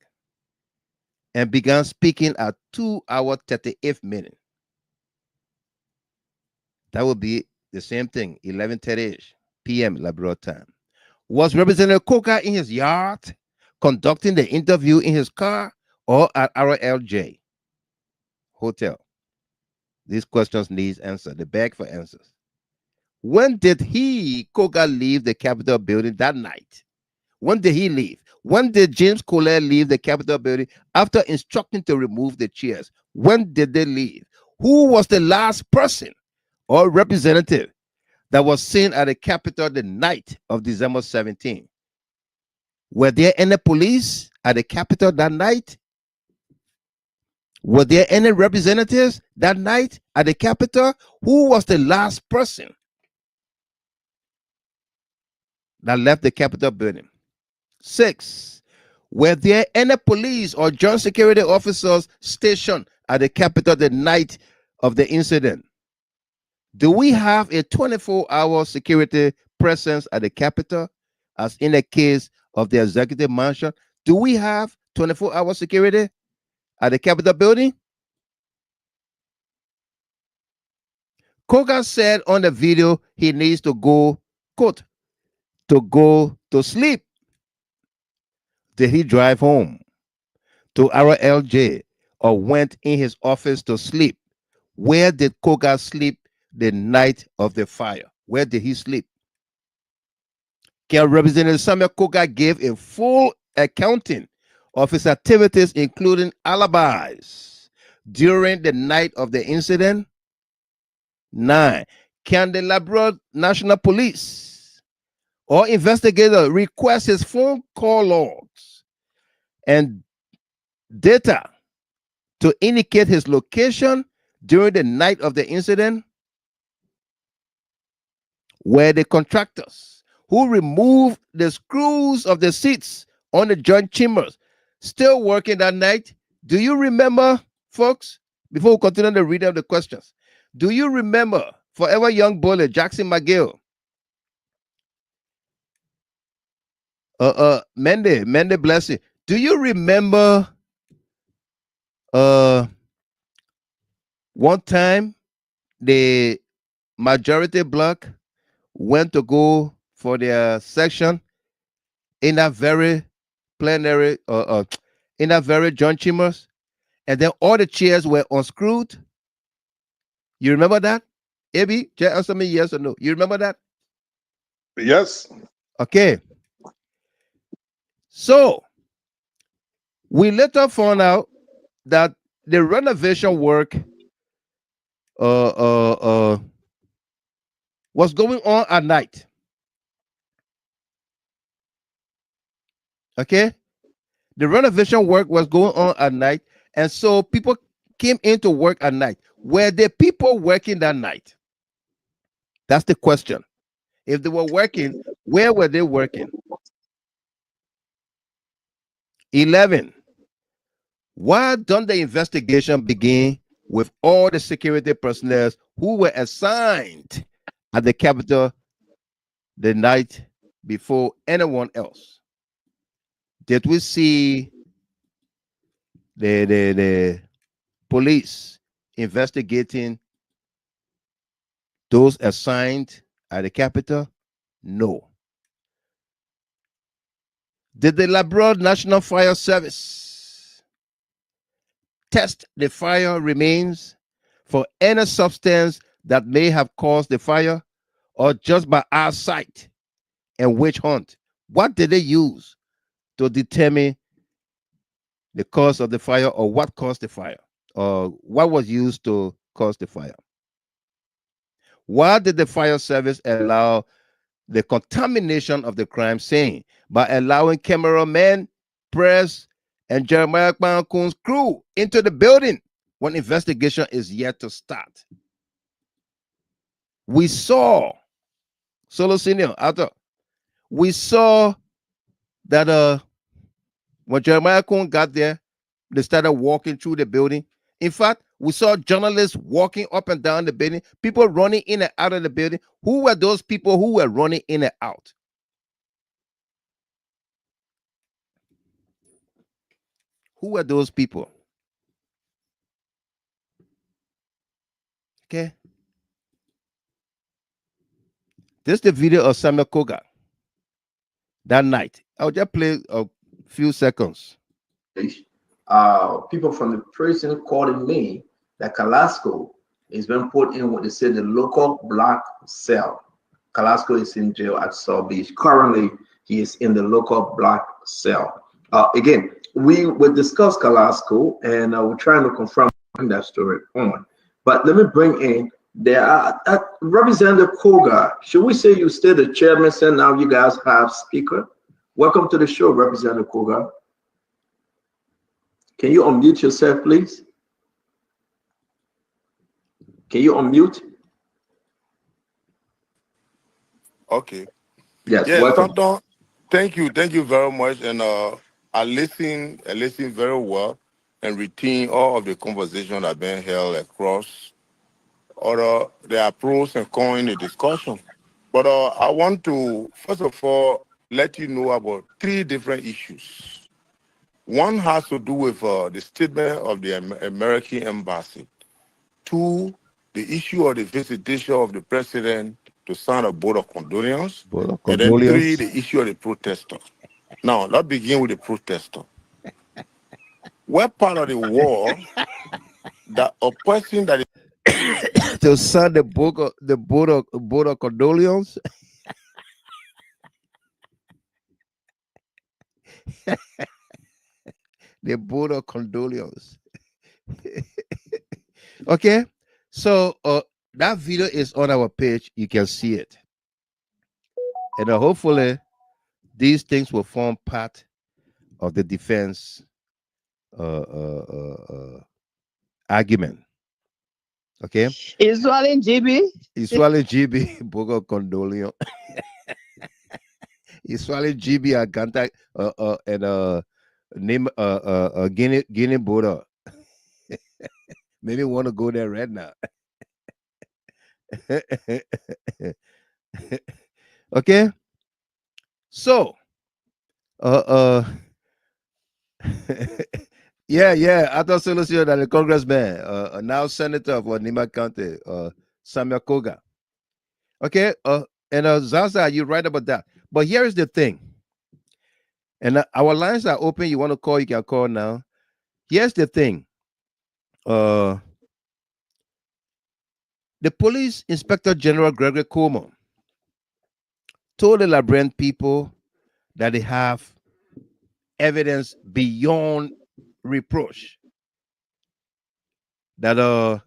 And began speaking at 2 hours 38 minutes. That would be the same thing, 11:30 p.m. Liberia time. Was Representative Koga in his yard conducting the interview in his car or at RLJ hotel? These questions need answer. They beg for answers. When did Koga, leave the Capitol building that night? When did he leave? When did James Collier leave the Capitol building after instructing to remove the chairs? When did they leave? Who was the last person or representative that was seen at the Capitol the night of December 17? Were there any police at the Capitol that night? Were there any representatives that night at the Capitol? Who was the last person that left the Capitol building? 6, were there any police or joint security officers stationed at the Capitol the night of the incident? Do we have a 24-hour security presence at the Capitol, as in the case of the executive mansion? Do we have 24-hour security at the Capitol building? Koga said on the video he needs to go, quote, to go to sleep. Did he drive home to RLJ or went in his office to sleep? Where did Koga sleep the night of the fire? Where did he sleep? Can Representative Samuel Koga give a full accounting of his activities, including alibis, during the night of the incident? 9, can the Liberia National Police or investigator request his phone call logs and data to indicate his location during the night of the incident? Were the contractors who removed the screws of the seats on the joint chambers still working that night? Do you remember, folks, before we continue the reading of the questions, do you remember, Forever Young Bullet, Jackson McGill. Mende Blessing. Do you remember one time the majority bloc went to go for their section in that very plenary in that very joint chambers, and then all the chairs were unscrewed? You remember that? Abi, just answer me yes or no. You remember that? Yes. Okay. So we later found out that the renovation work was going on at night. Okay, the renovation work was going on at night, and so people came into work at night. Were the people working that night? That's the question. If they were working, where were they working? 11. Why don't the investigation begin with all the security personnel who were assigned at the Capitol the night before anyone else? Did we see the police investigating those assigned at the Capitol? No. Did the Liberia National Fire Service test the fire remains for any substance that may have caused the fire, or just by our sight and witch hunt? What did they use to determine the cause of the fire, or what caused the fire, or what was used to cause the fire? Why did the fire service allow the contamination of the crime scene by allowing cameramen, press, and Jeremiah Kwankun's crew into the building when investigation is yet to start? We saw, Solo Senior, Arthur, we saw that when Jeremiah Kwan got there, they started walking through the building. In fact, we saw journalists walking up and down the building, people running in and out of the building. Who were those people who were running in and out? Who were those people? Okay. This is the video of Samuel Koga that night. I'll just play a few seconds. People from the prison calling me that Carrasco is being put in what they say the local black cell. Carrasco is in jail at South Beach. Currently, he is in the local black cell. Again, we will discuss Carrasco, and we're trying to confirm that story on. But let me bring in Representative Koga. Should we say you stay the chairman, and now you guys have speaker? Welcome to the show, Representative Koga. Can you unmute yourself, please? Can you unmute? Okay. Yes, yeah, welcome. Tonton, thank you very much. And I listen very well and retain all of the conversation that have been held across. Or there are pros and cons in the discussion. But I want to, first of all, let you know about 3 different issues. One has to do with the statement of the American embassy. 2, the issue of the visitation of the president to sign a vote of condolence. And then 3, the issue of the protester. Now, let's begin with the protester. What part of the war that a person that is to sign the vote of condolence? The vote of condolence. Okay, so that video is on our page. You can see it, and hopefully these things will form part of the defense argument. Okay, It's swallowing GB. He's swallowing GB, Bogo Condolio. He's swallowing GB Aganta and name Guinea Buddha. Maybe want to go there right now. Okay, so yeah, I thought Solution that the congressman, now senator for Nima County, Samuel Koga. Okay, and Zaza, you're right about that. But here is the thing, and our lines are open. You want to call, you can call now. Here's the thing. The police inspector general Gregory Cuomo told the Liberian people that they have evidence beyond reproach. That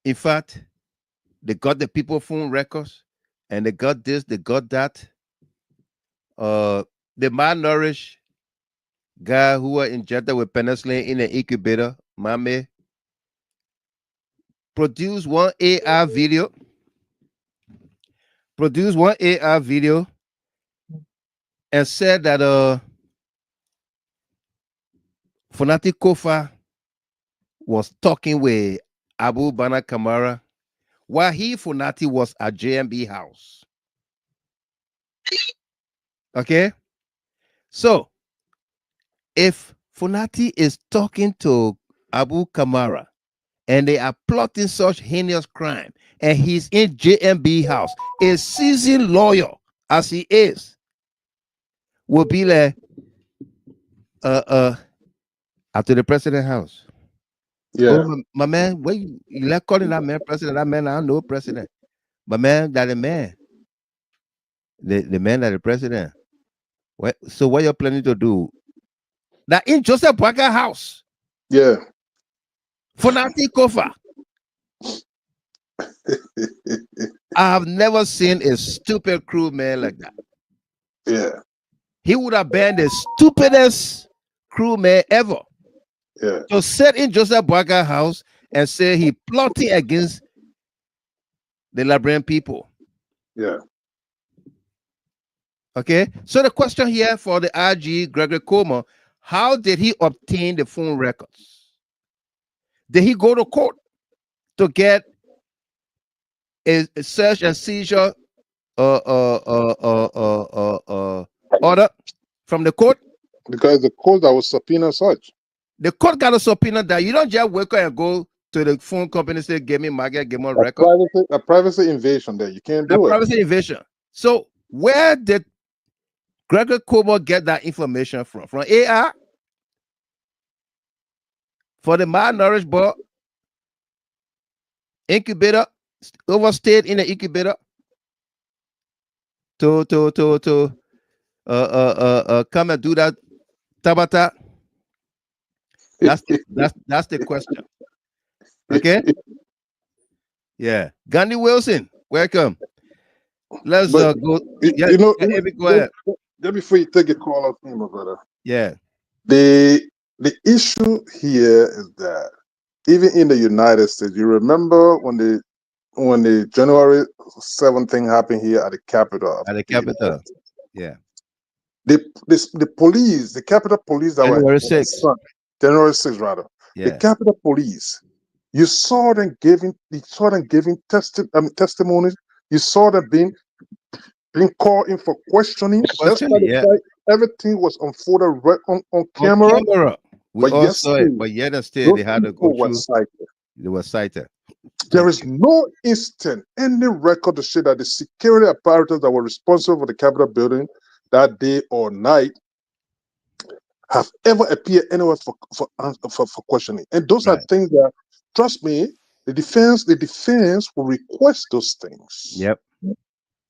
in fact, they got the people phone records, and they got this, they got that. The malnourished guy who were injected with penicillin in an incubator, Mame, produced one AR video. And said that Funati Kofa was talking with Abu Bana Kamara while Funati was at JMB house. Okay, so if Funati is talking to Abu Kamara and they are plotting such heinous crime, and he's in JMB house, a seasoned lawyer as he is, will be like, after the president house. Yeah. Oh, my man, what you like calling that man president? That man, I know president. But man, that the man. The man that the president. What, so what you're planning to do? That in Joseph Parker house. Yeah. Funati Kofa. I have never seen a stupid crew man like that. Yeah. He would have been the stupidest crew man ever. Yeah. To sit in Joseph Parker house and say he plotting against the Liberian people. Yeah. Okay. So the question here for the IG, Gregory Cuomo, how did he obtain the phone records? Did he go to court to get a search and seizure order from the court? Because the court that was subpoena such. The court got a subpoena that you don't just wake up and go to the phone company and say, give me market, give me record. A privacy invasion there. You can't do A it. privacy invasion. So where did Gregory Kobo get that information from? From AR? For the malnourished boy? Incubator? Overstayed in the incubator? To come and do that Tabata? That's the question. Okay. Yeah. Gandhi Wilson, welcome. Let's go. Go ahead. Just before you take a call off me, my brother. Yeah. The issue here is that even in the United States, you remember when the January 7th thing happened here at the Capitol. At the Capitol. Yeah. The police, the Capitol Police that January were 6th. January 6th, rather. Yeah. The Capitol Police, you saw them giving testimonies. You saw them being called in for questioning. Everything was unfolded right on camera. We all saw it, but yet and still they had to go through. They were cited. There is no instant, any record to show that the security apparatus that were responsible for the Capitol building that day or night have ever appeared anywhere for questioning. And those are things that, trust me, the defense will request those things. Yep.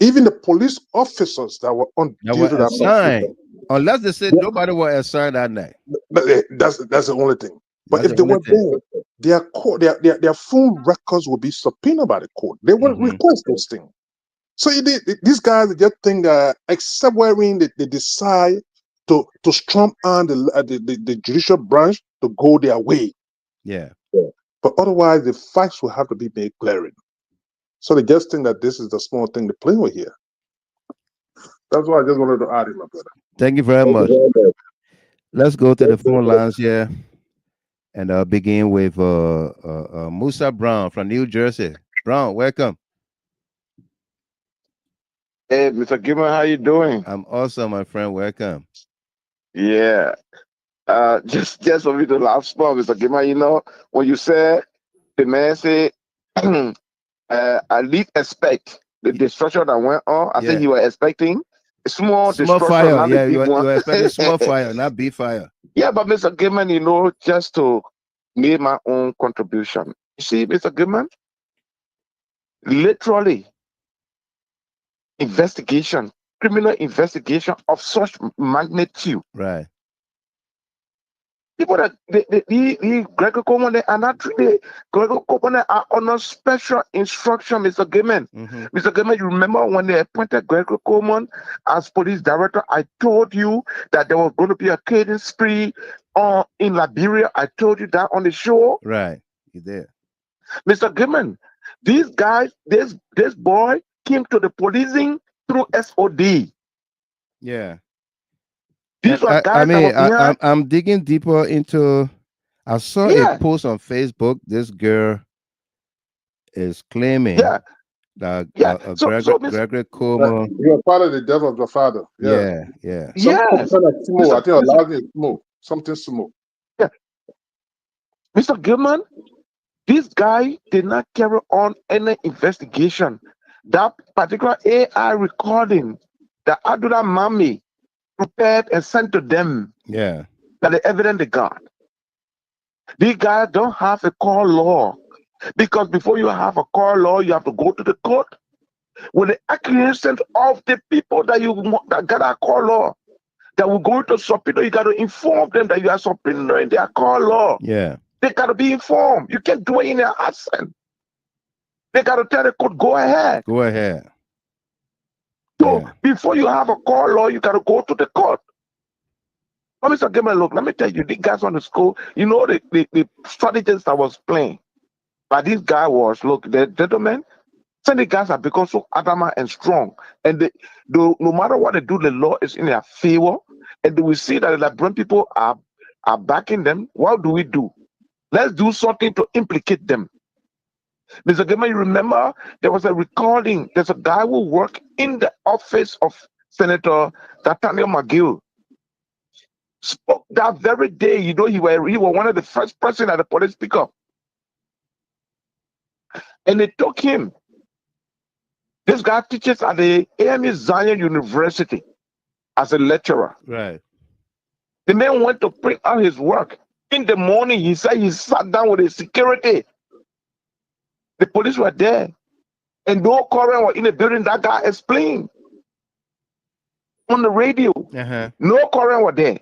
Even the police officers that were on duty that assigned, unless they said nobody was assigned that night. That's the only thing. But if they were there, their phone records will be subpoenaed by the court. They will request those things. So these guys just think that except wherein they decide to strong arm the judicial branch to go their way. Yeah. But otherwise, the facts will have to be made glaring. So they just think that this is the small thing they're playing with here. That's why I just wanted to add it, my brother. Thank you very much. Let's go to the phone lines here. And begin with Musa Brown from New Jersey. Brown, welcome. Hey, Mr. Gilman, how you doing? I'm awesome, my friend. Welcome. Yeah. Just for me to laugh small, Mr. Gilman, you know, when you said the man said I least expect the destruction that went on. I think you were expecting a small destruction, fire. not Yeah, a big one. you were expecting small fire, not big fire. Yeah, but Mr. Gilman, you know, just to make my own contribution. You see, Mr. Gilman, literally investigation, criminal investigation of such magnitude. Right. People that the Gregor Coleman, they are not treated. Gregor Coleman are under special instruction, Mr. Gilman. Mr. Gilman, you remember when they appointed Gregor Coleman as police director? I told you that there was going to be a killing spree in Liberia. I told you that on the show. Right. You did. Mr. Gilman, these guys, this boy came to the policing through SOD. Yeah. These were guys I'm digging deeper into. I saw a post on Facebook. This girl is claiming that Gregory Coleman. You are part of the death of the father. Yeah. Something like Smo. I think a lot of it is Smo. Something Smo. Yeah. Mr. Gilman, this guy did not carry on any investigation. That particular AI recording that Abdullah Mami prepared and sent to them. Yeah. That the evidence they got. These guys don't have a court law. Because before you have a court law, you have to go to the court with the accusation of the people that got a court law. That will go to subpoena, you got to inform them that you are subpoenaing their court law. Yeah. They got to be informed. You can't do it in their absence. They got to tell the court, go ahead. Go ahead. So before you have a court law, you got to go to the court. Let me say, look, let me tell you, these guys on the school, you know the strategist I was playing. But this guy was, look, the gentlemen, some of the guys have become so adamant and strong. And no matter what they do, the law is in their favor. And we see that the Liberian people are backing them. What do we do? Let's do something to implicate them. Mr. Gilman, you remember there was a recording. There's a guy who worked in the office of Senator Nathaniel McGill. Spoke that very day. You know, he was one of the first person at the police pick up. And they took him. This guy teaches at the AME Zion University as a lecturer. Right. The man went to print out his work. In the morning, he said he sat down with the security. The police were there. And no current was in the building. That guy explained on the radio. No current was there.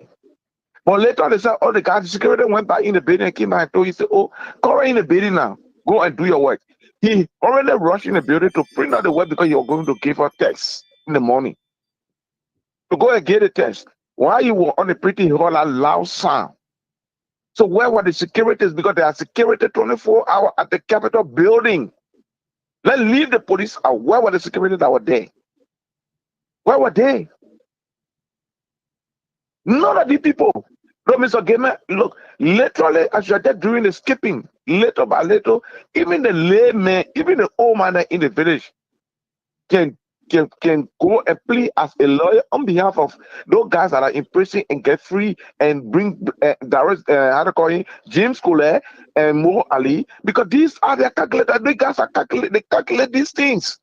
But later they said, oh, the security went back in the building and came back and told him, he said, oh, current in the building now. Go and do your work. He already rushed in the building to print out the work because you're going to give her text in the morning. To go and get a test. While you were on the printing, he heard a loud sound. So where were the securities? Because there are security 24 hours at the Capitol building. Let's leave the police out. Where were the security that were there? Where were they? None of the people. Look, Mr. Gamer, look, literally, as you're there doing the skipping, little by little, even the layman, even the old man in the village can go and plead as a lawyer on behalf of those guys that are in prison and get free and bring James Cole and Mo Ali, because these are their calculators. The guys are they calculate these things.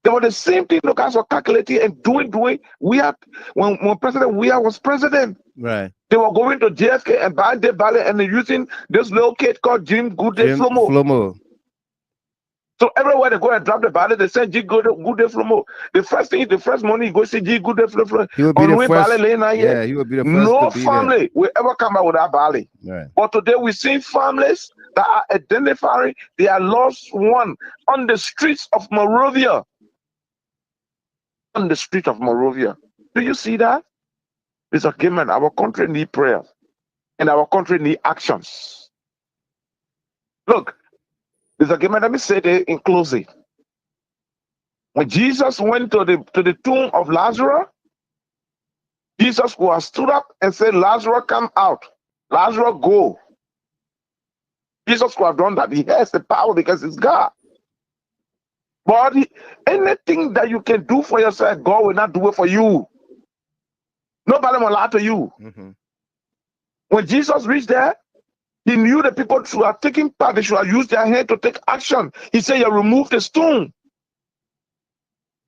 They were the same thing the guys were calculating and doing. When President Weah was president. Right. They were going to JFK and buying their ballot and using this little kid called Jim Goodday Flomo. So everywhere they go and drop the ballot, they send G Goodday Flomo. The first morning you go see G Goodday Flomo. He will be the first. Yeah, he will be the first. No family will ever come out with that ballot. Right. But today we see families that are identifying their lost one on the streets of Monrovia. On the street of Monrovia. Do you see that? Mr. Gilman, our country needs prayer and our country needs actions. Look, Mr. Gilman, let me say this in closing. When Jesus went to the tomb of Lazarus, Jesus was stood up and said, Lazarus, come out. Lazarus, go. Jesus could have done that. He has the power because he's God. But anything that you can do for yourself, God will not do it for you. Nobody will lie to you. When Jesus reached there, he knew the people should have taken part. They should have used their hand to take action. He said, you remove the stone.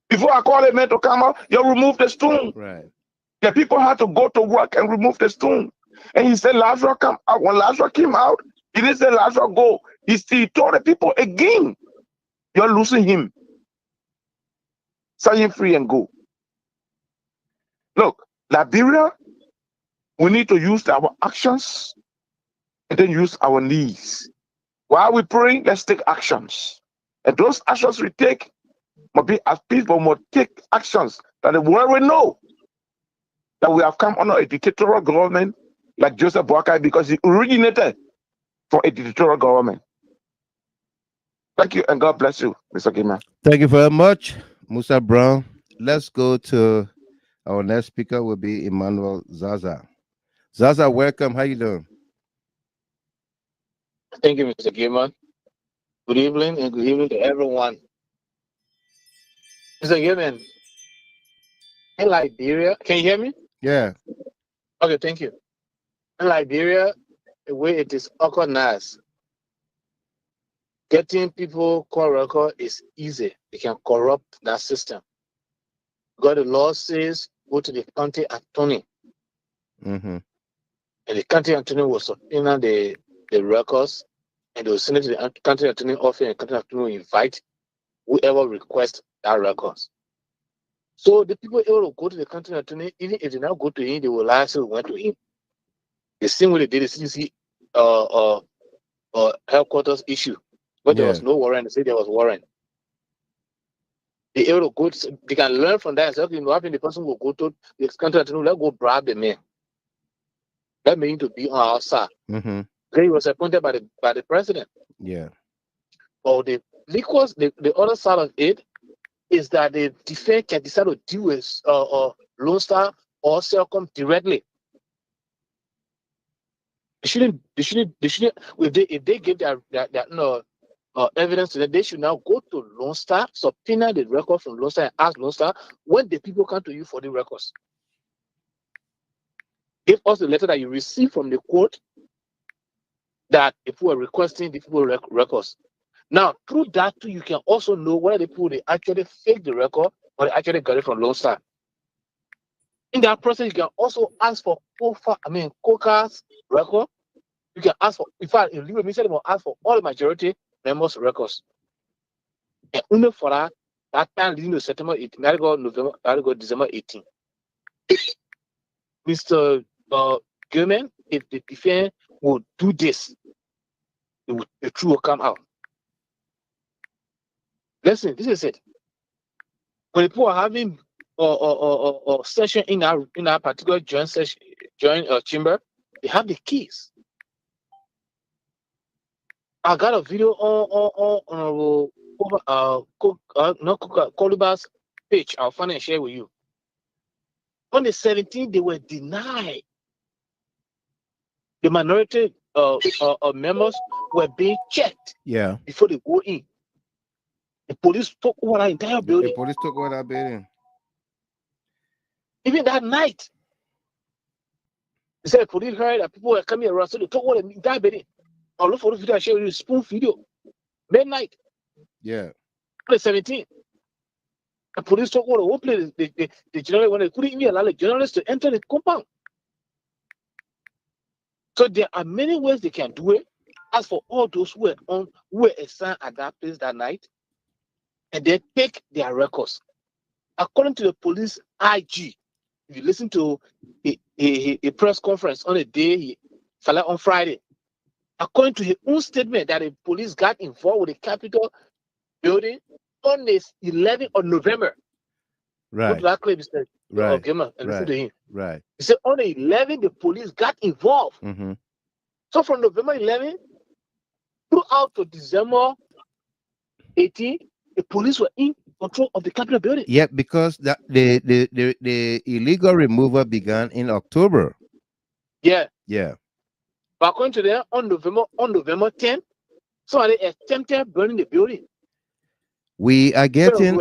Before I call a man to come out, you remove the stone. Right. The people had to go to work and remove the stone. And he said, Lazarus come out. When Lazarus came out, he didn't say Lazarus go. He told the people again, you're losing him. Set him free and go. Look, Liberia, we need to use our actions and then use our knees. While we praying, let's take actions. And those actions we take must be as peaceful, must take actions that the world will know that we have come under a dictatorial government like Joseph Boakai because he originated from a dictatorial government. Thank you and God bless you, Mr. Kemayah. Thank you very much, Musa Brown. Let's go to our next speaker will be Emmanuel Zaza. Zaza, welcome. How you doing? Thank you, Mr. Gilman. Good evening and good evening to everyone. Mr. Gilman, in Liberia, can you hear me? Yeah. Okay, thank you. In Liberia, the way it is organized, getting people court record is easy. They can corrupt that system. Because the law says go to the county attorney. And the county attorney will subpoena the records and they will send it to the county attorney office and the county attorney will invite whoever requests that records. So the people able to go to the county attorney, even if they now go to him, they will lie, so we went to him. The same way they did the CDC headquarters issue. But there was no warrant, they said there was warrant. They able to go to, they can learn from that. So, okay, what happened, the person will go to the county attorney, let's go bribe the man. That means to be on our side. Then he was appointed by the president. Yeah. Or the other side of it is that the defense can decide to deal with Lone Star or Celcom directly. They shouldn't. If they give their evidence to them, they should now go to Lone Star, subpoena the record from Lone Star, and ask Lone Star when the people come to you for the records. Give us the letter that you received from the court that if we are requesting the people records. Now, through that too, you can also know whether the people they actually fake the record or they actually got it from Lone Star. In that process, you can also ask for Koga's record. You can ask for, in fact, if Liberian Government will ask for all the majority members' records. And only for that time leading to September 18, that go December 18. Mr. Government, if the defense will do this, the truth will come out. Listen, this is it. When people are having a session in our particular joint chamber, they have the keys. I got a video on Koluba's page. I'll find and share with you. On the 17th, they were denied. The minority members were being checked. Yeah. Before they go in. The police took over that entire building. The police took over that building. Even that night, they said the police heard that people were coming around, so they took over the entire building. I'll look for the video I share with you, spoon video. Midnight. Yeah. On the 17th. The police took over the whole place. The journalists, when they couldn't even allow the journalists to enter the compound. So there are many ways they can do it. As for all those who were assigned at that place that night, and they take their records. According to the police IG, if you listen to a press conference on the day he fell out on Friday, according to his own statement that the police got involved with the Capitol building on the 11th of November. Right. Go to that clip, Mr. Right. Gamer, and listen to him. Right. He said on the 11th, the police got involved. So from November 11th throughout to December 18th, the police were in control of the Capitol building. Yeah, because the illegal removal began in October. Yeah. Yeah. But according to them, on November 10th, So they attempted burning the building. We are getting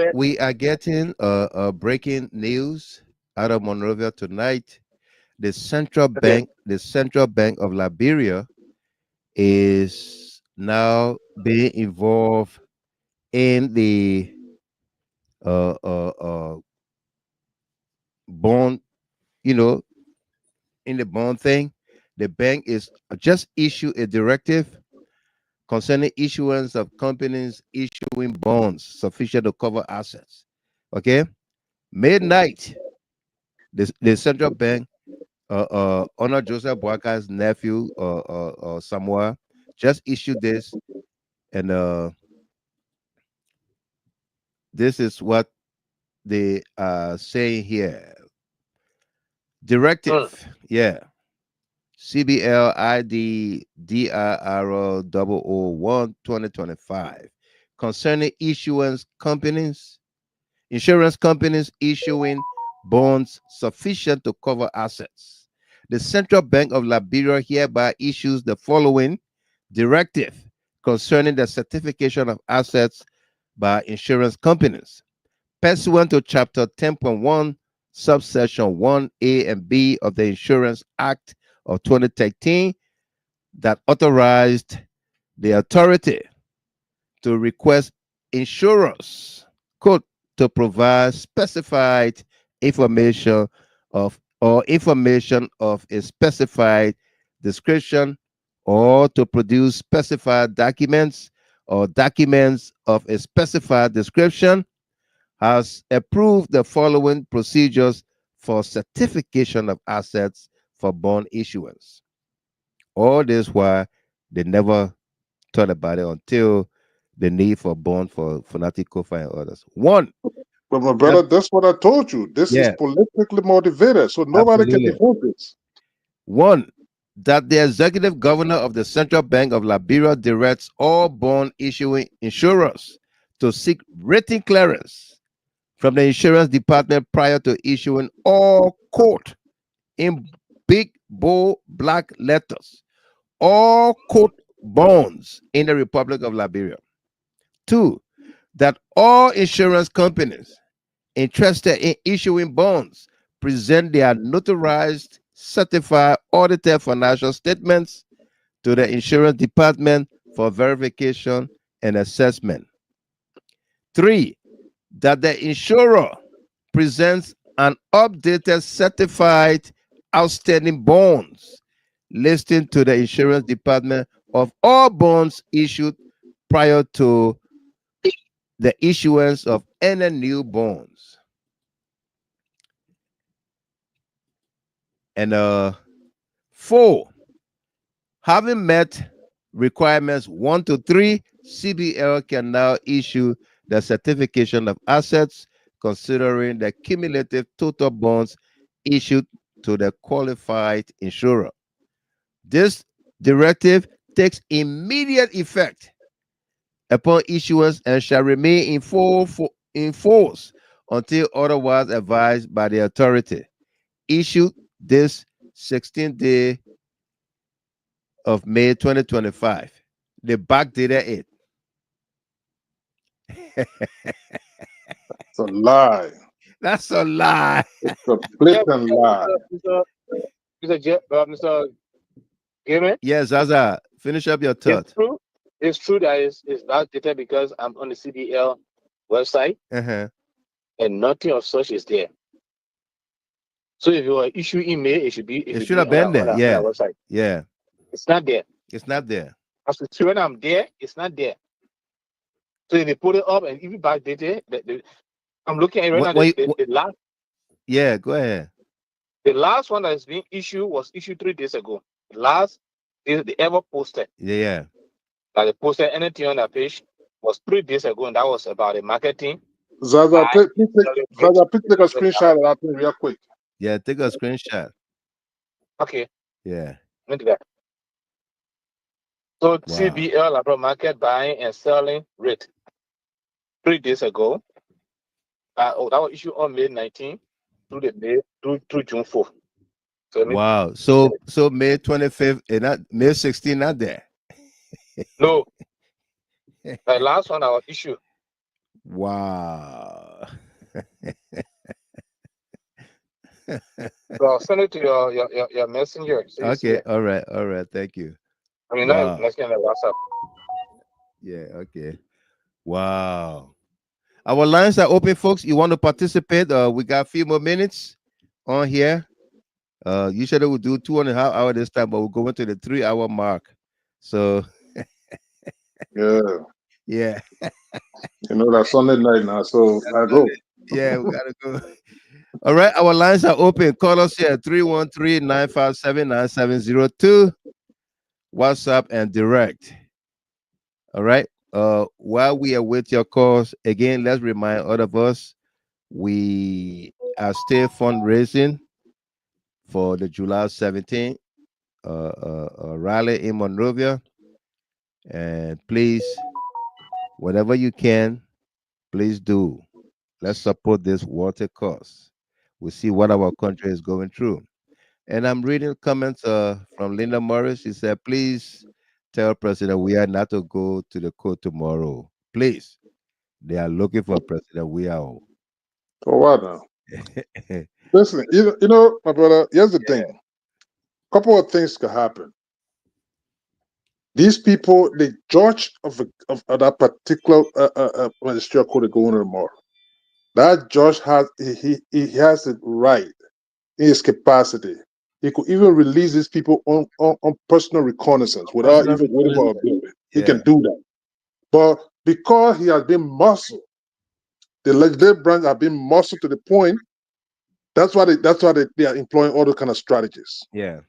breaking news out of Monrovia tonight. The central bank of Liberia is now being involved in the bond, in the bond thing. The bank is just issued a directive concerning issuance of companies issuing bonds sufficient to cover assets. Okay, midnight, the central bank, Honor Joseph Boaka's nephew, Samoa, just issued this, and this is what they are saying here. Directive, yeah. CBL ID DIR 001 2025 concerning insurance companies issuing bonds sufficient to cover assets. The Central Bank of Liberia hereby issues the following directive concerning the certification of assets by insurance companies. Pursuant to Chapter 10.1, subsection 1A and B of the Insurance Act of 2013, that authorized the authority to request insurers, quote, to provide specified information of a specified description, or to produce specified documents or documents of a specified description, has approved the following procedures for certification of assets for bond issuance. All this while they never thought about it until the need for bond for Funati Kofa and others. One. But my brother, that's what I told you. This is politically motivated, so nobody can defend this. One, that the executive governor of the Central Bank of Liberia directs all bond issuing insurers to seek written clearance from the insurance department prior to issuing all, quote, in big bold black letters, all, quote, bonds in the Republic of Liberia. Two, that all insurance companies interested in issuing bonds present their notarized, certified, audited financial statements to the insurance department for verification and assessment. Three, that the insurer presents an updated certified outstanding bonds listing to the insurance department of all bonds issued prior to the issuance of any new bonds. And four, having met requirements 1 to 3, CBL can now issue the certification of assets considering the cumulative total bonds issued to the qualified insurer. This directive takes immediate effect upon issuance and shall remain in force until otherwise advised by the authority. Issued this 16th day of May 2025. They backdated it. It's a lie. That's a lie. It's a blatant lie. Mr. Gaiman? Yes, Zaza, finish up your thought. It's true that it's backdated because I'm on the CBL website and nothing of such is there. So if you issue email, it should be. It should have been there. On Yeah. our website. Yeah. It's not there. It's not there. As to when I'm there, it's not there. So if they put it up and even backdated, I'm looking at it right now. The last. Yeah, go ahead. The last one that is being issued was issued 3 days ago. The last they ever posted. Yeah. That they posted anything on that page was 3 days ago, and that was about the marketing. Zaza, please take a screenshot of that thing real quick. Yeah, take a screenshot. Okay. Yeah. Look at that. So CBL Liberia market buying and selling rate 3 days ago. That was issued on May 19th through June 4th. So wow. So May 25th and not May 16th, not there. No. The last one I'll issue. Wow. So I'll send it to your messenger. So you see Okay, it. all right, thank you. I mean, Wow. not messenger, WhatsApp. Yeah, okay. Wow. Our lines are open, folks. You want to participate? We got a few more minutes on here. Usually we do 2.5 hours this time, but we're going to the 3 hour mark. So Yeah. yeah. You know that Sunday night now, so I go. Yeah, we gotta go. All right, our lines are open. Call us here 313-957-9702. WhatsApp and direct. All right. While we await your calls, again, let's remind all of us we are still fundraising for the July 17th rally in Monrovia. And please, whatever you can, please do. Let's support this water cause. We see what our country is going through. And I'm reading comments from Linda Morris. She said, please tell President Weah not to go to the court tomorrow. Please. They are looking for President Weah. For what now? Listen, you know, my brother, here's the thing. Couple of things could happen. These people, the judge of that particular magistrate court going tomorrow, that judge has he has the right in his capacity. He could even release these people on personal reconnaissance without even waiting for a bill. He can do that. But because he has been muscled, the legislative branch have been muscled to the point. That's why they are employing all those kind of strategies. Yeah.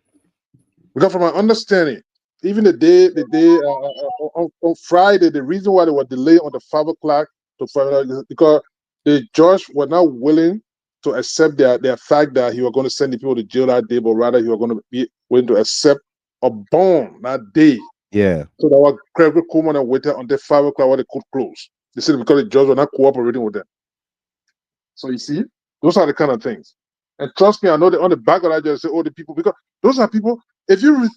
Because from my understanding, even the day on Friday, the reason why they were delayed on the 5 o'clock to 5 o'clock is because the judge was not willing to accept their fact that he was going to send the people to jail that day, but rather he was going to be willing to accept a bond that day. Yeah. So that was Craig Coleman and waited until 5 o'clock when the court closed. They said because the judge was not cooperating with them. So you see, those are the kind of things. And trust me, I know that on the back of that, just say, "Oh, the people," because those are people. If you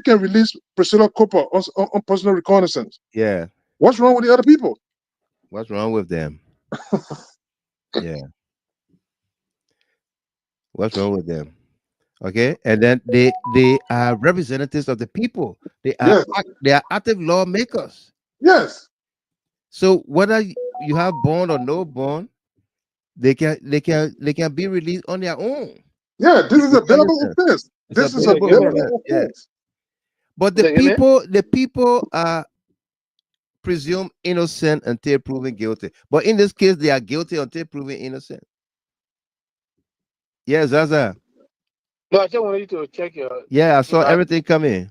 can release Priscilla Cooper on personal reconnaissance, yeah, what's wrong with the other people? What's wrong with them? Yeah. What's wrong with them? Okay, and then they are representatives of the people. They are they are active lawmakers. Yes. So whether you have bond or no bond, they can be released on their own. Yeah, this is available offense. This is available offense. But the people are presumed innocent until proven guilty. But in this case, they are guilty until proven innocent. Yes, Zaza. No, I just wanted you to check your. Yeah, I saw everything coming.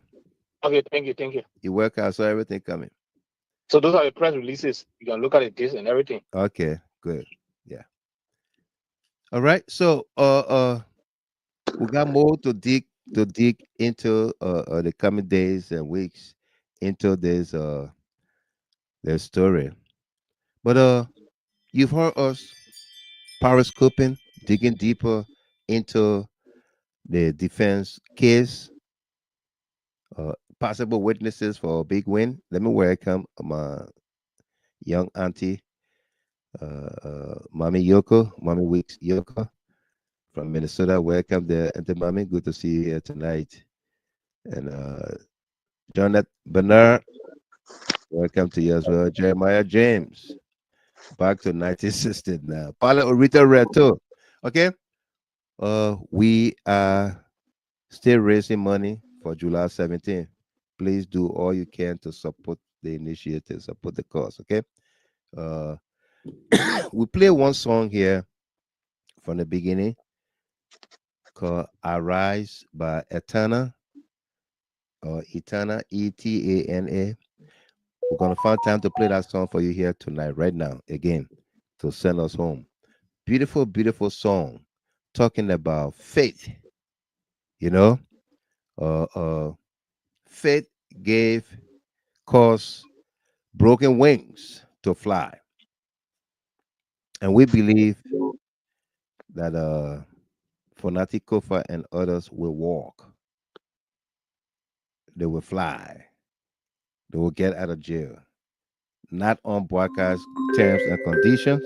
Okay, thank you. You work. I saw everything coming. So those are the press releases. You can look at it, this and everything. Okay, good. Yeah. All right. So we got more to dig into the coming days and weeks into this story. But you've heard us periscoping, digging deeper into the defense case, possible witnesses for a big win. Let me welcome my young auntie, Mommy Weeks Yoko from Minnesota. Welcome there, Auntie Mommy. Good to see you here tonight. And Jonathan Bernard, welcome to you as well. Jeremiah James, back to 1960 now. Paula Orita Reto. Okay. We are still raising money for July 17th. Please do all you can to support the initiative, support the cause. Okay. We play one song here from the beginning called Arise by Etana, or Etana, Etana. We're going to find time to play that song for you here tonight, right now, again, to send us home. Beautiful, beautiful song talking about faith. You know, faith caused broken wings to fly. And we believe that Fonati Kofa and others will walk. They will fly. They will get out of jail. not on broadcast terms and conditions.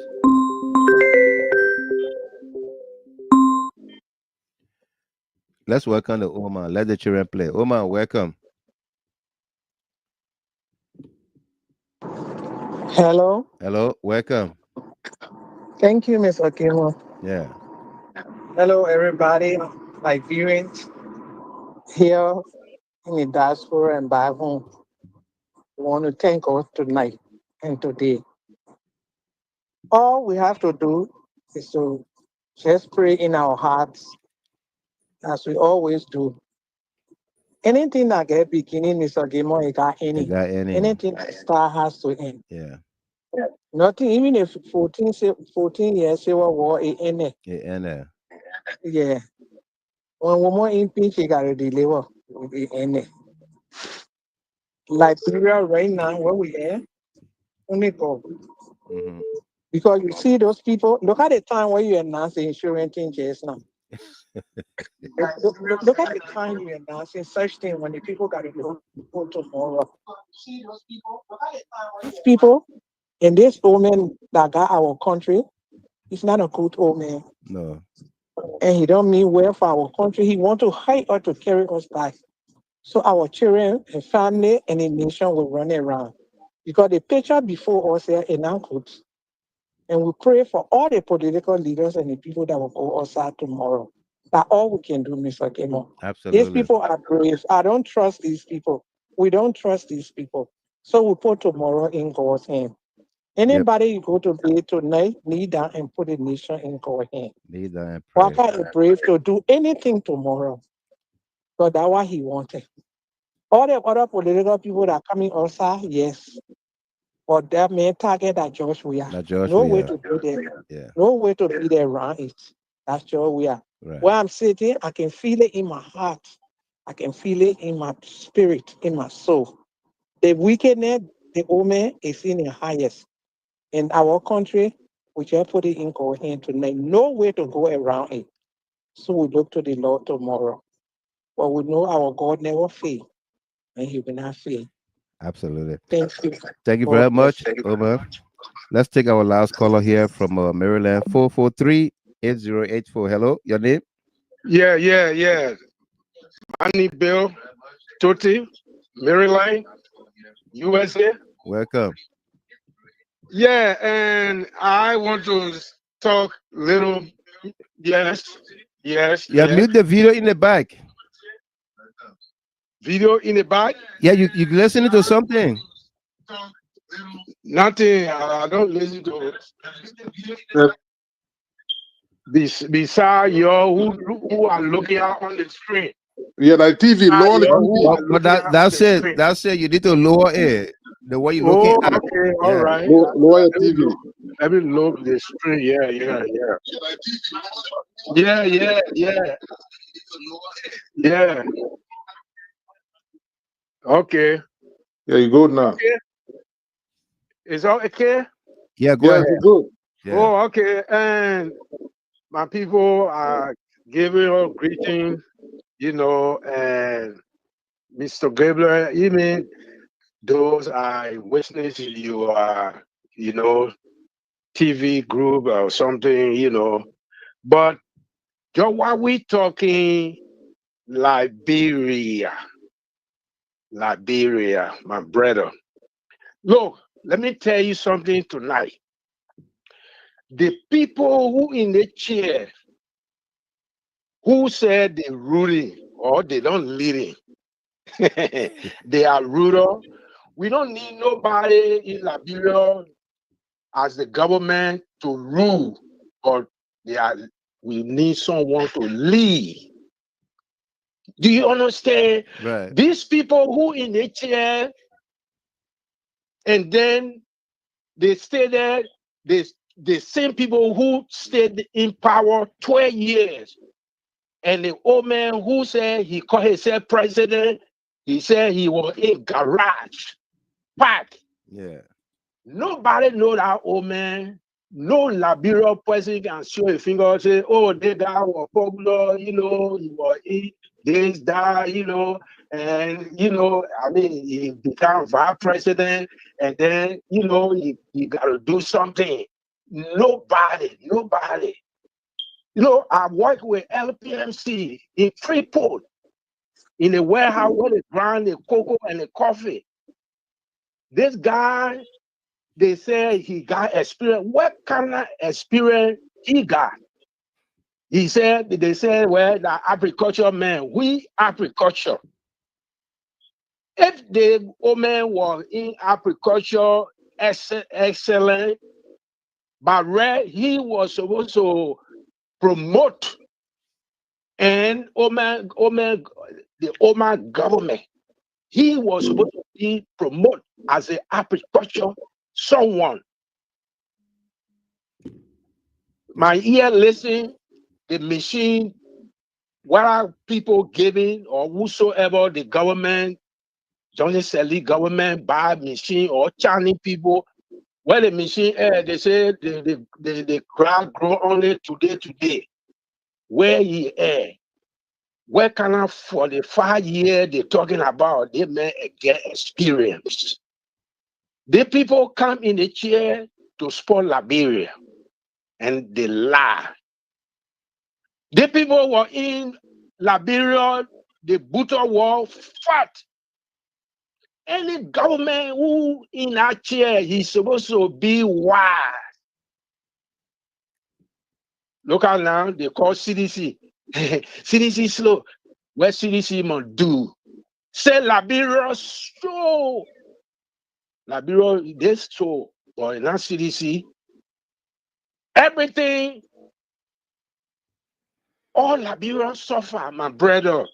Let's welcome the Omar. Let the children play. Omar, welcome. Hello. Hello, welcome. Thank you, Mr. Kimo. Yeah. Hello, everybody. Liberians here in the diaspora and back home. We want to thank God tonight and today. All we have to do is to just pray in our hearts, as we always do. Anything that get beginning, Mr. Kimo, it got any. It got any. Anything that start has to end. Yeah. Nothing, even if 14 years civil war, it end. It end. Yeah. When woman impeach, you gotta deliver. In Liberia right now, where we are, only go. Because you see those people, look at the time when you announce the insurance thing just now. Look at the time you announcing such thing when the people gotta go tomorrow. These people and this old man that got our country, he's not a good old man. No. And he don't mean well for our country. He want to hide us to carry us back. So our children and family and the nation will run around. Because the picture before us here is not good. And we pray for all the political leaders and the people that will go outside tomorrow. That's all we can do, Mr. Kimo. Absolutely. These people are brave. I don't trust these people. We don't trust these people. So we put tomorrow in God's hand. Anybody you go to bed tonight, kneel down and put the nation in God's hand. Kneel down and pray. Waka is brave to do anything tomorrow. But that's what he wanted. All the other political people that are coming outside, yes. But that main target that George Weah. No way to be there. Yeah. No way to be there around it. That's George Weah. Right. Where I'm sitting, I can feel it in my heart. I can feel it in my spirit, in my soul. The wickedness, the old man is in the highest. In our country, we just put it in God's hand tonight. No way to go around it. So we look to the Lord tomorrow. But we know our God never fails. And he will not fail. Absolutely. Thank you. Thank you very much, Omar. Let's take our last caller here from Maryland, 443-8084. Hello, your name? Yeah. My name Bill Tutti, Maryland, USA. Welcome. Yeah, and I want to talk little. Yes. Yeah, mute the video in the back. Video in the back? Yeah, you listening to something? Nothing. I don't listen to it. Beside you who are looking out on the screen. Yeah, like TV, lower the TV. But that's it. That's it. You need to lower it. The way you're looking at it. Okay, Yeah. all right. Lower your TV. Let me look the screen. Yeah. Okay. Yeah, you good now. Okay. Is that okay? Yeah, go ahead. Good. Yeah. Oh, okay. And my people are giving you greeting, and Mr. Gabriel, even those are witnessing your, TV group or something, But just while we talking Liberia, my brother. Look, let me tell you something tonight. The people who in the chair, who said they ruling or they don't leading, they are ruler. We don't need nobody in Liberia as the government to rule, but we need someone to lead. Do you understand? Right. These people who in the chair, and then they stay there, the same people who stayed in power 12 years. And the old man who said he called himself president, he said he was in garage, packed. Yeah. Nobody know that old man. No Liberia president can show a finger and say, oh, that guy was popular, he was this, that, and I mean, he become vice president, and then he got to do something. Nobody. I work with LPMC in Freeport in a warehouse where they grind the cocoa and the coffee. This guy, they say he got experience. What kind of experience he got? They said, well, the agriculture man, we agriculture. If the old man was in agriculture excellent, but he was supposed to promote and the Oman government, he was supposed to be promoted as an agriculture someone. My ear listen, the machine, what are people giving or whosoever the government, Johnny Selly government buy machine or Chinese people, where the machine they say the crowd grow only today. Where he where can I for the 5 years they're talking about, they may get experience. The people come in the chair to support Liberia and they lie. The people were in Liberia, the Buta war fought. Any government who in that chair, he's supposed to be wise. Look out now, they call CDC. CDC slow. What CDC must do? Say Liberia so. Liberia, this so. But not CDC. Everything, all Liberia suffer, my brother.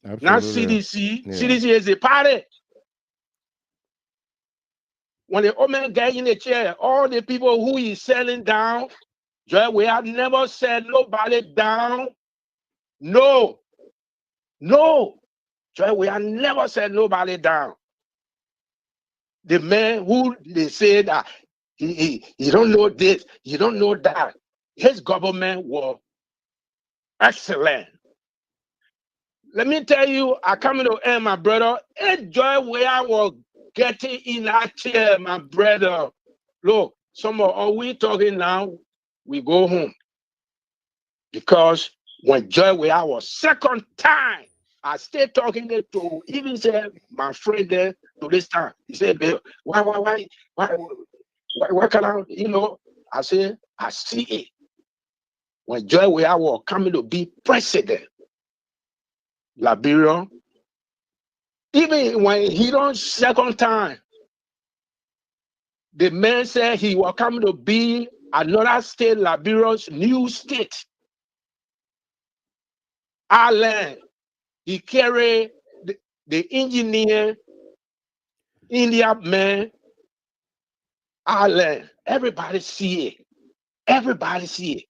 Not CDC. Yeah. CDC is a party. When the old man get in the chair, all the people who is selling down, we have never said nobody down. No. We have never said nobody down. The man who they say that he don't know this, he don't know that. His government was excellent. Let me tell you, I come to end, my brother. Enjoy where I was getting in that chair, my brother. Look, are we talking now? We go home. Because when Joy where I was second time, I stayed talking to even say my friend there to this time. He said, why can I, I said, I see it. When Joy where I was coming to be president, Liberia, even when he don't second time, the man said he was coming to be another state, Liberia's new state. Ireland, he carried the engineer, India man, Ireland. Everybody see it. Everybody see it.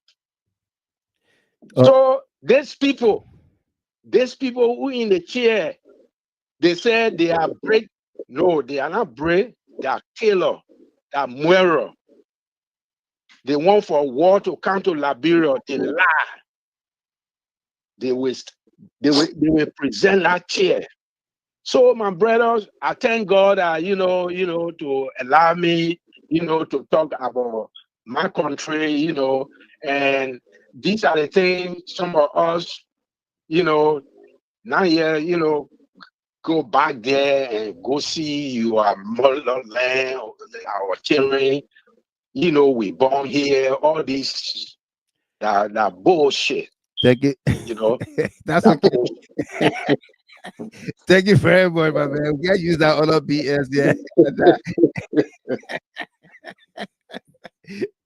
So these people who in the chair, they said they are break. No, they are not break. They are killer. They are murderer. They want for war to come to Liberia. They lie. They will present that chair. So my brothers, I thank God that to allow me, to talk about my country, and these are the things some of us, now here, go back there and go see your motherland, our children, we born here, all this that bullshit. Thank you. That's okay. Thank you very much, my man. We can't use that other BS there.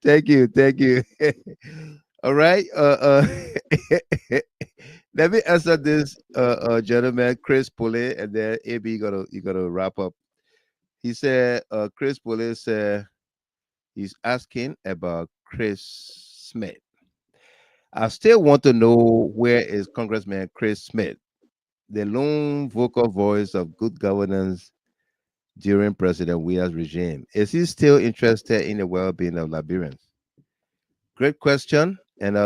Thank you. All right. Let me answer this gentleman, Chris Pulley, and then AB you gotta wrap up. He said Chris Pulley said he's asking about Chris Smith. I still want to know, where is Congressman Chris Smith, the lone vocal voice of good governance during President Weah's regime? Is he still interested in the well-being of Liberians? Great question. And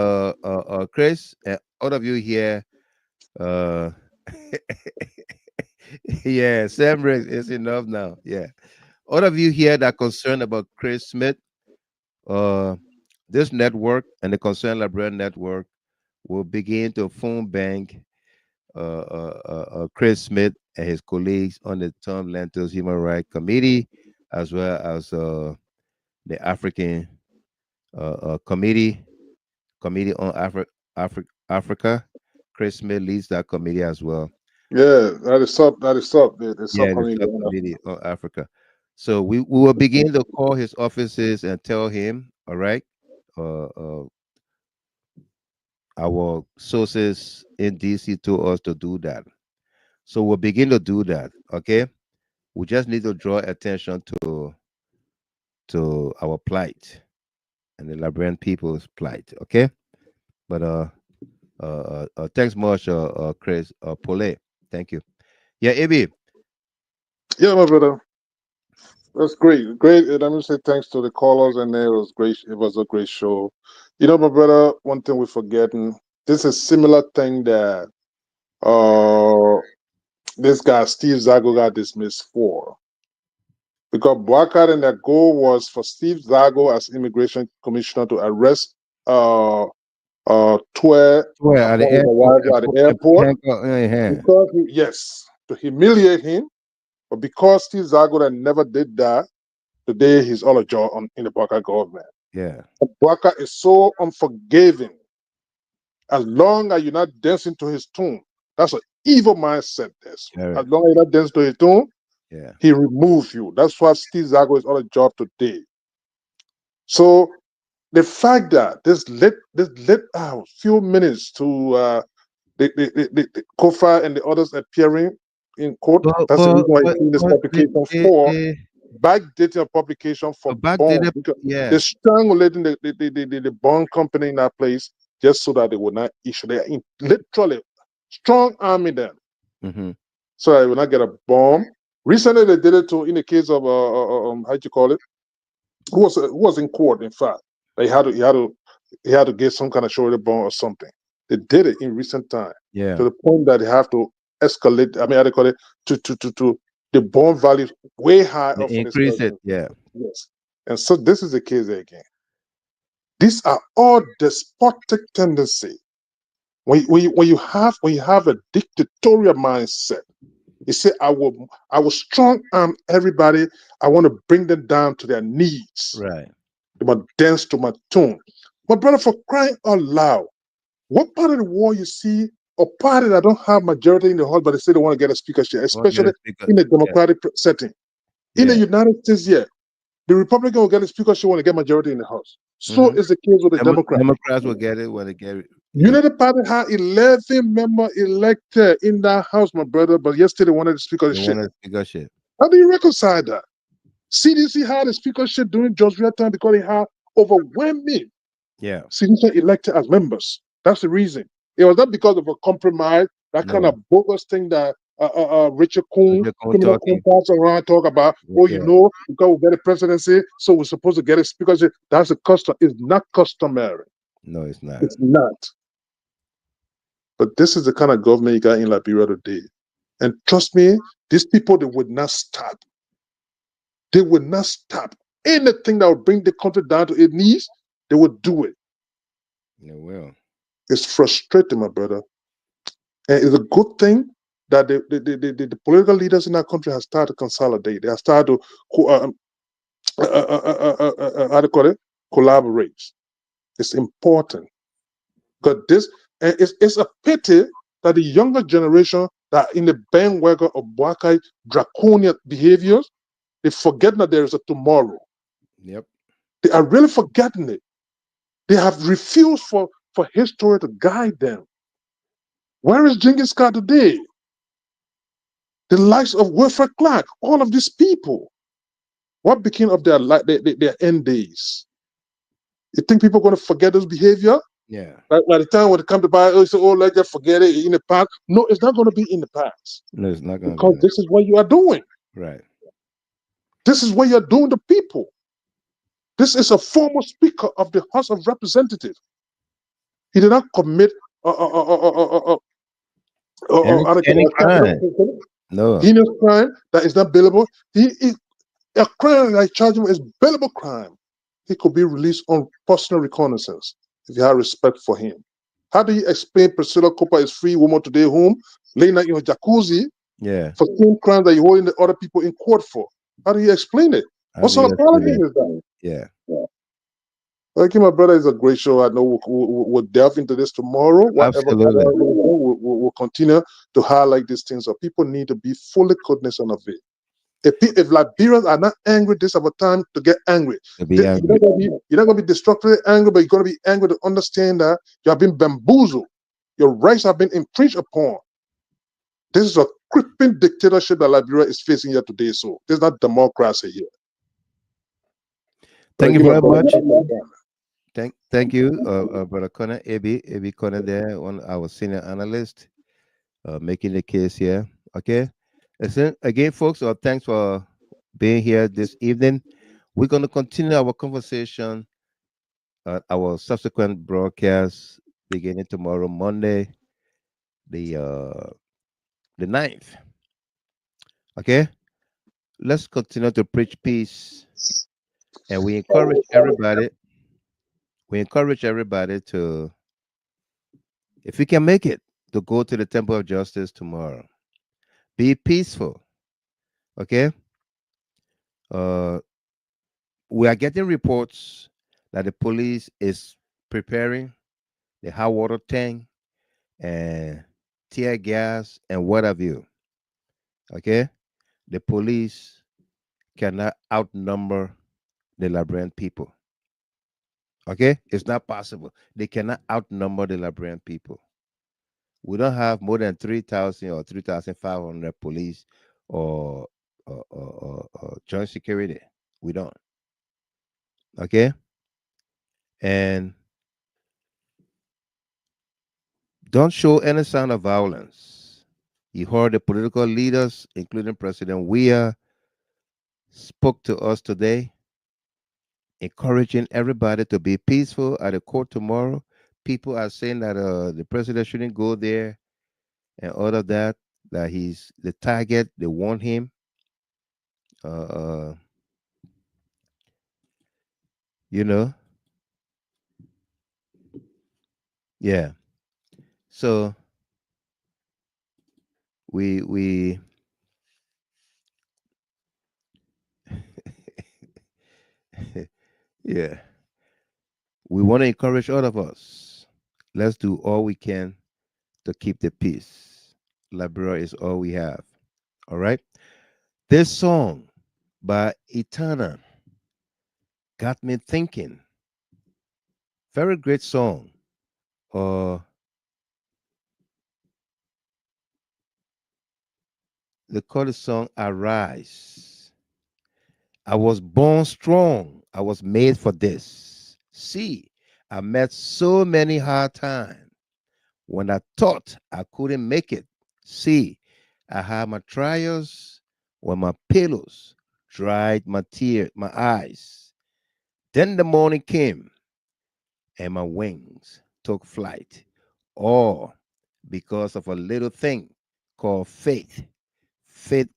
Chris, all of you here, Yeah, same race is enough now. Yeah. All of you here that are concerned about Chris Smith, uh, this network and the Concerned Liberian Network will begin to phone bank Chris Smith and his colleagues on the Tom Lantos Human Rights Committee, as well as the African Committee on Africa. Chris Smith leads that committee as well. Yeah, that is up. That is up. The Yeah, the subcommittee. subcommittee on Africa. So we will begin to call his offices and tell him, all right, our sources in DC told us to do that. So we'll begin to do that. Okay. We just need to draw attention to our plight and the Liberian people's plight. Okay. But thanks much, Chris Pole. Thank you. Yeah, AB. Yeah, my brother. That's great. Great. And I'm gonna say thanks to the callers, and it was great. It was a great show. You know, my brother, one thing we're forgetting. This is similar thing that this guy Steve Zago got dismissed for. Because Boakai and their goal was for Steve Zago as immigration commissioner to arrest Tue At the airport because yes, to humiliate him. But because Steve Zago never did that, today he's all a job in the Boakai government. Yeah. Boakai is so unforgiving. As long as you're not dancing to his tune, that's an evil mindset. This. Right. As long as you're not dancing to his tune, yeah, he removes you. That's why Steve Zago is on a job today. So the fact that this lit a few minutes to the Kofa and the others appearing in court. That's the reason why you see this publication for backdating a publication for bond. Yeah. They're strangulating the bond company in that place just so that they will not issue. They're literally strong arming them. Mm-hmm. So I will not get a bomb. Recently, they did it in the case of how do you call it? Who was in court? In fact, he had to get some kind of surety bond or something. They did it in recent time. Yeah. To the point that they have to escalate. I mean, how do you call it? To the bond value way high. Increase it. Yeah. Yes. And so this is the case again. These are all despotic tendency. When you have a dictatorial mindset. He said, I will strong arm everybody. I want to bring them down to their knees. Right. They must dance to my tune. But brother, for crying out loud, what part of the war you see a party that don't have majority in the House, but they say they want to get a speakership, especially in a democratic setting. In the United States, yeah, the Republican will get a speakership when they get majority in the House. So is the case with the Democrats. Democrats will get it when they get it. United Party had 11 members elected in that House, my brother, but yesterday they wanted the speakership. How do you reconcile that? CDC had a speakership during George Weah time because they had overwhelming CDC elected as members. That's the reason. It was not because of a compromise, that kind of bogus thing that Richard Kuhn, criminal pass around talk about, you know, because we get a presidency, so we're supposed to get a speakership. That's a custom. It's not customary. No, it's not. It's not. But this is the kind of government you got in Liberia today. And trust me, these people, they would not stop. They would not stop. Anything that would bring the country down to its knees, they would do it. They will. It's frustrating, my brother. And it's a good thing that the political leaders in our country have started to consolidate. They have started to how to call it? Collaborate. It's important. Because this, it's a pity that the younger generation that in the bandwagon of Boakai draconian behaviors, they forget that there is a tomorrow. Yep. They are really forgetting it. They have refused for history to guide them. Where is Genghis Khan today? The likes of Wilfred Clark, all of these people. What became of their end days? You think people are going to forget this behavior? Yeah. By the time when they come to buy, say, oh, let's just forget it in the past. No, it's not going to be in the past. No, it's not going to because this is what you are doing. Right. This is what you're doing to people. This is a former speaker of the House of Representatives. He did not commit any crime. No. Heinous crime that is not bailable. A crime like charging is bailable crime. He could be released on personal reconnaissance if you have respect for him. How do you explain Priscilla Kopa is free woman today home, laying out in her jacuzzi for same crimes that you're holding the other people in court for? How do you explain it? What sort of politics is that? Yeah. Thank you, my brother. It's a great show. I know we'll delve into this tomorrow. Absolutely. We'll continue to highlight these things. So people need to be fully cognizant of it. If Liberians are not angry, this is a time to get angry. You're not going to be destructively angry, but you're going to be angry to understand that you have been bamboozled. Your rights have been infringed upon. This is a creeping dictatorship that Liberia is facing here today. So there's not democracy here. Thank you very much. Thank you, Brother Connor, AB Connor there, one of our senior analyst, making the case here. Okay. Listen, again, folks, thanks for being here this evening. We're going to continue our conversation at our subsequent broadcast beginning tomorrow, Monday, the 9th. Okay. Let's continue to preach peace. And we encourage everybody. We encourage everybody to, if you can make it, to go to the Temple of Justice tomorrow. Be peaceful. Okay? We are getting reports that the police is preparing the hot water tank and tear gas and what have you. Okay? The police cannot outnumber the Liberian people. Okay? It's not possible. They cannot outnumber the Liberian people. We don't have more than 3,000 or 3,500 police or joint security. We don't. Okay? And don't show any sign of violence. You heard the political leaders, including President Weah, spoke to us today, encouraging everybody to be peaceful at the court tomorrow. People are saying that the president shouldn't go there and all of that, that he's the target. They want him. You know? Yeah. So we yeah. We want to encourage all of us. Let's do all we can to keep the peace. Liberia is all we have. All right. This song by Etana got me thinking. Very great song. They call the song Arise. I was born strong. I was made for this. See, I met so many hard times when I thought I couldn't make it. See, I had my trials when my pillows dried my tears, my eyes. Then the morning came and my wings took flight. All because of a little thing called faith. Faith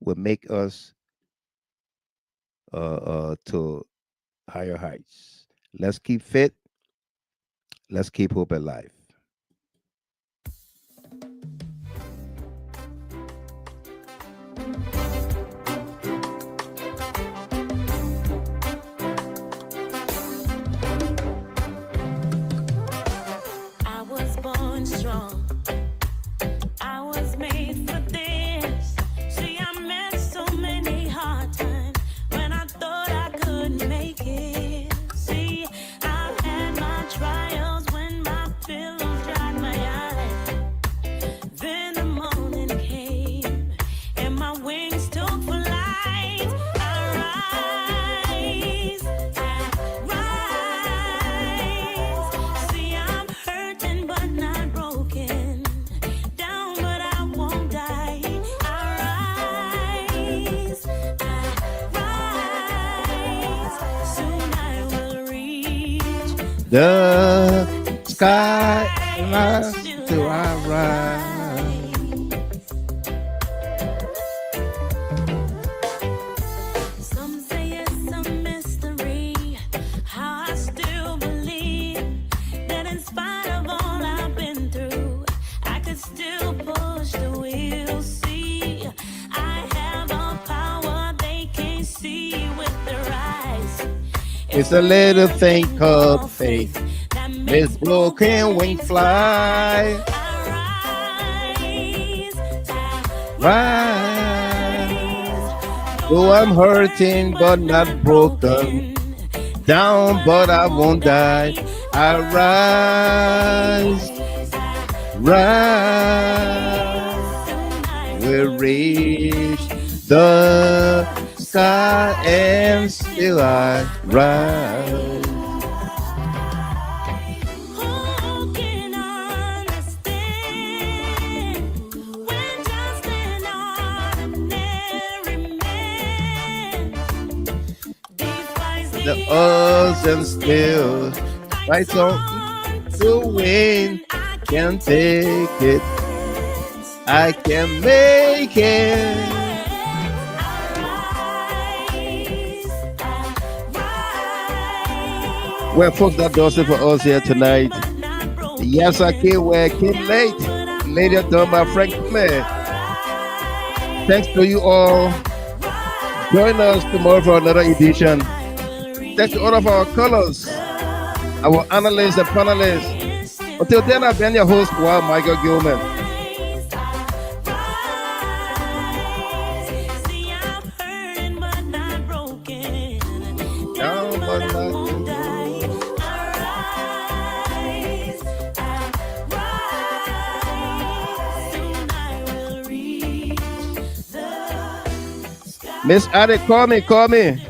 will make us to higher heights. Let's keep faith. Let's keep hope alive. I was born strong. I was made for this. See, I met so many hard times when I thought I couldn't make it. See, I had my trials when my pillows dried my eyes. Then the morning came and my wings took flight. I rise. See, I'm hurting but not broken. Down but I won't die. I rise. Soon I will reach The sky to our rise. It's a little thing called faith. This broken wing fly. Rise. Though I'm hurting but not broken. Down but I won't die. I rise. Rise. We'll reach the sky and still I rise. The odds and still fight on to win. Can take it. I can make it. Well, folks, that does it for us here tonight. Yes, I came where I came late. Later done by Frank Clay. Thanks to you all. Join us tomorrow for another edition. Thanks to all of our callers, our analysts and panelists. Until then, I've been your host, Michael Gilman. Miss Ade, call me.